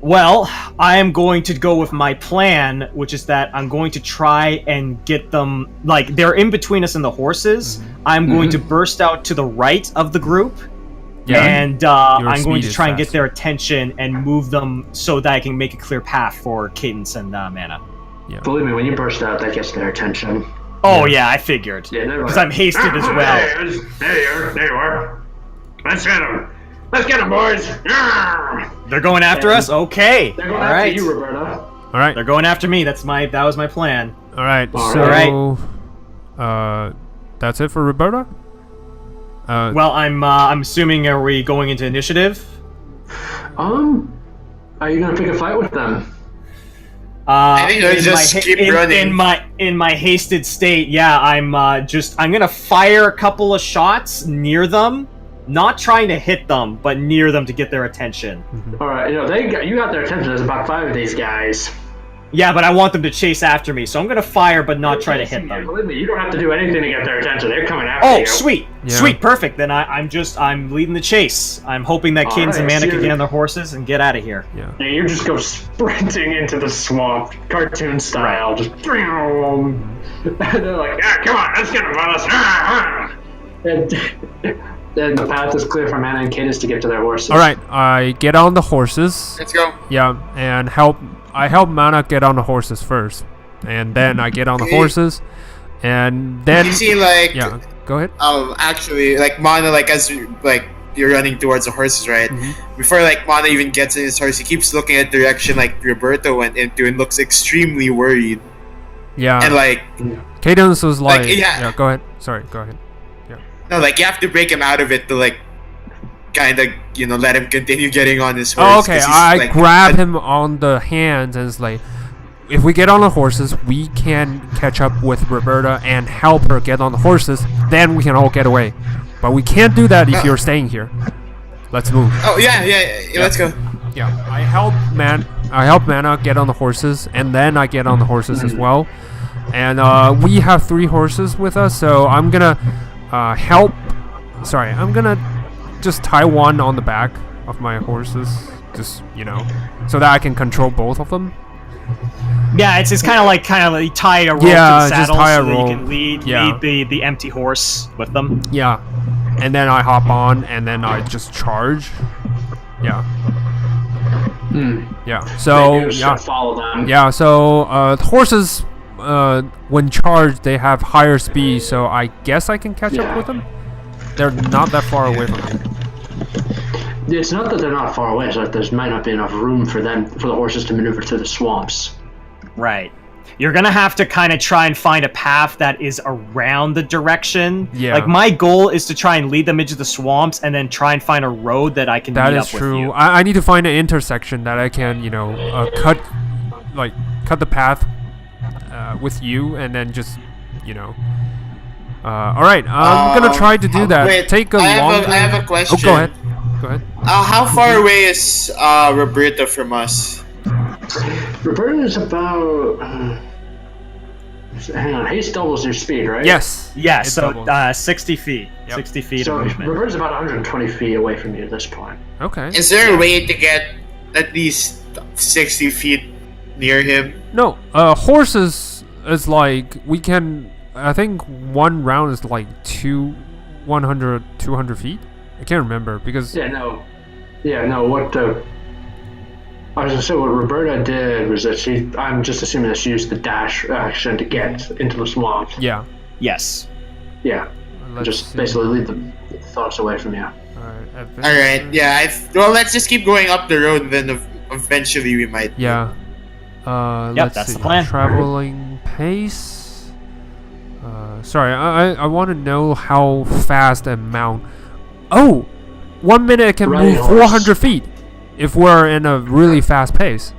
Well, I am going to go with my plan, which is that I'm going to try and get them, like, they're in between us and the horses. I'm going to burst out to the right of the group, and I'm going to try and get their attention and move them so that I can make a clear path for Cadence and Mana. Yeah. Believe me, when you burst out, that gets their attention. Oh, yeah, I figured. Yeah, because I'm hasted as well. There you are. Let's get them. Let's get them, boys. They're going after us? Okay. They're going All after right. you, Roberta. All right. They're going after me. That was my plan. All right. All So, that's it for Roberta. Well, I'm assuming, are we going into initiative? Are you gonna pick a fight with them? I think let's just keep running. In my hasted state, yeah, I'm gonna fire a couple of shots near them, not trying to hit them, but near them to get their attention. All right, you got their attention. There's about 5 of these guys. Yeah, but I want them to chase after me, so I'm gonna fire, but not try to hit them. Believe me, you don't have to do anything to get their attention. They're coming after you. Oh, sweet, sweet, perfect. Then I'm leading the chase. I'm hoping that Cadence and Mana can get on their horses and get out of here. Yeah. Yeah, you just go sprinting into the swamp, cartoon style, just. And they're like, come on, let's get them, fellas. And the path is clear for Mana and Cadence to get to their horses. All right. I get on the horses. Let's go. Yeah, and I help Mana get on the horses first, and then I get on the horses, and then. You see, like. Yeah. Go ahead. Actually, like Mana, like as you're running towards the horses, right? Before like Mana even gets in his horse, he keeps looking at the direction like Roberto went into and looks extremely worried. Yeah. And like. Cadence was like. Yeah. Go ahead. Sorry. Go ahead. No, like you have to break him out of it to like, kind of let him continue getting on his horse. Oh, okay. I like, grab him on the hands and it's like, if we get on the horses, we can catch up with Roberta and help her get on the horses. Then we can all get away. But we can't do that if you're staying here. Let's move. Oh yeah. Let's go. Yeah, I help Mana get on the horses, and then I get on the horses as well. And we have 3 horses with us, so I'm gonna I'm gonna just tie one on the back of my horses, just so that I can control both of them. Yeah, it's kind of like tie a rope to the just saddle tie a so that you rope. can lead the empty horse with them. Yeah, and then I hop on, and then I just charge. Yeah. Yeah. So follow them. Yeah. So the horses, when charged, they have higher speed. So I guess I can catch up with them. They're not that far away from me. It's not that they're not far away. It's like there might not be enough room for the horses to maneuver through the swamps. Right. You're gonna have to kind of try and find a path that is around the direction. Yeah. Like my goal is to try and lead them into the swamps and then try and find a road that I can meet up with you. That is true. I need to find an intersection that I can, cut the path with you, and then just, all right. I'm gonna try to do that. Wait, Take a I longer. have a question. Oh, go ahead. Go ahead. How far away is Roberta from us? Roberta is about. Hang on, haste doubles your speed, right? Yes. Yeah, It so doubles. 60 feet. Yep. 60 feet So of movement. Roberta's about 120 feet away from you at this point. Okay. Is there a way to get at least 60 feet near him? No, horses is like we can. I think one round is like 200 feet. I can't remember because Yeah, no. What I was gonna say, what Roberta did was that I'm just assuming that she used the dash action to get into the swamp. yeah. Yes. Yeah. Let's Just see. basically lead the thoughts away from you. Alright. All right. Yeah. Well, let's just keep going up the road, and then eventually we might. Yeah. Yep, Let's that's see. the plan. Traveling pace. Sorry, I want to know how fast a mount. Oh, 1 minute it can Riding move horse. 400 feet if we're in a really fast pace.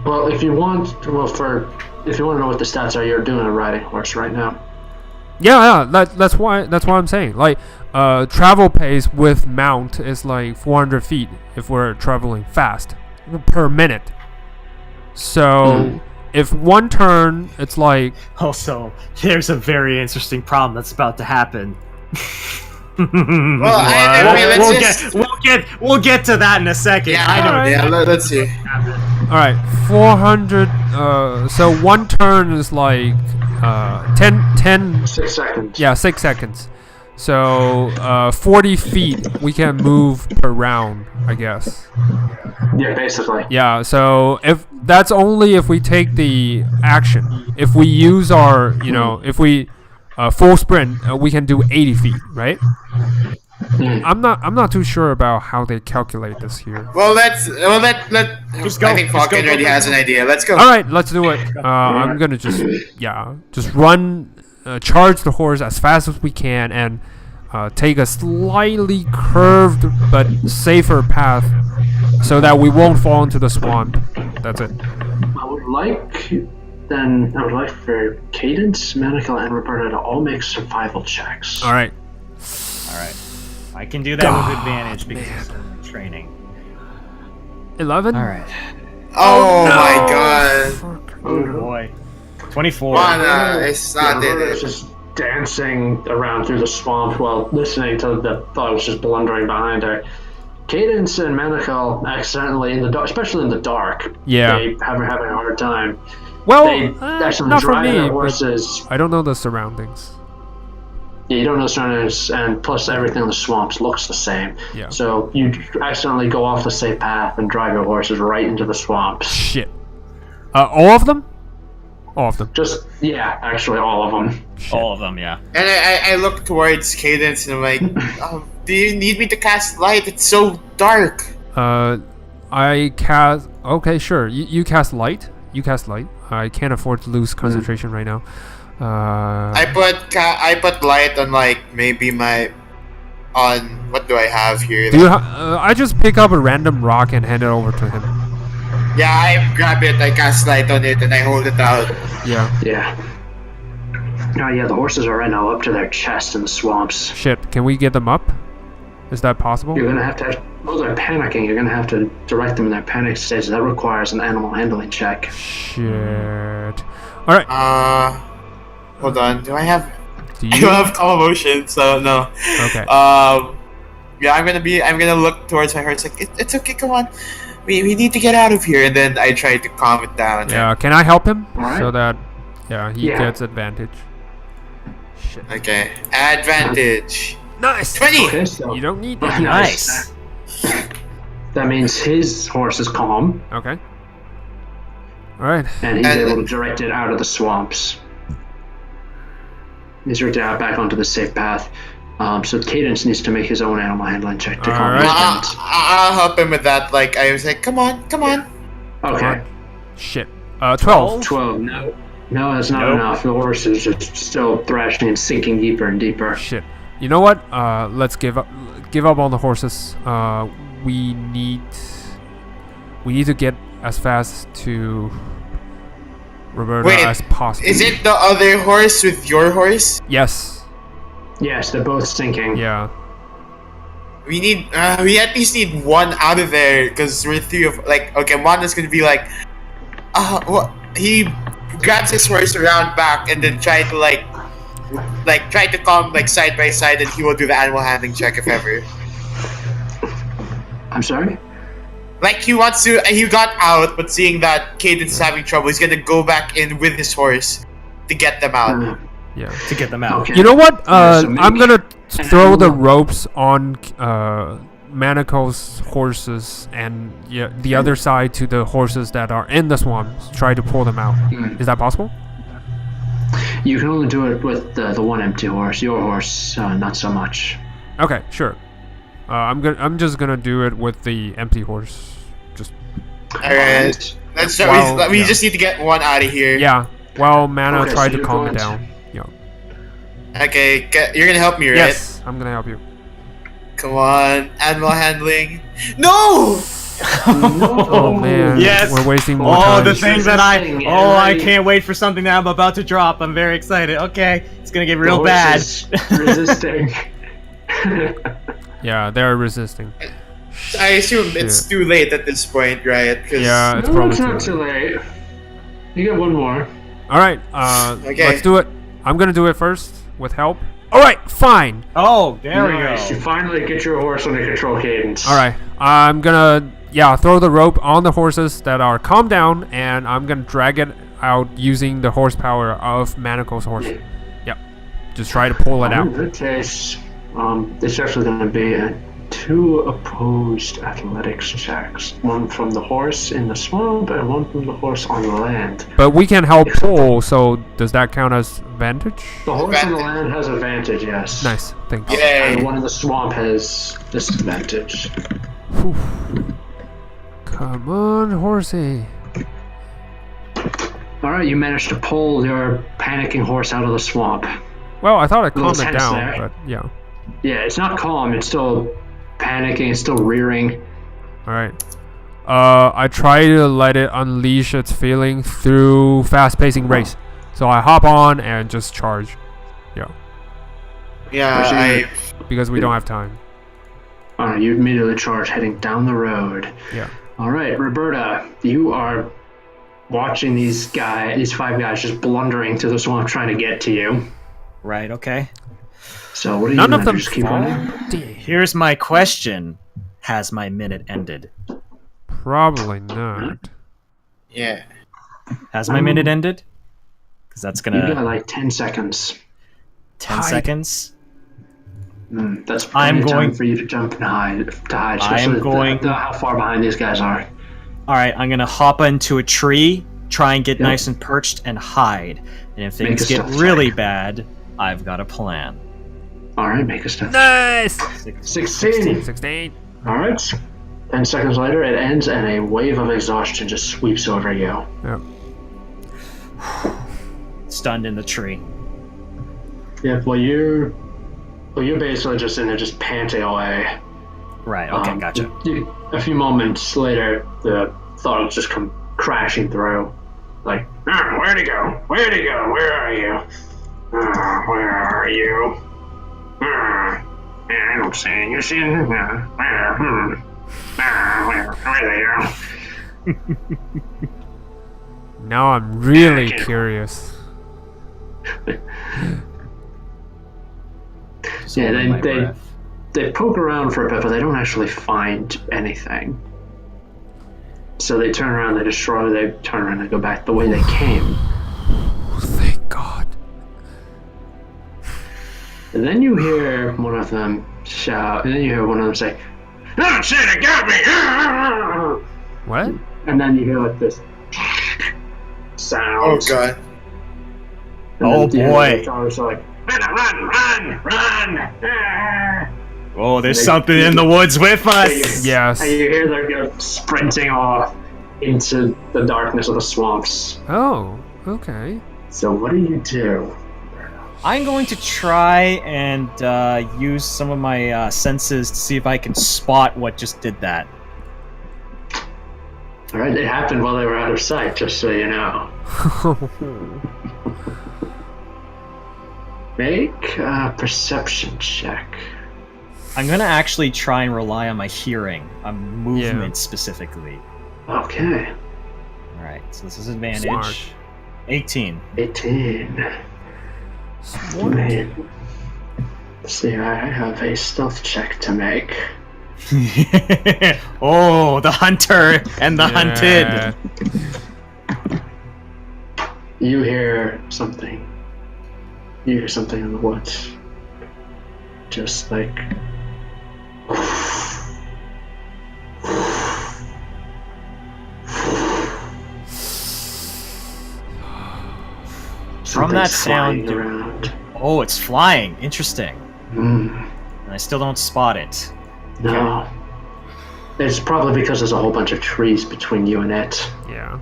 Well, if you want to know what the stats are, you're doing a riding horse right now. Yeah. That's why I'm saying like travel pace with mount is like 400 feet if we're traveling fast per minute. So if one turn, it's like Also, there's a very interesting problem that's about to happen. Well, we'll get to that in a second. Yeah, I know. Alright. Yeah. Let's see. all right, 400. So one turn is like 10. 6 seconds. Yeah, 6 seconds. So 40 feet we can move per round, I guess. Yeah, basically. Yeah, so if that's only if we take the action. If we use our, if we full sprint, we can do 80 feet, right? I'm not too sure about how they calculate this here. Well, let. Just go. I think Just Falcon go, already go, has go. an idea. Let's go. All right, let's do it. I'm gonna just run, charge the horse as fast as we can, and take a slightly curved but safer path, so that we won't fall into the swamp. That's it. I would like for Cadence, Manica, and Roberta to all make survival checks. All right. All right. I can do that with advantage because of training. 11. All right. Oh no. my god. Fuck. Oh boy. 24. It's not Roberta's it. just dancing around through the swamp while listening to the thugs just blundering behind her. Cadence and Manical accidentally in the dark, especially in the dark. Yeah. They having a hard time. Well, They actually not for drive me. their But horses. I don't know the surroundings. Yeah, you don't know surroundings, and plus everything in the swamps looks the same. Yeah. So you accidentally go off the safe path and drive your horses right into the swamps. Shit. All of them? All of them. Just actually all of them. All of them, yeah. And I look towards Cadence and I'm like, do you need me to cast light? It's so dark. I cast. Okay, sure. You cast light. You cast light. I can't afford to lose concentration right now. I put light on like maybe on what do I have here? Do you I just pick up a random rock and hand it over to him. Yeah, I grab it, I cast light on it, and I hold it out. Yeah. Yeah. Oh yeah, the horses are right now up to their chest in the swamps. Shit. Can we get them up? Is that possible? You're gonna have to. Well, they're panicking. You're gonna have to direct them in their panic stage. That requires an animal handling check. Shit. All right. Hold on. Do I have? Do I you? don't have calm emotion, so no. Okay. Yeah, I'm gonna look towards my horse like it's okay. Come on, we need to get out of here, and then I try to calm it down. Yeah. Can I help him Alright. so that he Yeah. gets advantage? Shit. Okay. Advantage. Nice. 20. Okay, so You don't need that. Nice. that means his horse is calm, Okay. All right. and he's And- able to direct it out of the swamps. He's directed out back onto the safe path. So Cadence needs to make his own animal handling check to calm Alright. him I'll, down. I'll help him with that. Like I was like, come on. Okay. Shit. 12. 12. No, that's not Nope. enough. The horse is just still thrashing and sinking deeper and deeper. Shit. You know what? Let's give up on the horses. We need to get as fast to Roberta Wait, as possible. Is it the other horse with your horse? Yes. Yes, they're both sinking. Yeah. We at least need one out of there because we're three of like. Okay, one is gonna be like, he grabs his horse around back and then try to calm like side by side, and he will do the animal handling check if ever. I'm sorry? like he wants to. He got out, but seeing that Cadence is having trouble, he's gonna go back in with his horse to get them out. Yeah. To get them out. Okay. You know what? So I'm gonna an throw the animal- ropes on Manaco's horses and the other side to the horses that are in the swamps. Try to pull them out. Is that possible? You can only do it with the one empty horse. Your horse, not so much. Okay, sure. I'm just gonna do it with the empty horse. Just Alright. Let's. Well, we yeah. just need to get one out of here. yeah. Well, Mana Okay, tried so to you're calm it going to- down. Yeah. Okay, you're gonna help me, right? Yes, I'm gonna help you. Come on, animal handling. No! Oh man. Yes. We're wasting more Oh, time. the things that Resisting, I and can't wait for something that I'm about to drop. I'm very excited. Okay, it's gonna get the real horse bad. is resisting. Yeah, they're resisting. I assume it's too late at this point, right? 'Cause- Yeah, it's No, probably it's not too too late. late. You get one more. All right. Okay. Let's do it. I'm gonna do it first with help. All right. Fine. Oh, there Nice. we You go. finally get your horse under control, Cadence. All right. I'm gonna throw the rope on the horses that are calmed down, and I'm gonna drag it out using the horsepower of Manacle's horse. Yep. Just try to pull it In out. that case, there's actually going to be two opposed athletics checks. One from the horse in the swamp and one from the horse on the land. But we can help pull, so does that count as advantage? The horse on the Advantage. land has advantage, yes. Nice. Thank you. And Yay! one in the swamp has disadvantage. Whew. Come on, horsey. Alright, you managed to pull your panicking horse out of the swamp. Well, I thought I Little calmed it tense down, there. but yeah. Yeah, it's not calm, it's still panicking, it's still rearing. All right. I try to let it unleash its feeling through fast-pacing race. So I hop on and just charge. Yeah, Yeah, because we don't have time. Alright, you immediately charge heading down the road. Yeah. Alright, Roberta, you are watching these five guys just blundering through the swamp trying to get to you. Right. Okay. So what are you None gonna of them do? Just keep fall. running? Here's my question: has my minute ended? Probably not. yeah. Has my minute ended? Because that's You got gonna like 10 seconds. 10 Hide. seconds. That's I'm plenty of time going- for you to jump and hide. I am especially going- how far behind these guys are. All right, I'm gonna hop into a tree, try and get Yep. nice and perched, and hide. And if Make things a get stealth really check. bad, I've got a plan. Alright, make a step. Nice. 16. 16. Alright. 10 seconds later, it ends and a wave of exhaustion just sweeps over you. Yeah. Stunned in the tree. Yeah, well, you're basically just in there just panting away. Right. Okay. Gotcha. A few moments later, the thugs just come crashing through. Like, where'd he go? Where'd he go? Where are you? Where are you? I don't see you. You see him? Where are you? Now I'm really curious. Just Yeah, holding my they breath. they poke around for a bit, but they don't actually find anything. So they turn around, they turn around and go back the way they came. Thank God. And then you hear one of them shout, and then you hear one of them say, "Oh shit, it got me!" What? And then you hear like this sound. Oh god. Oh, boy. The dogs are like, run! Oh, there's They- something in the woods with us. Yes. And you hear them go sprinting off into the darkness of the swamps. Oh, okay. So what do you do? I'm going to try and use some of my senses to see if I can spot what just did that. All right, it happened while they were out of sight, just so you know. Make a perception check. I'm gonna actually try and rely on my hearing, on movement specifically. Okay. Alright, so this is advantage. Smart. 18. 18. Man. See, I have a stealth check to make. Oh, the hunter and the hunted. You hear something. You hear something in the woods. Just like... From that Something's sound, flying around. oh, it's flying. Interesting. Mm, And I still don't spot it. no. It's probably because there's a whole bunch of trees between you and it. Yeah.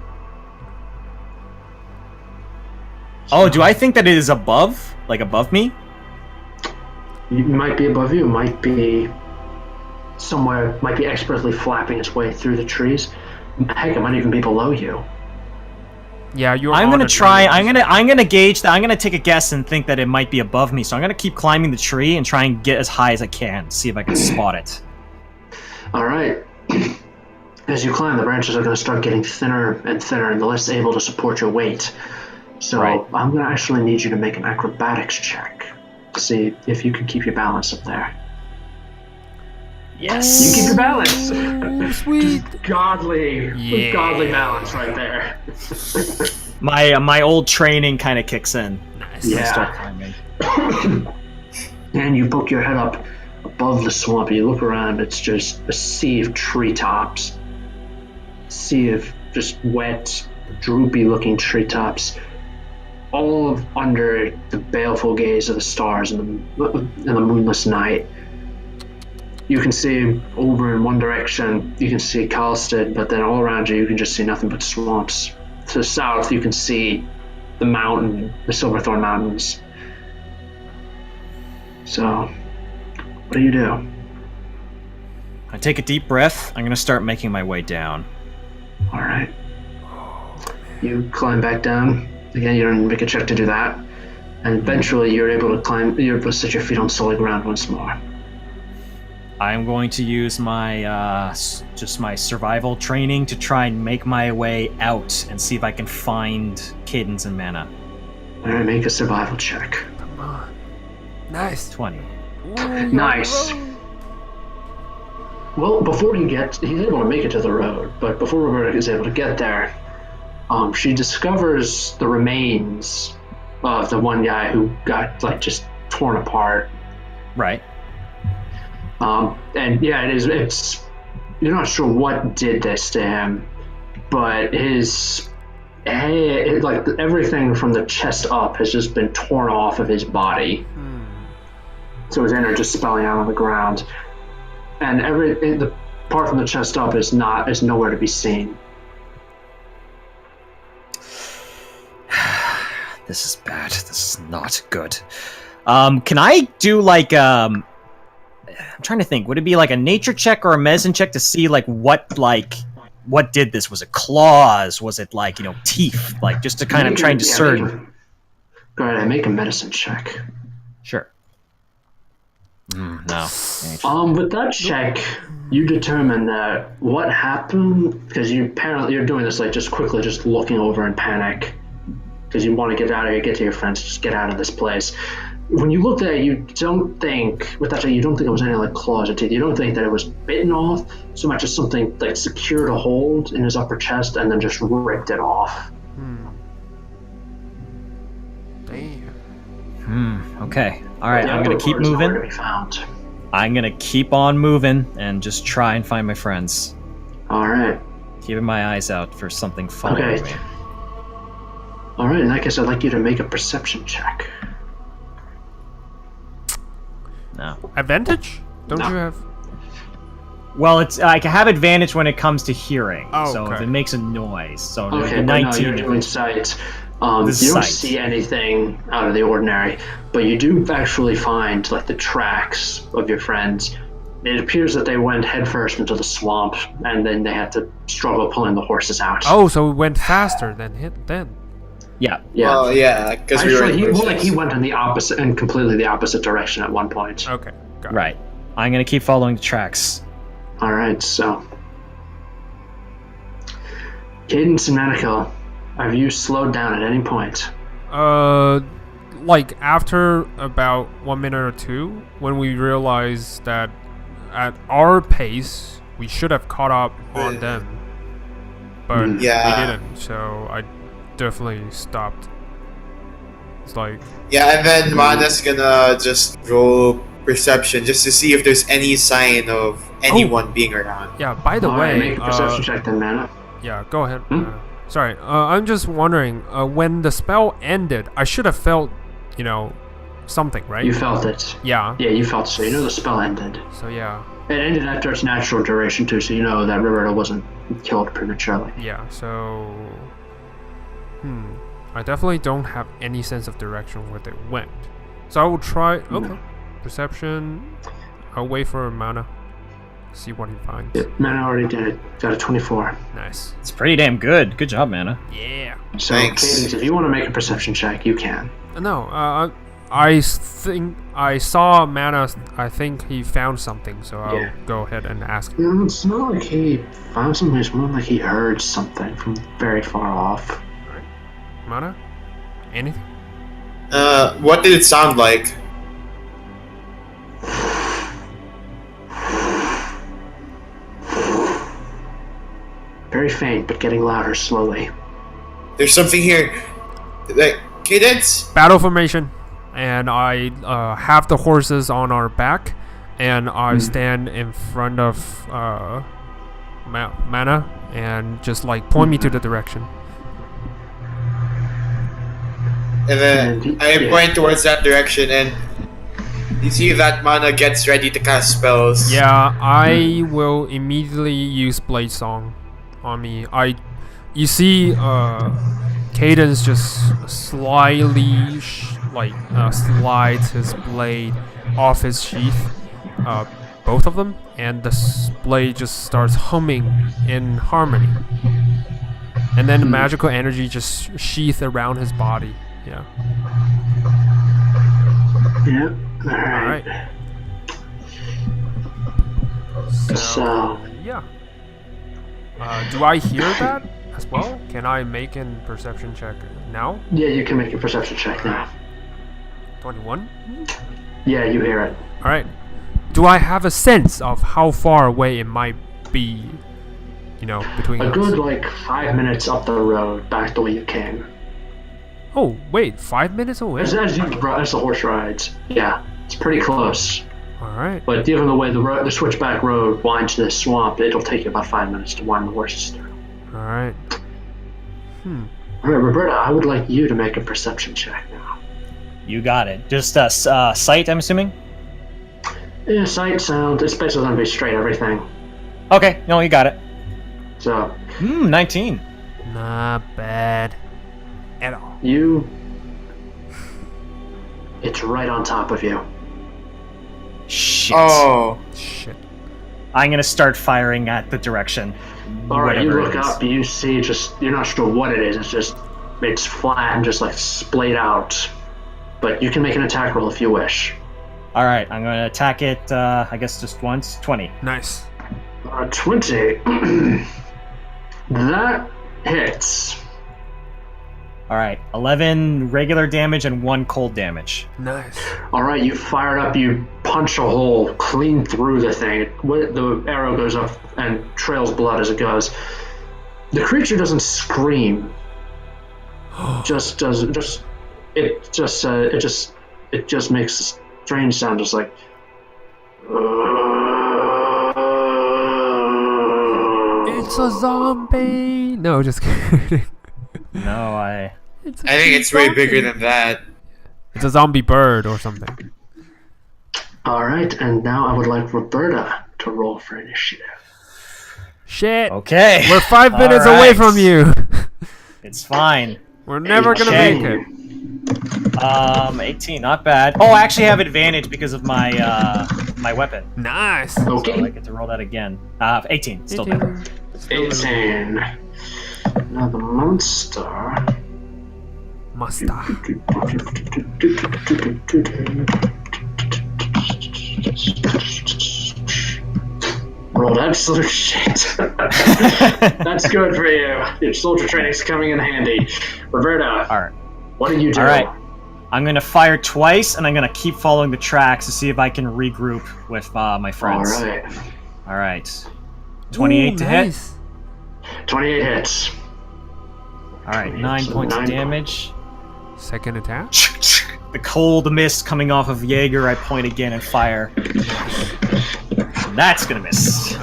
Oh, do I think that it is above? Like above me? It might be above you, might be somewhere, might be expertly flapping its way through the trees. Heck, it might even be below you. Yeah, you're I'm on gonna a try. tree. I'm gonna gauge that. I'm gonna take a guess and think that it might be above me. So I'm gonna keep climbing the tree and try and get as high as I can. See if I can spot it. All right. As you climb, the branches are going to start getting thinner and thinner and less able to support your weight. So Right. I'm going to actually need you to make an acrobatics check to see if you can keep your balance up there. Yes. You keep your balance. Oh, sweet. Godly, Yeah. godly balance right there. My old training kind of kicks in. Nice. I Yeah. start climbing. And you poke your head up above the swamp. You look around. It's just a sea of treetops. Sea of just wet, droopy-looking treetops, all under the baleful gaze of the stars in the moonless night. You can see over in one direction, you can see Karlstead, but then all around you, you can just see nothing but swamps. To the south, you can see the mountain, the Silverthorn Mountains. So, what do you do? I take a deep breath. I'm gonna start making my way down. All right. You climb back down. Again, you don't make a check to do that. And eventually you're able to climb, you're able to set your feet on solid ground once more. I'm going to use my just my survival training to try and make my way out and see if I can find Cadence and Mana. All right, make a survival check. Come on. Nice. 20. Nice. Well, before you get, he's able to make it to the road, but before Roberta is able to get there, she discovers the remains of the one guy who got, like, just torn apart. Right. And yeah, it's, you're not sure what did this to him, but his, like, everything from the chest up has just been torn off of his body. So his inner just spelling out on the ground. And the part from the chest up is nowhere to be seen. This is bad. This is not good. Can I do like I'm trying to think. Would it be like a nature check or a medicine check to see like what did this? Was it claws? Was it like, teeth? Like just to kind of try and discern. Go ahead, make a medicine check. Sure. No. With that check, you determine that what happened, because you're doing this like just quickly, just looking over in panic, because you want to get out of here, get to your friends, just get out of this place. When you looked at it, you don't think, with that check, you don't think it was any like claws or teeth. You don't think that it was bitten off so much as something like secured a hold in his upper chest and then just ripped it off. Damn. Okay. All right. The I'm gonna upper keep part is nowhere to moving. be found. I'm gonna keep on moving and just try and find my friends. All right. Keeping my eyes out for something following Okay. me. All right. In that case, I'd like you to make a perception check. No. Advantage? Don't No. you have? Well, it's I can have advantage when it comes to hearing. Oh, so okay. if it makes a noise. So Okay, the but no, 19. you're doing sight. You This don't is sight. see anything out of the ordinary, but you do actually find like the tracks of your friends. It appears that they went headfirst into the swamp, and then they had to struggle pulling the horses out. Oh, so it went faster than hit then. Yeah. yeah. Well, yeah, because we were Actually, in he went in the opposite and completely the opposite direction at one point. Okay. Got it. Right. I'm gonna keep following the tracks. All right, so Cadence and Manical, have you slowed down at any point? Like after about 1 minute or two, when we realized that at our pace, we should have caught up on them, but we didn't. So I definitely stopped. It's like and then Mana's gonna just roll perception just to see if there's any sign of anyone being around. Yeah. By the way, make a perception check then, Mana. Yeah. Go ahead. Sorry. I'm just wondering. When the spell ended, I should have felt, something, right? You felt it. Yeah. Yeah, you felt it. So you know the spell ended. So yeah. It ended after its natural duration too, so you know that Roberta wasn't killed prematurely. Yeah. So. I definitely don't have any sense of direction where they went. So I will try. Okay. Perception. I'll wait for Mana. See what he finds. Yeah, Mana already did it. Got a 24. Nice. It's pretty damn good. Good job, Mana. Yeah. So, Thanks. Cadence, if you want to make a perception check, you can. No. I think I saw Mana. I think he found something. So I'll go ahead and ask him. No, it's not like he found something. It's more like he heard something from very far off. Mana? Anything? What did it sound like? Very faint, but getting louder slowly. There's something here. Like, Cadence? Battle formation. And I have the horses on our back. And I stand in front of Mana. And just like point me to the direction. And then I point towards that direction, and you see that Mana gets ready to cast spells. Yeah, I will immediately use Blade Song on me. You see, Cadence just slyly slides his blade off his sheath, both of them, and the blade just starts humming in harmony. And then the magical energy just sheath around his body. Yeah. Yeah. All Alright. So, yeah. Do I hear that as well? Can I make a perception check now? Yeah, you can make a perception check now. 21? Yeah, you hear it. Alright. Do I have a sense of how far away it might be, between A us? good, 5 minutes up the road, back the way you came. Oh, wait, 5 minutes away? As the horse rides. Yeah, it's pretty close. Alright. But given the way the switchback road winds to this swamp, it'll take you about 5 minutes to wind the horses through. Alright. Alright, Roberta, I would like you to make a perception check now. You got it. Just sight, I'm assuming? Yeah, sight, sound, it's basically going to be straight everything. Okay, no, you got it. So, 19. Not bad at all. It's right on top of you. Shit. Oh. Shit. I'm gonna start firing at the direction. Alright, you whatever look it is. up, you see you're not sure what it is, it's flat and just splayed out. But you can make an attack roll if you wish. Alright, I'm gonna attack it, I guess just once. 20. Nice. 20. That hits. Alright, 11 regular damage and 1 cold damage. Nice. Alright, you fire it up, you punch a hole clean through the thing. The arrow goes up and trails blood as it goes. The creature doesn't scream. It just makes a strange sound, just like. It's a zombie. No, just kidding. No, I think it's way bigger than that. It's a zombie bird or something. Alright, and now I would like Roberta to roll for initiative. Shit. Okay. We're 5 minutes All away right. from you. It's fine. We're never gonna Okay. make it. 18, not bad. Oh, I actually have advantage because of my my weapon. Nice. Okay. So I get to roll that again. 18, still better. 18. Now the monster. Musta. Rolled absolute shit. That's good for you. Your soldier training's coming in handy. Roberta, Alright. what do you do? Alright. I'm gonna fire twice, and I'm gonna keep following the tracks to see if I can regroup with my friends. All right. 28 to hit. 28 hits. All right, 9 points of damage. Second attack. The cold mist coming off of Jaeger, I point again and fire. That's gonna miss.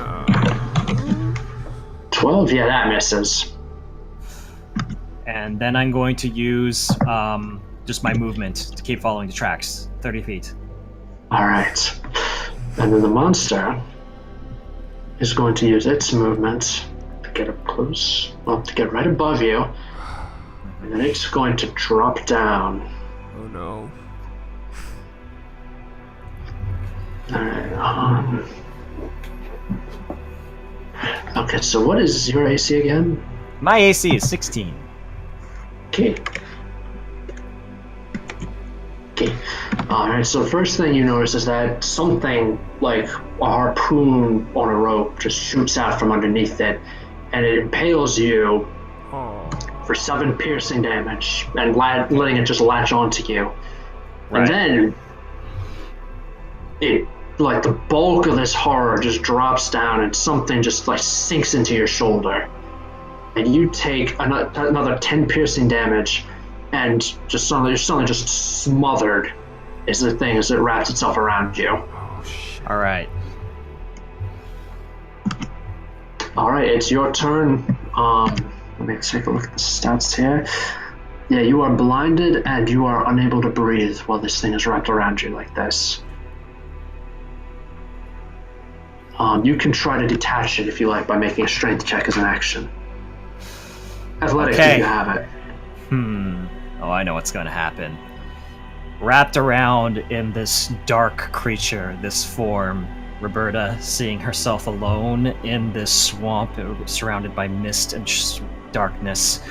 12, yeah, that misses. And then I'm going to use just my movement to keep following the tracks. 30 feet. Alright. And then the monster is going to use its movement to get up close, well, to get right above you. And then it's going to drop down. Oh no. Alright, okay, so what is your AC again? My AC is 16. Okay. Alright, so the first thing you notice is that something like a harpoon on a rope just shoots out from underneath it, and it impales you for 7 piercing damage, and letting it just latch onto you. Right. And then it, like, the bulk of this horror just drops down, and something just like sinks into your shoulder, and you take another 10 piercing damage, and just suddenly you're just smothered as the thing as it wraps itself around you. Oh shit. All right. It's your turn. Let me take a look at the stats here. Yeah, you are blinded and you are unable to breathe while this thing is wrapped around you like this. You can try to detach it if you like by making a strength check as an action. Athletics if you have it. Oh, I know what's going to happen. Wrapped around in this dark creature, this form, Roberta, seeing herself alone in this swamp surrounded by mist and darkness,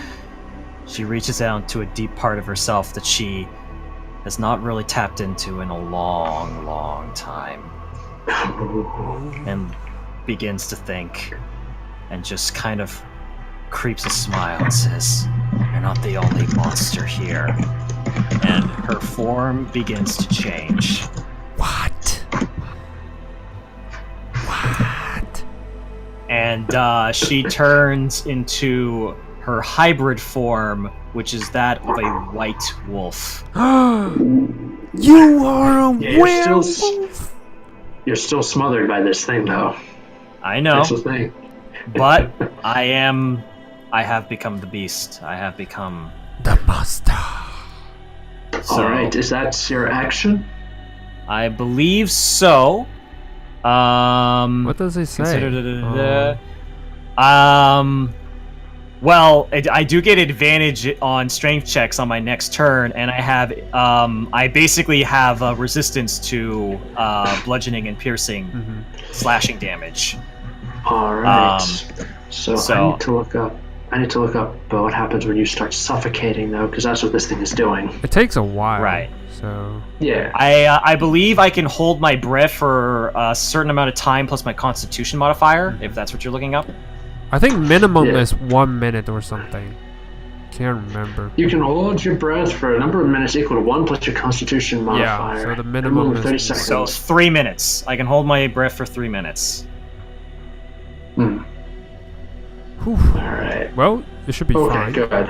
she reaches out to a deep part of herself that she has not really tapped into in a long, long time. And begins to think, and just kind of creeps a smile and says, "You're not the only monster here." And her form begins to change. What? And she turns into her hybrid form, which is that of a white wolf. You are a werewolf! You're still smothered by this thing, though. I know. That's the thing. But I have become the beast. I have become the master. So, Alright, is that your action? I believe so. What does it say? Well, I do get advantage on strength checks on my next turn, and I basically have a resistance to bludgeoning and slashing damage. Alright. So I need to look up what happens when you start suffocating, though, because that's what this thing is doing. It takes a while. Right. So yeah. I believe I can hold my breath for a certain amount of time plus my Constitution modifier, if that's what you're looking up. I think minimum is 1 minute or something. Can't remember. You can hold your breath for a number of minutes equal to 1 plus your Constitution modifier. Yeah, so the minimum is 30 seconds. So 3 minutes. I can hold my breath for 3 minutes. Alright. Well, it should be fine. Okay, good.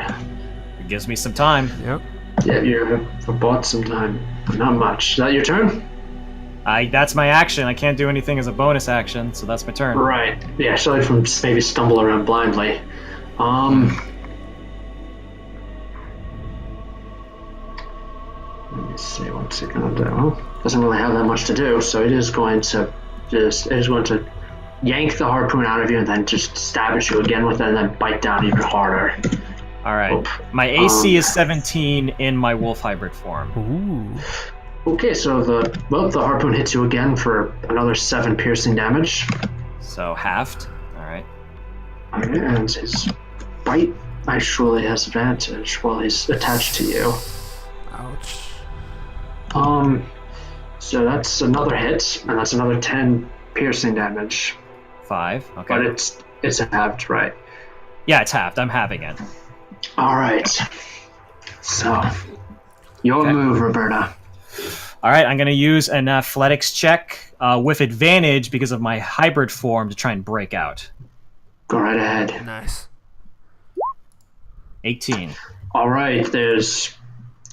It gives me some time. Yep. Yeah, you have bought some time. Not much. Is that your turn? That's my action. I can't do anything as a bonus action, so that's my turn. Right. Yeah, aside from maybe stumble around blindly. Let me see what's it gonna do. Well, doesn't really have that much to do, so it is going to yank the harpoon out of you and then just stab at you again with it and then bite down even harder. Alright. My AC is 17 in my wolf hybrid form. Ooh. Okay, so the harpoon hits you again for another 7 piercing damage. So halved. Alright. And his bite actually has advantage while he's attached to you. Ouch. So that's another hit, and that's another 10 piercing damage. 5. Okay. But it's halved, right? Yeah, it's halved. I'm halving it. Alright. So Your Okay. move, Roberta. All right, I'm going to use an athletics check with advantage because of my hybrid form to try and break out. Go right ahead. Nice. 18. All right,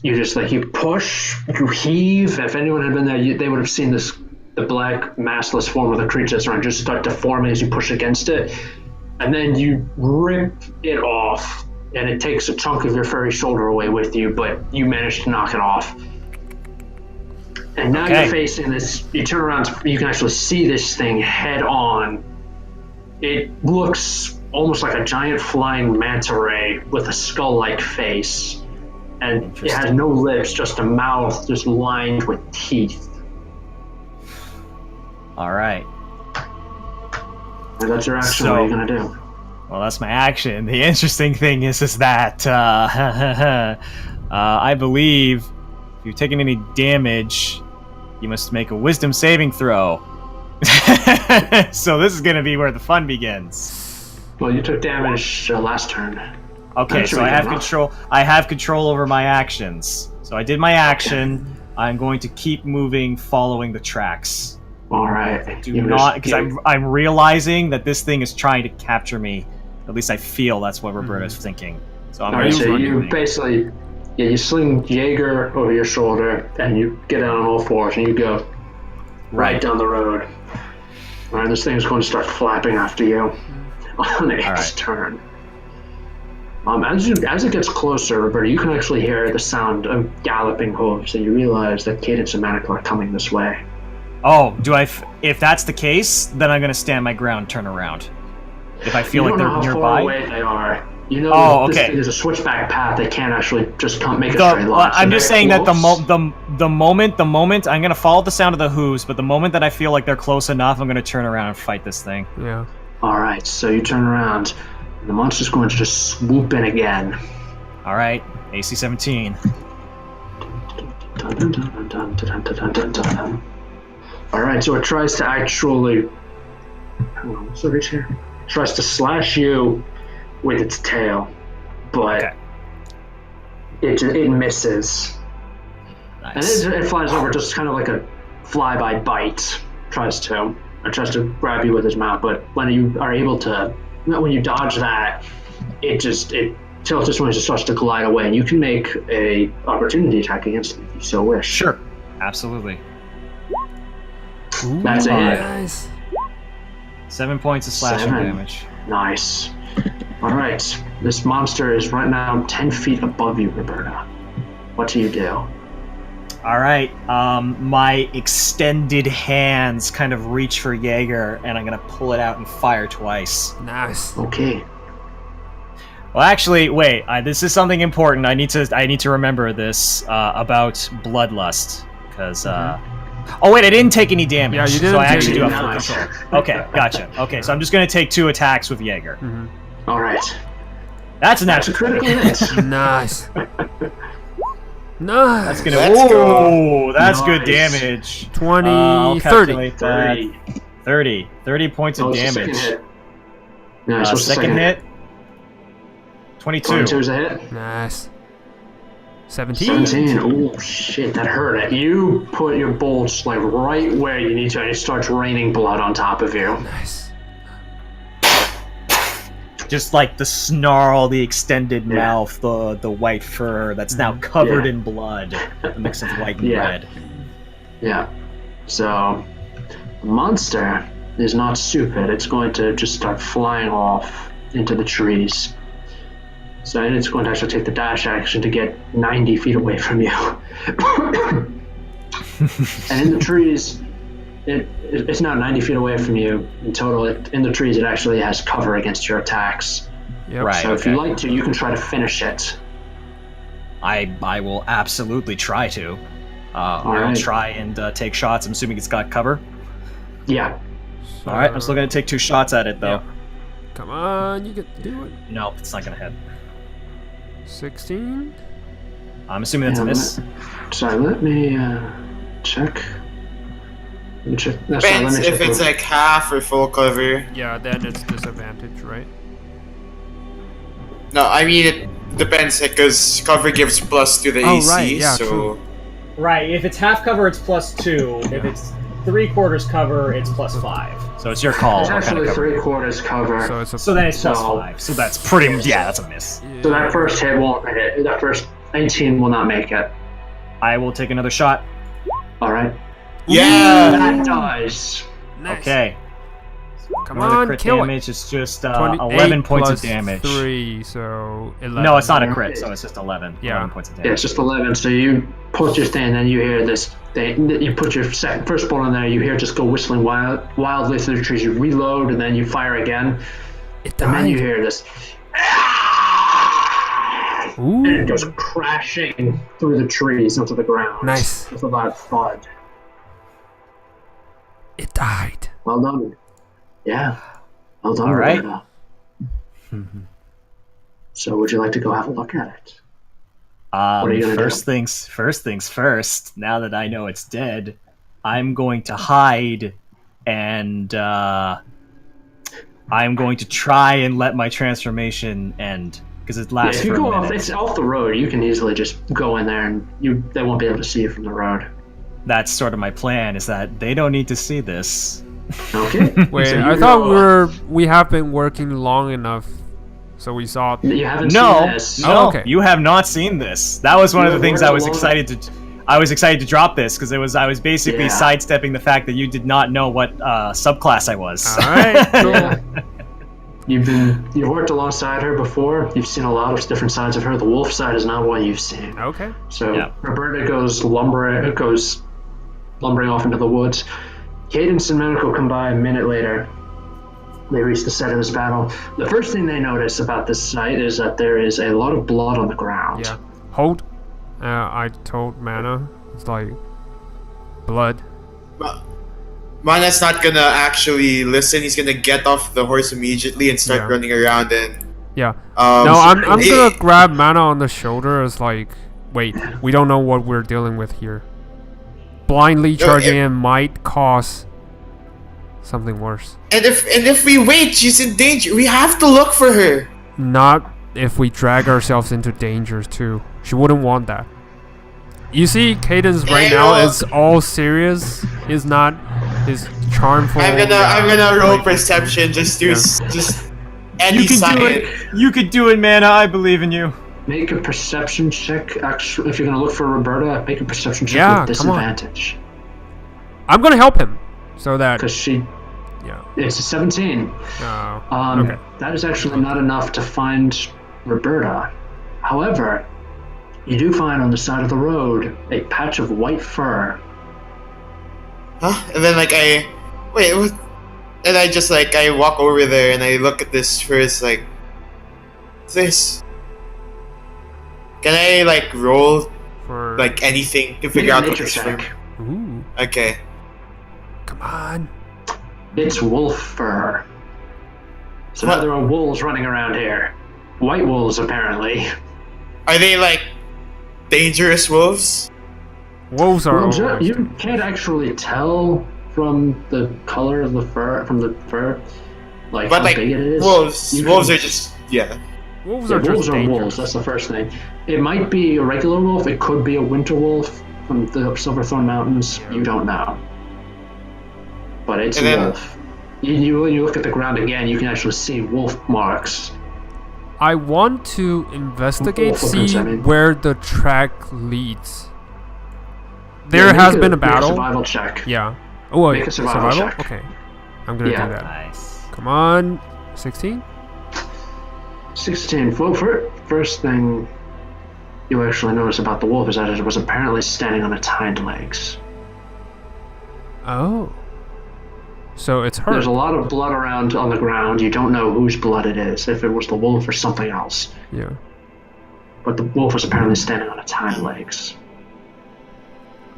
you just like you push, you heave. If anyone had been there, they would have seen the black massless form of the creature that's around just start deforming as you push against it, and then you rip it off, and it takes a chunk of your furry shoulder away with you, but you manage to knock it off. And now Okay. you're facing this. You turn around, you can actually see this thing head on. It looks almost like a giant flying manta ray with a skull-like face. And it has no lips, just a mouth just lined with teeth. All right. And that's your action. So- what are you going to do? Well, that's my action. The interesting thing is that I believe if you've taken any damage, you must make a wisdom saving throw. So this is going to be where the fun begins. Well, you took damage last turn. Okay, That's so really I have good. control. I have control over my actions. So I did my action. I'm going to keep moving, following the tracks. All right. Do not, because I'm realizing that this thing is trying to capture me. At least I feel that's what Roberta's thinking. So I'm All going right, to so you basically, you sling Jaeger over your shoulder, and you get out on all fours, and you go right down the road. All right, this thing's going to start flapping after you on its right. turn. As it gets closer, Roberta, you can actually hear the sound of galloping hooves, and you realize that Cadence and Manical are coming this way. Oh, if that's the case, then I'm going to stand my ground, turn around. If I feel You like don't know they're how far nearby. away they are. You know Oh, this okay. thing is a switchback path. They can't actually just make a straight line. So I'm just they're saying that close. the moment I'm going to follow the sound of the hooves, but the moment that I feel like they're close enough, I'm going to turn around and fight this thing. Yeah. All right, so you turn around, and the monster's going to just swoop in again. All right, AC 17. Dun, dun, dun, dun, dun, dun, dun, dun, dun. All right, so it tries to actually. Hang on, what's the reach here? It tries to slash you with its tail, but Okay. it misses. Nice. And it flies over just kind of like a flyby bite. It tries to grab you with its mouth, but when you are able to, when you dodge that, it tilts its wings and starts to glide away, and you can make a opportunity attack against it if you so wish. Sure. Absolutely. That's a hit. Nice. 7 points of slashing 7. damage. Nice. All right, this monster is right now 10 feet above you, Roberta. What do you do? All right. My extended hands kind of reach for Jaeger, and I'm gonna pull it out and fire twice. Nice. Okay. Well, actually, wait. This is something important. I need to remember this about bloodlust, because. Oh wait, I didn't take any damage. Yeah, you didn't So I take actually do any have full damage. control. Okay, gotcha. Okay, so I'm just gonna take 2 attacks with Jaeger. All right. That's a That's a natural. critical hit. Nice. Nice. That's gonna. Let's go. Ooh, that's good Nice. damage. 20, I'll 30. calculate that. 30. 30 points of What's the second damage. hit? Nice. What's the Second hit. 22. 22 is a hit. Nice. 17. 17. Oh shit, that hurt. You put your bolts like right where you need to, and it starts raining blood on top of you. Nice. Just like the snarl, the extended Yeah. mouth, the white fur that's now covered Yeah. in blood. A mix of white and Yeah. red. Yeah. So the monster is not stupid. It's going to just start flying off into the trees. So it's going to actually take the dash action to get 90 feet away from you. And in the trees, it's now 90 feet away from you in total. In the trees, it actually has cover against your attacks. Yep. Right. So if you okay. like to, you can try to finish it. I will absolutely try to. I'll Alright. try and take shots. I'm assuming it's got cover. Yeah. So, All right, I'm still gonna take 2 shots at it though. Come on, you can do it. No, it's not gonna hit. 16. I'm assuming that's a Yeah, miss. Sorry, let me check. Let me check. No, sorry, let Depends me check if it's the- like half or full cover. Yeah, then it's disadvantage, right? No, I mean it. depends because cover gives plus to the Oh, AC. right, yeah, so true. Right. If it's half cover, it's +2. If it's 3/4 cover, it's +5. So it's your call. It's what kind of actually cover. 3/4 cover. So it's a So then it's So- +5. So that's pretty. Yeah, that's a miss. So that first hit won't hit. That first 19 will not make it. I will take another shot. All right. yeah. That does. nice. Okay. Come Another on, crit kill damage. It's just 28 11 points of plus damage. 3, so 11. No, it's not a crit, so it's just 11. Yeah. 11 points of Yeah, damage. it's just 11. So you put your thing, and then you hear this thing. You put your first bullet in there. You hear it just go whistling wildly through the trees. You reload, and then you fire again. It And then you died. hear this. And it Ooh. goes crashing through the trees onto the ground. Nice. With a loud thud. It died. Well done. Yeah. Well done, All right. Rebecca. So would you like to go have a look at it? What are you gonna First things first. Now that I know it's dead, I'm going to hide, and I'm going to try and let my transformation end because it lasts If you for go a off, minute. it's off the road. You can easily just go in there, and they won't be able to see you from the road. That's sort of my plan. Is that they don't need to see this. Okay. Wait, So you I thought go- we have been working long enough, so we saw. You haven't No, seen this. Oh, no, okay. you have not seen this. That was one of You the things have I was alone. excited to. I was excited to drop this because I was basically Yeah. sidestepping the fact that you did not know what subclass I was. All right, cool. Yeah. You've worked alongside her before. You've seen a lot of different sides of her. The wolf side is not one you've seen. Okay. So Yeah. Roberta goes lumbering off into the woods. Cadence and Medical come by a minute later. They reach the site of this battle. The first thing they notice about this site is that there is a lot of blood on the ground. Yeah. Hold. I told Mana. It's like blood. Mana's not gonna actually listen. He's gonna get off the horse immediately and start Yeah. running around and. Yeah. Um, No, I'm he- gonna grab Mana on the shoulder as like, wait, we don't know what we're dealing with here. Blindly charging in might cause something worse. And if we wait, she's in danger. We have to look for her. Not if we drag ourselves into danger too. She wouldn't want that. You see, Cadence right now is all serious. Is not his charmful. I'm gonna roll like- perception just to Yeah. just any You can sign. do it. You could do it, Mana. I believe in you. Make a perception check. Actually, if you're going to look for Roberta, make a perception check Yeah, with come on. disadvantage. I'm gonna help him, so that Because yeah. it's a 17. Okay. That is actually not enough to find Roberta. However, you do find on the side of the road a patch of white fur. Huh? And then wait, what? And I just I walk over there and I look at this first what's this? Can I roll For anything to Make figure a out what nature this check. from? ooh, Okay. come on. It's wolf fur. So What? now there are wolves running around here. White wolves, apparently. Are they dangerous wolves? Wolves are. Well, always you can't actually tell from the color of the fur, But how big it is. wolves You wolves can- are just yeah. Wolves Yeah, are just wolves are dangerous. wolves. That's the first thing. It might be a regular wolf. It could be a winter wolf from the Silverthorn Mountains. You don't know. But it's And a then- wolf. When you look at the ground again, you can actually see wolf marks. I want to investigate, Wolf footprints, see I mean. where the track leads. There Yeah, make has a- been a make battle. survival check. Yeah. Oh wait, Make a survival check. Okay. I'm gonna Yeah. do that. Nice. Come on, 16. 16. Well, first thing you actually notice about the wolf is that it was apparently standing on its hind legs. Oh. So it's her. There's a lot of blood around on the ground. You don't know whose blood it is, if it was the wolf or something else. Yeah. But the wolf was apparently standing on its hind legs.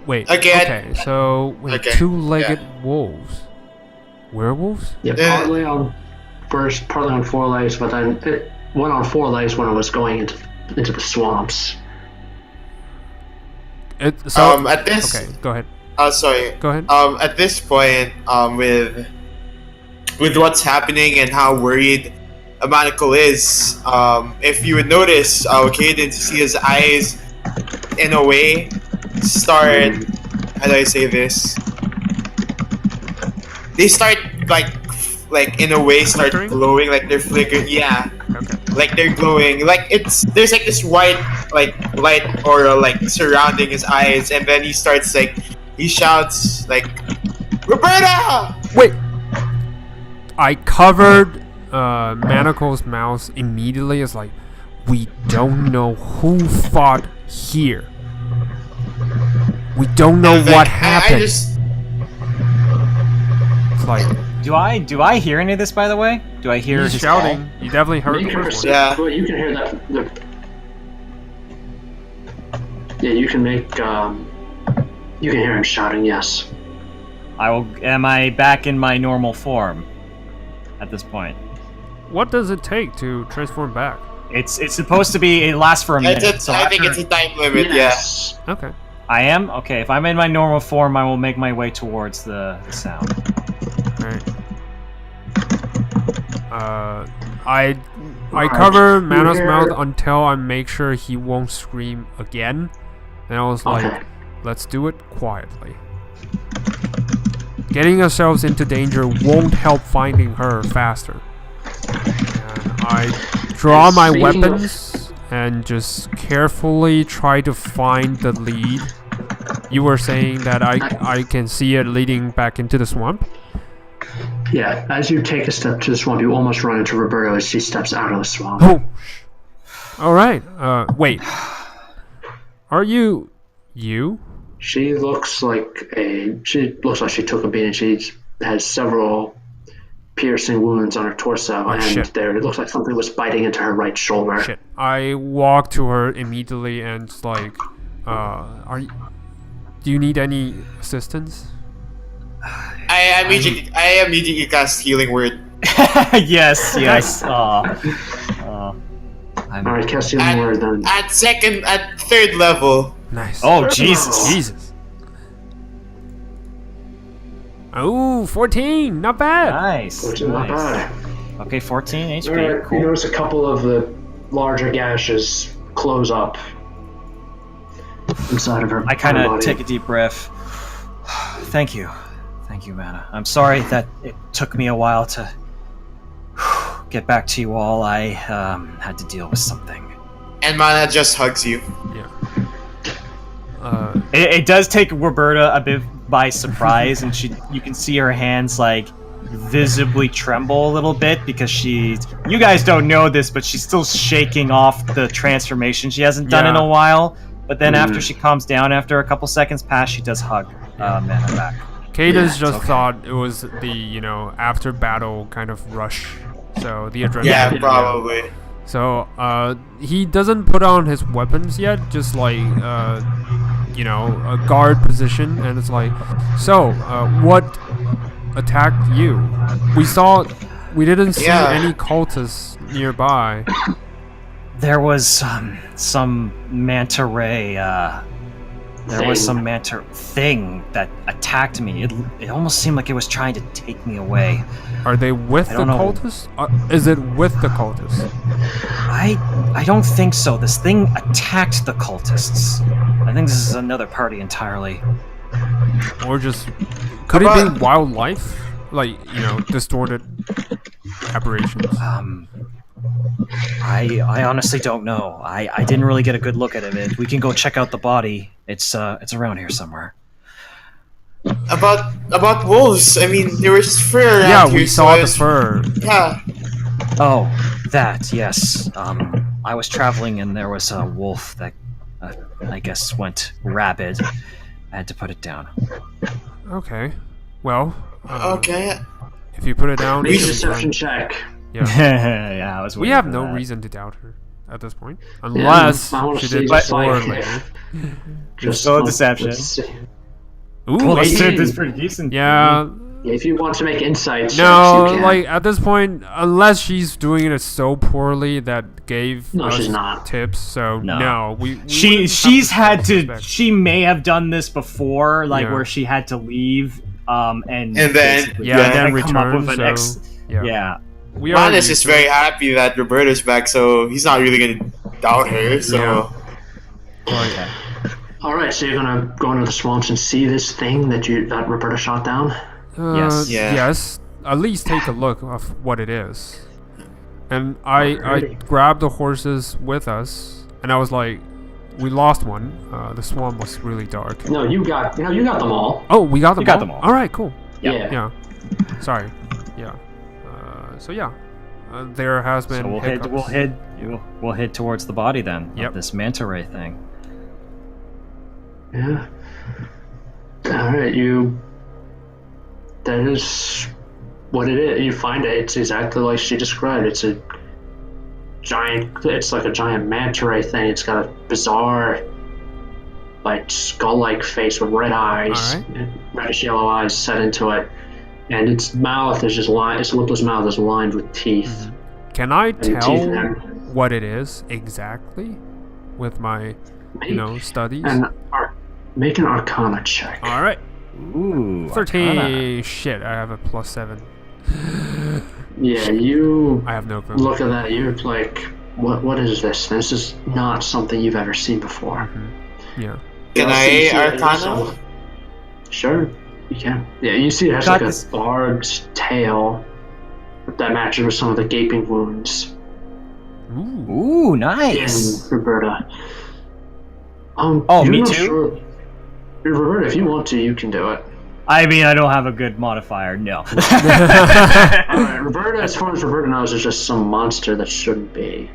Wait. Okay, Okay. So wait, Okay, two-legged wolves. Werewolves? Yeah, partly on four legs, but then it went on four legs when it was going into the swamps. So. At this Okay. Go ahead. sorry. Go ahead. At this point, with what's happening and how worried a manacle is. If you would notice, Caden, see his eyes, in a way, start. How do I say this? They start like in a way start Flickering? glowing, like they're flickering. Yeah, Okay. like they're glowing. Like there's like this white like light aura like surrounding his eyes, and then he starts like he shouts like, "Roberta!" Wait. I covered Manacle's mouth immediately. It's like, we don't know who fought here. We don't know And then what I happened. just It's like Do I hear any of this, by the way? Do I hear he's his shouting. You definitely heard Make the your first perception. one. Yeah. Well, you can hear that. Yeah, you can make. You can hear him shouting. Yes. call? Am I back in my normal form at this point? What does it take to transform back? It's supposed to be. It lasts for a minute. I think it's a time limit. Yes. Okay. I am okay. If I'm in my normal form, I will make my way towards the sound. Alright. I cover Manos' Here. mouth until I make sure he won't scream again. And I was like, Okay. let's do it quietly. Getting ourselves into danger won't help finding her faster. And I draw And my speaking weapons and just carefully try to find the lead. You were saying that I can see it leading back into the swamp? Yeah. As you take a step to the swamp, you almost run into Roberto as she steps out of the swamp. Oh! Alright, wait. Are you... you? She looks like she took a beating. She has several piercing wounds on her torso, and shit. it looks like something was biting into her right shoulder. Shit. I walk to her immediately and it's like, do you need any assistance? I immediately cast healing word. yes. Alright, cast healing word then. At third level. Nice. Oh Jesus! Jesus. Oh, 14! Not bad! Nice. Which is not bad. Okay, 14 HP. Alright, you Cool. notice a couple of the larger gashes close up inside of her. I kind her of body. take a deep breath. Thank you, Mana. I'm sorry that it took me a while to get back to you all. I had to deal with something. And Mana just hugs you. Yeah. It does take Roberta a bit by surprise, and you can see her hands like visibly tremble a little bit because you guys don't know this, but she's still shaking off the transformation she hasn't done in Yeah. a while. But then after she calms down, after a couple seconds pass, she does hug Mana back. Cadence Yeah, just thought it was the, after battle kind of rush. So the adrenaline. Yeah, probably. So, he doesn't put on his weapons yet, just like, a guard position, and it's like, so, what attacked you? We didn't see Yeah. any cultists nearby. There was some manta ray. There was some manta thing that attacked me. It almost seemed like it was trying to take me away. Are they with I the don't know. cultists? Is it with the cultists? I don't think so. This thing attacked the cultists. I think this is another party entirely. Or just... Could it be wildlife? Like, distorted aberrations? I honestly don't know. I didn't really get a good look at it. We can go check out the body. It's around here somewhere. About wolves, I mean, there was fur around Yeah, here. we so saw I the was- fur. Yeah. Oh, that, yes. I was traveling and there was a wolf that I guess went rabid. I had to put it down. Okay. Well, Okay. if you put it down, Make a it's deception fine. check. Yeah. yeah, I was. We waiting have for no that. reason to doubt her at this point, unless I wanna she see did just before like- later. Just Still a deception. let's see. Ooh, Well, Wait. that's pretty decent. yeah. If you want to make insight checks, No, you can. like at this point, unless she's doing it so poorly that gave No, us she's not. tips. So No. no, we She's had to. expect- She may have done this before, like Yeah. where she had to leave, and And then- basically yeah, Yeah, then come up return. with an So yeah. yeah. we Man are is just very happy that Roberta's back, so he's not really gonna doubt her. So Yeah. Okay. All right, so you're gonna go into the swamps and see this thing that Roberta shot down. Yes. Yeah. Yes. At least take a look of what it is. And I Alrighty. grabbed the horses with us, and I was like, we lost one. The swamp was really dark. No, you got them all. Oh, we got them. You got them all. All right, cool. Yeah. Yeah. Sorry. Yeah. So yeah, there has been. So hiccups. we'll head towards the body then. Yep. Of this manta ray thing. Yeah. All right, that is what it is. You find it. It's exactly like she described. It's a giant. It's like a giant manta ray thing. It's got a bizarre, like skull-like face with red eyes, Alright. reddish yellow eyes set into it, and its mouth is just lined. Its lipless mouth is lined with teeth. Can I And teeth tell and what it is exactly with my, studies? make an Arcana check. All right. Ooh. 13. Arcana. Shit, I have a +7. Yeah, you I have no clue. look at that. You're like, what is this? This is not something you've ever seen before. Yeah. Can You I see it Arcana? Sure, you can. Yeah, you see it has Got like this. a barbed tail that matches with some of the gaping wounds Ooh. Ooh, nice. in Roberta. Oh, you're me not too? Sure. Roberta, if you want to, you can do it. I mean, I don't have a good modifier. No. Alright, Roberta, as far as Roberta knows, is just some monster that shouldn't be.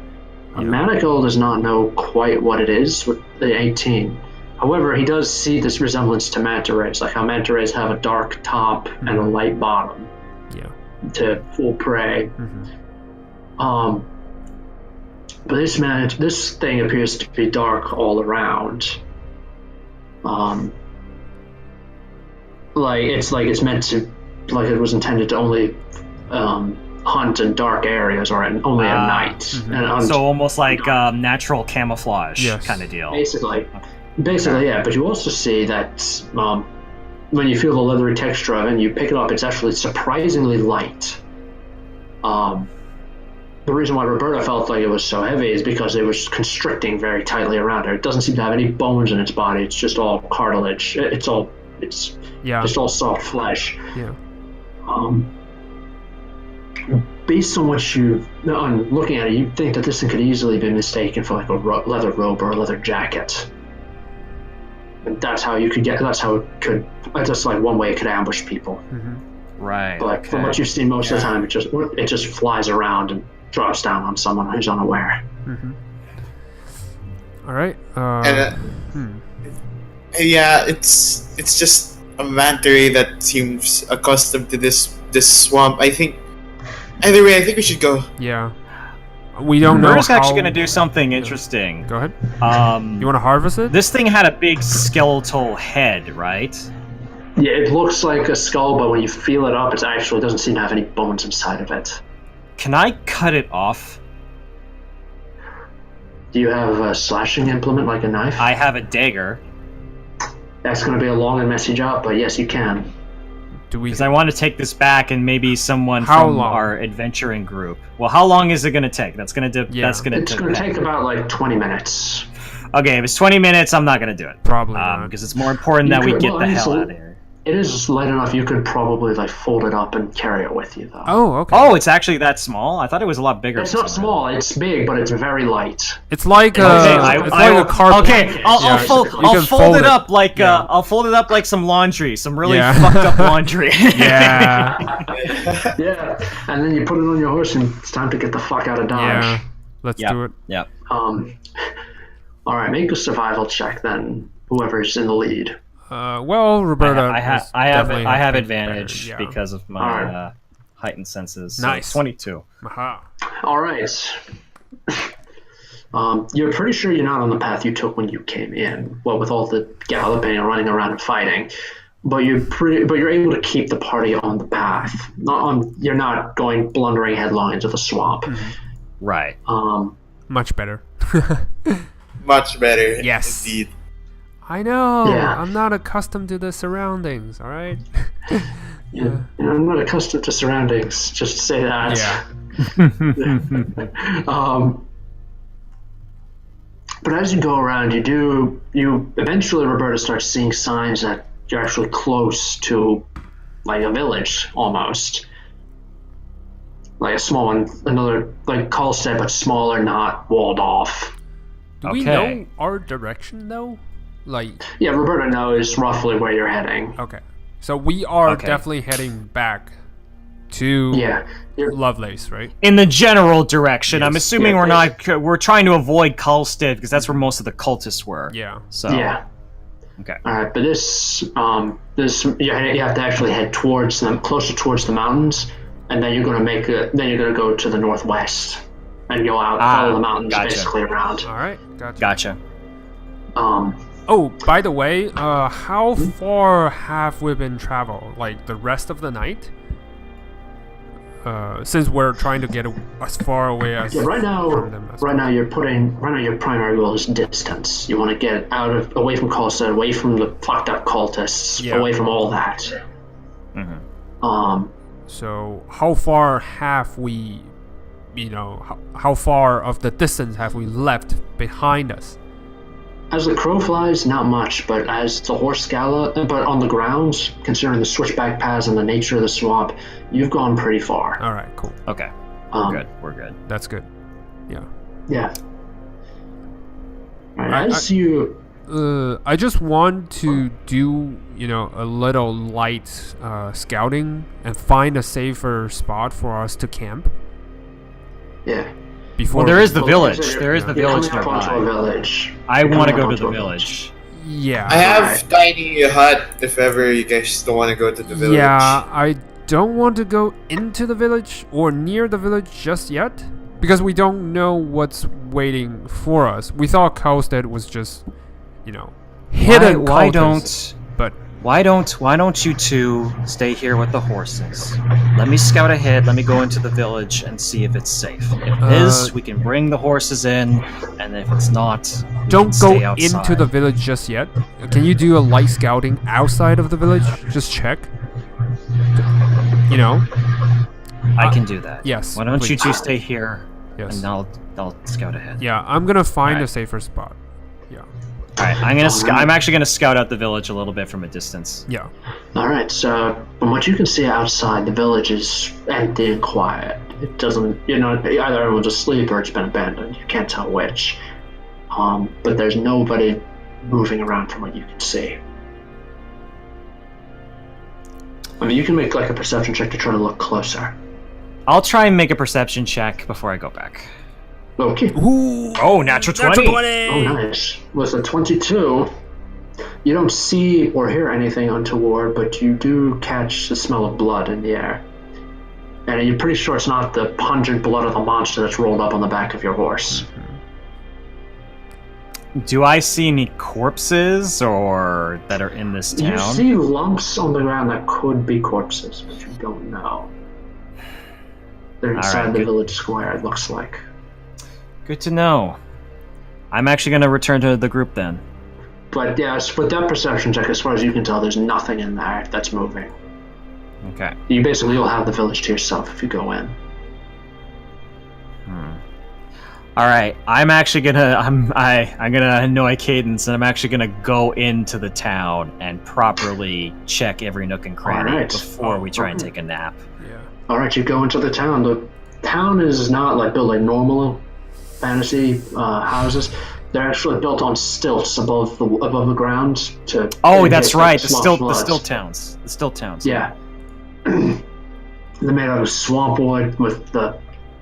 Manacle does not know quite what it is with the 18. However, he does see this resemblance to manta rays, like how manta rays have a dark top and a light bottom Yeah. to fool prey. But this thing appears to be dark all around. It's meant to, like it was intended to only hunt in dark areas or only at night. And hunt So almost like natural camouflage Yes. kind of deal. basically, yeah. But you also see that when you feel the leathery texture of it and you pick it up, it's actually surprisingly light. The reason why Roberta felt like it was so heavy is because it was constricting very tightly around her. It doesn't seem to have any bones in its body. It's just all cartilage. It's Yeah. just all soft flesh. Yeah. Based on what on looking at it, you'd think that this thing could easily be mistaken for like a leather robe or a leather jacket. And that's how that's like one way it could ambush people. Right. But from what you've seen most of the time, it just flies around and drops down on someone who's unaware. All right. Yeah, it's just a manta ray that seems accustomed to this swamp. I think. Either way, I think we should go. Yeah. We don't know. We're just actually how- going to do something interesting. Go ahead. Um, You want to harvest it? this thing had a big skeletal head, right? Yeah, it looks like a skull, but when you feel it up, it actually doesn't seem to have any bones inside of it. Can I cut it off? Do you have a slashing implement like a knife? I have a dagger. That's going to be a long and messy job, but yes, you can. Do we? Because I want to take this back and maybe someone How from long? our adventuring group. Well, how long is it going to take? That's going to Yeah. It's going to take about like 20 minutes. Okay, if it's 20 minutes, I'm not going to do it. Probably not. Because it's more important You that we could- get well, the hell honestly- out of here. It is light enough you could probably like fold it up and carry it with you, though. Oh, okay. Oh, it's actually that small? I thought it was a lot bigger. It's for not some small, it's big, but it's very light. It's like reason. Okay, it's like a carpet. Okay, I'll Yeah, fold fold it it. up like Yeah. I'll fold it up like some laundry, some really Yeah. fucked up laundry. Yeah. Yeah, and then you put it on your horse and it's time to get the fuck out of Dodge. Yeah. Let's Yep. do it. Yep. Alright, make a survival check then, whoever's in the lead. Well, Roberta. I have definitely have been advantage better, yeah. because of my Alright. heightened senses. So Nice. 22. Aha. Alright. You're pretty sure you're not on the path you took when you came in, what with all the galloping and running around and fighting. But you're able to keep the party on the path. You're not going blundering headlong into the swamp. Right. Much better. Much better. Yes. Indeed. I know. Yeah. I'm not accustomed to the surroundings. All right. Yeah. I'm not accustomed to surroundings, just to say that. Yeah. But as you go around, you eventually, Roberta, starts seeing signs that you're actually close to like a village almost. Like a small one, another like Kolstead, but smaller, not walled off. Do we know our direction though? Like, yeah, Roberta knows roughly where you're heading. Okay, so we are definitely heading back to Lovelace, right? In the general direction. Yes. I'm assuming we're trying to avoid Kolstead because that's where most of the cultists were. Yeah. So yeah. Okay. All right, but this you have to actually head towards them, closer towards the mountains, and then you're going to go to the northwest and go out, follow the mountains basically around. All right, Gotcha. Oh, by the way, how far have we been traveled? Like the rest of the night? Since we're trying to get as far away as right now your primary goal is distance. You want to get away from Kolstead, away from the fucked up cultists, away from all that. Mm-hmm. So how far have we, how far of the distance have we left behind us? As the crow flies, not much, but as the horse gallop, but on the ground, considering the switchback paths and the nature of the swamp, you've gone pretty far. All right, cool. Okay, we're good. That's good. Yeah. Yeah. All right, I just want to do, a little light scouting and find a safer spot for us to camp. Yeah. Well, there is the village. There is the village nearby. I want to go to the village. Yeah. I have tiny hut if ever you guys don't want to go to the village. Yeah, I don't want to go into the village or near the village just yet because we don't know what's waiting for us. We thought Kolstead was just, hidden. Why don't you two stay here with the horses? Let me scout ahead. Let me go into the village and see if it's safe. If it is, we can bring the horses in, and if it's not, don't go into the village just yet. Can you do a light scouting outside of the village? Just check. I can do that. Yes. Why don't you two stay here? Yes. And I'll scout ahead. Yeah, I'm gonna find a safer spot. Yeah. All right, I'm actually gonna scout out the village a little bit from a distance. Yeah. All right. So from what you can see outside, the village is empty and quiet. It doesn't, either everyone's asleep or it's been abandoned. You can't tell which. But there's nobody moving around from what you can see. I mean, you can make like a perception check to try to look closer. I'll try and make a perception check before I go back. Okay. Ooh. Oh, natural 20. Oh, nice. With a 22, you don't see or hear anything untoward, but you do catch the smell of blood in the air. And you're pretty sure it's not the pungent blood of the monster that's rolled up on the back of your horse. Do I see any corpses or that are in this town? You see lumps on the ground that could be corpses, but you don't know. They're inside the village square, it looks like. Good to know. I'm actually going to return to the group then. But yes, with that perception check, as far as you can tell, there's nothing in there that's moving. Okay. You basically will have the village to yourself if you go in. All right, I'm gonna annoy Cadence, and I'm actually gonna go into the town and properly check every nook and cranny before we try and take a nap. Yeah. All right, you go into the town. The town is not like built like normal fantasy houses. They're actually built on stilts above the ground to. Oh, that's right. The stilt towns. The stilt towns. Yeah. They're made out of swamp wood with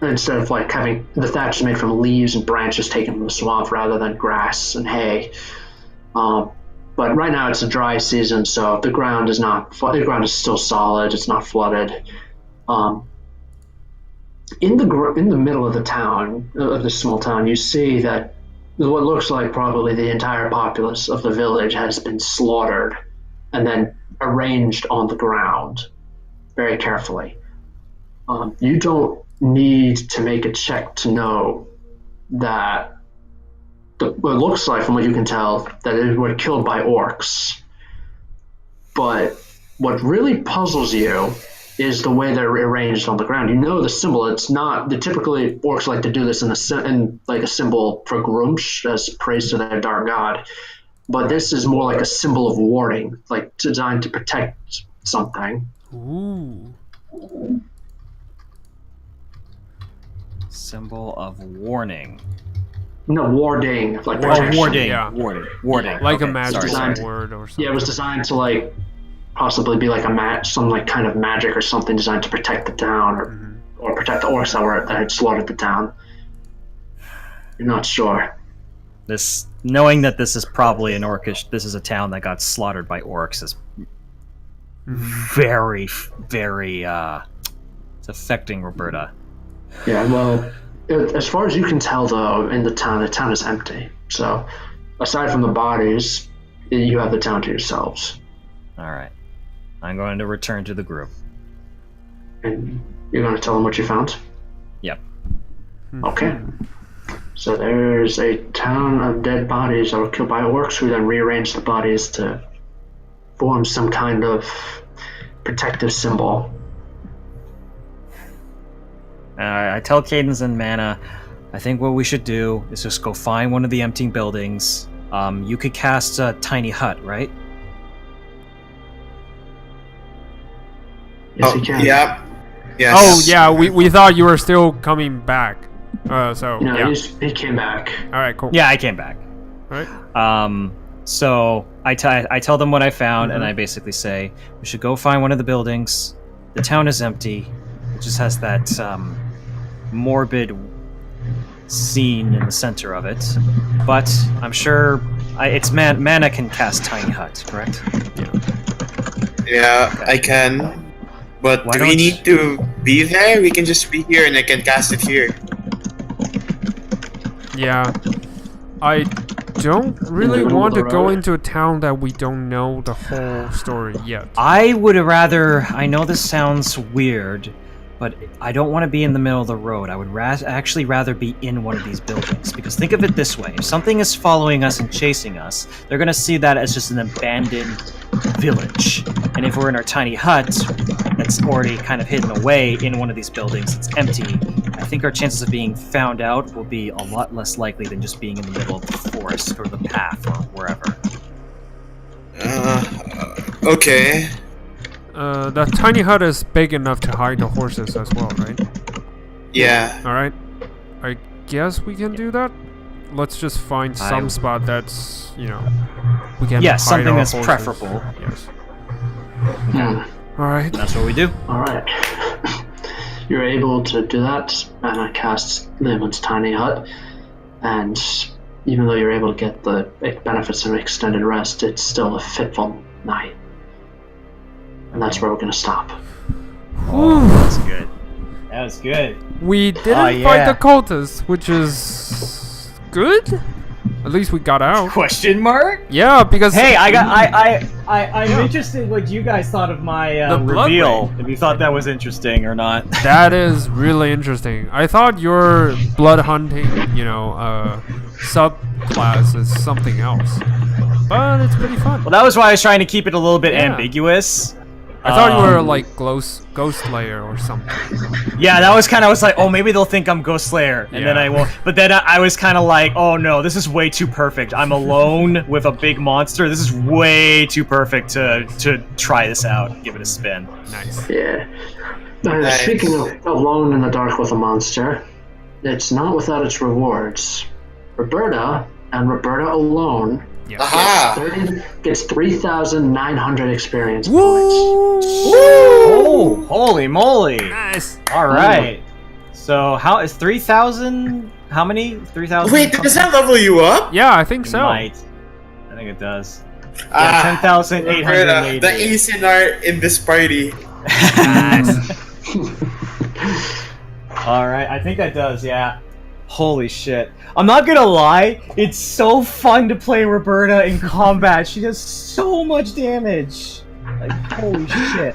instead of like having the thatch is made from leaves and branches taken from the swamp rather than grass and hay. But right now it's a dry season, so the ground is still solid. It's not flooded. In the middle of the town, of this small town, you see that what looks like probably the entire populace of the village has been slaughtered and then arranged on the ground very carefully. You don't need to make a check to know that it looks like, from what you can tell, that they were killed by orcs. But what really puzzles you is the way they're arranged on the ground. You know the symbol. It's not. Typically, orcs like to do this in like a symbol for Grumsh as praise to their dark god. But this is more like a symbol of warning, like designed to protect something. Ooh. Symbol of warning. No, warding. Like Oh, protection. warding. Yeah. Warding. Like Okay, a magic sorry. word or something. Yeah, it was designed to like possibly be like some like kind of magic or something designed to protect the town or protect the orcs that had slaughtered the town. You're not sure. Knowing that this is probably this is a town that got slaughtered by orcs is very, very, it's affecting Roberta. Yeah, well, as far as you can tell, though, in the town is empty. So, aside from the bodies, you have the town to yourselves. All right, I'm going to return to the group. And you're going to tell them what you found? Yep. Okay. So there's a town of dead bodies that were killed by orcs who then rearranged the bodies to form some kind of protective symbol. I tell Cadence and Mana, I think what we should do is just go find one of the empty buildings. You could cast a tiny hut, right? Yes, you can. Yeah. Yes. Oh yeah, we thought you were still coming back. So No, yeah. he came back. All right, cool. Yeah, I came back. All right. So I tell them what I found, and I basically say we should go find one of the buildings. The town is empty. It just has that morbid scene in the center of it. But I'm sure it's Mana can cast Tiny Hut, correct? Yeah, I can. But Why do we don't need to be there? We can just be here and I can cast it here. Yeah. I don't really middle want of to the go road. into a town that we don't know the whole story yet. I would rather. I know this sounds weird, but I don't want to be in the middle of the road. I would actually rather be in one of these buildings. Because think of it this way: if something is following us and chasing us, they're going to see that as just an abandoned village. And if we're in our tiny hut that's already kind of hidden away in one of these buildings, it's empty, I think our chances of being found out will be a lot less likely than just being in the middle of the forest or the path or wherever. Okay. The tiny hut is big enough to hide the horses as well, right? Yeah. All right. I guess we can do that. Let's just find some spot that's, we can Yeah, hide something our that's horses. preferable. Yes. Hmm. All right. That's what we do. All right. You're able to do that, and I cast Lemon's tiny hut. And even though you're able to get the benefits of extended rest, it's still a fitful night. And that's where we're going to stop. Oh, that's good. That was good. We didn't Oh, fight yeah. the cultists, which is good. At least we got out. Question mark? Yeah, because Hey, I'm interested what you guys thought of my The blood reveal. rain. If you thought that was interesting or not. that is really interesting. I thought your blood hunting, subclass is something else, but it's pretty fun. Well, that was why I was trying to keep it a little bit Yeah. ambiguous. I thought you were like Ghost Slayer or something. Yeah, that was kind of, I was like, oh, maybe they'll think I'm Ghost Slayer. And then Yeah. I won't. But then I was kind of like, oh no, this is way too perfect. I'm alone with a big monster. This is way too perfect to try this out and give it a spin. Nice. Yeah. Nice. Speaking of alone in the dark with a monster, it's not without its rewards. Roberta, and Roberta alone, Yeah. Aha! gets 3,900 experience points. Oh, holy moly. Nice. All right. So how is 3,000? How many? 3,000? Wait, does that level you up? Yeah, I think It so. might. I think it does. Yeah, Ah, 10,880. The ace in art in this party. All right, I think that does. Yeah. Holy shit! I'm not gonna lie. It's so fun to play Roberta in combat. She does so much damage. Like holy shit!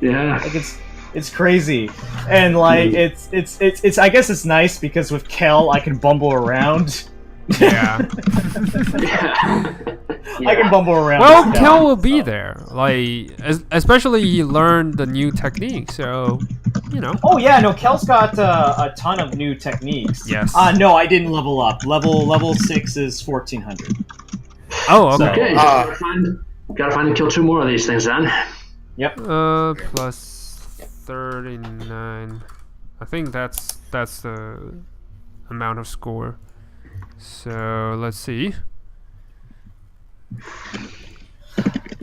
Yeah. Like it's crazy, and like it's. I guess it's nice because with Kel I can bumble around. Yeah. Yeah. I can bumble around. Well, this Kel town, will be so. there. Like, especially he learned the new technique, so you know. Oh yeah, no, Kel's got a ton of new techniques. Yes. No, I didn't level up. Level 6 is 1400. Oh, okay. Okay, gotta find and kill 2 more of these things then. Yep. Plus 39. I think that's the amount of score. So let's see.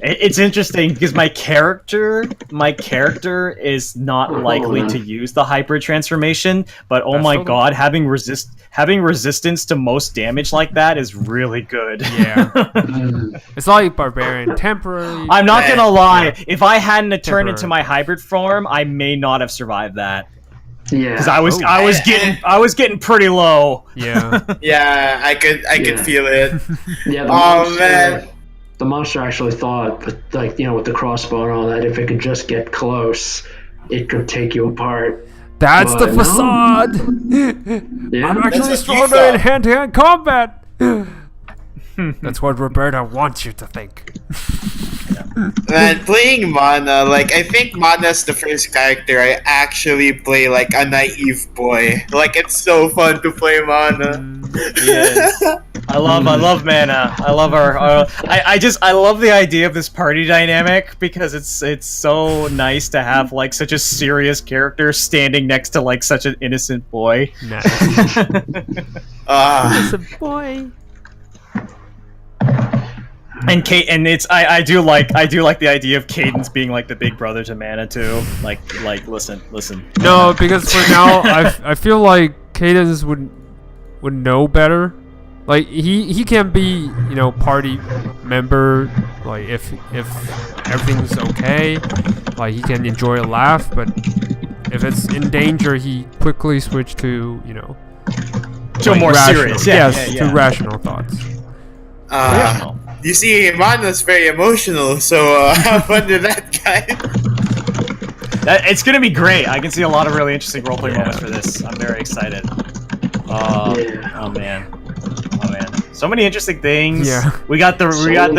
It's interesting because my character is not likely to use the hybrid transformation, but oh That's my totally- god, having resistance to most damage like that is really good. Yeah. It's like barbarian temporary. I'm not gonna lie, if I hadn't turned into Temporary. my hybrid form, I may not have survived that Yeah. because I was Oh. getting pretty low. Yeah. Yeah, I could Yeah. feel it. Yeah, Oh man. The monster actually thought, but like, you know, with the crossbow and all that, if it could just get close, it could take you apart. That's the But no. facade. Yeah. I'm actually what you stronger thought. in hand-to-hand combat. That's what Roberta wants you to think. Man, playing Mana, like I think Mana's the first character I actually play like a naive boy. Like it's so fun to play Mana. Yes. I love Mana. I love our I love the idea of this party dynamic because it's so nice to have like such a serious character standing next to like such an innocent boy. Nice. Ah, a boy. And Kate, and it's I do like the idea of Cadence being like the big brother to Mana too. Like listen. No, because for now, I feel like Cadence would know better. Like he can be, you know, party member. Like if everything's okay, like he can enjoy a laugh. But if it's in danger, he quickly switch to, you know, To like more rational- serious, yes, yeah. to rational thoughts. you see, Mana's very emotional, so have fun with that guy. It's gonna be great. I can see a lot of really interesting roleplay moments for this. I'm very excited. Yeah. Oh man. So many interesting things. Yeah. We got the return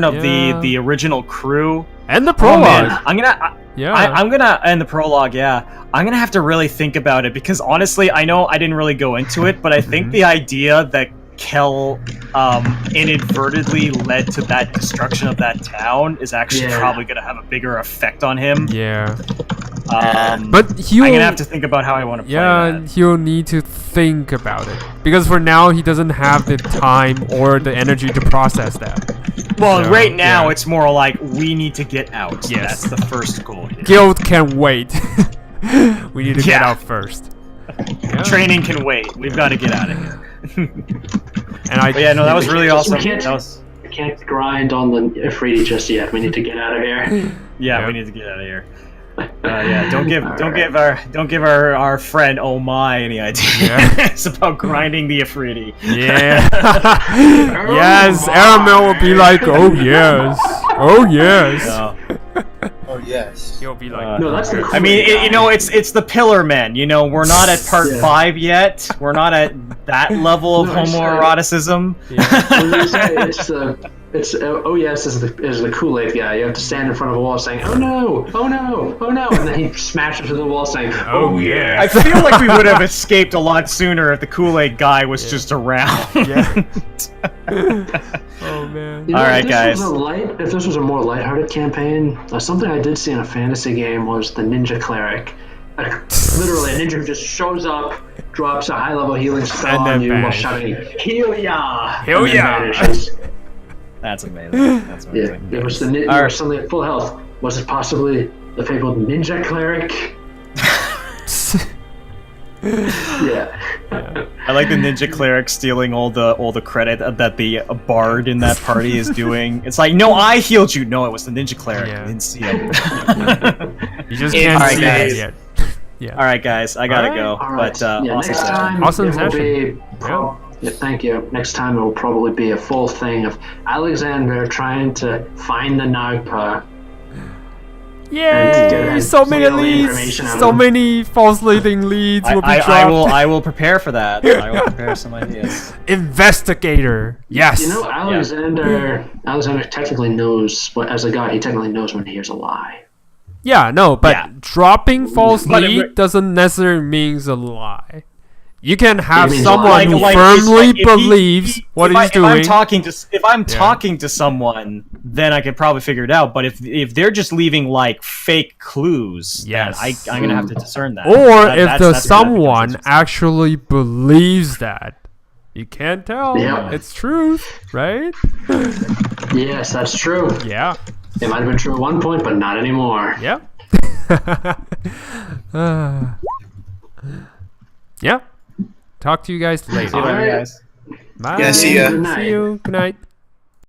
of Yeah. the original crew. And the Oh prologue. man, I'm gonna end the prologue. Yeah, I'm gonna have to really think about it because honestly, I know I didn't really go into it, but I think the idea that Kel inadvertently led to that destruction of that town is actually Yeah. probably gonna have a bigger effect on him. Yeah. But But he'll. I'm gonna have to think about how I want to play that. he'll need to think about it because for now he doesn't have the time or the energy to process that. Well, So, right now yeah. it's more like we need to get out. Yes. That's the first goal here. Guild can wait. We need to get Yeah. out first. Yeah. Training can wait. We've got to get out of here. And I. But yeah, no, that was really awesome. We can't- That was We can't grind on the Ifriti just yet. We need to get out of here. yeah. Yeah. We need to get out of here. Yeah, don't give our friend Oh My any ideas Yeah. about grinding the Ifriti. Yeah. Yes, Aramel will be like, oh yes, oh yes. No. Oh yes. He'll be like, No, that's the I mean, you know, it's the Pillar Men. You know, we're not at part Yeah. 5 yet. We're not at that level of No, it's, homoeroticism. It's oh yes is the Kool-Aid guy. You have to stand in front of a wall saying, oh no, oh no, oh no, and then he smashes into the wall saying, oh yeah. I feel like we would have escaped a lot sooner if the Kool-Aid guy was just around. Yeah. Oh man. You know, All right, if guys. If this was a more lighthearted campaign, something I did see in a fantasy game was the Ninja Cleric. Literally, a ninja who just shows up, drops a high-level healing spell And then on you while vanishes. shouting, "Heal ya!" Heal and then ya! vanishes. That's amazing. That's Yeah, amazing. it was you All were right. suddenly at full health. Was it possibly the fabled Ninja Cleric? Yeah. I like the ninja cleric stealing all the credit that the bard in that party is doing. It's like, no, I healed you. No, it was the ninja cleric. Yeah. I didn't see him. You just It's can't alright, see guys. it yet. Yeah. All right, guys, I gotta All right. go. All right. But yeah, awesome next session. time Awesome it will session. be. Yeah, thank you. Next time it will probably be a full thing of Alexander trying to find the Nagpa. Yay! So many all the leads. information out of So them. many false leading leads will be dropped. I will prepare for that. I will prepare some ideas. Investigator. Yes. You know, Alexander technically knows, as a god, he technically knows when he hears a lie. Yeah, no, but Yeah. dropping false But lead doesn't necessarily means a lie. You can have means someone lying. who Like, firmly if he- believes what he's doing. If I'm talking to someone, then I could probably figure it out. But if they're just leaving like fake clues, Yes. then I'm gonna have to discern that. Or That- if that's the where that becomes someone interesting. actually believes that. You can't tell. Yeah. It's truth, right? Yes, that's true. Yeah. It might have been true at one point, but not anymore. Yeah. Yeah. Talk to you guys later. See you later, Alright. guys. Bye. Yeah, see ya. Good night. See you. Good night.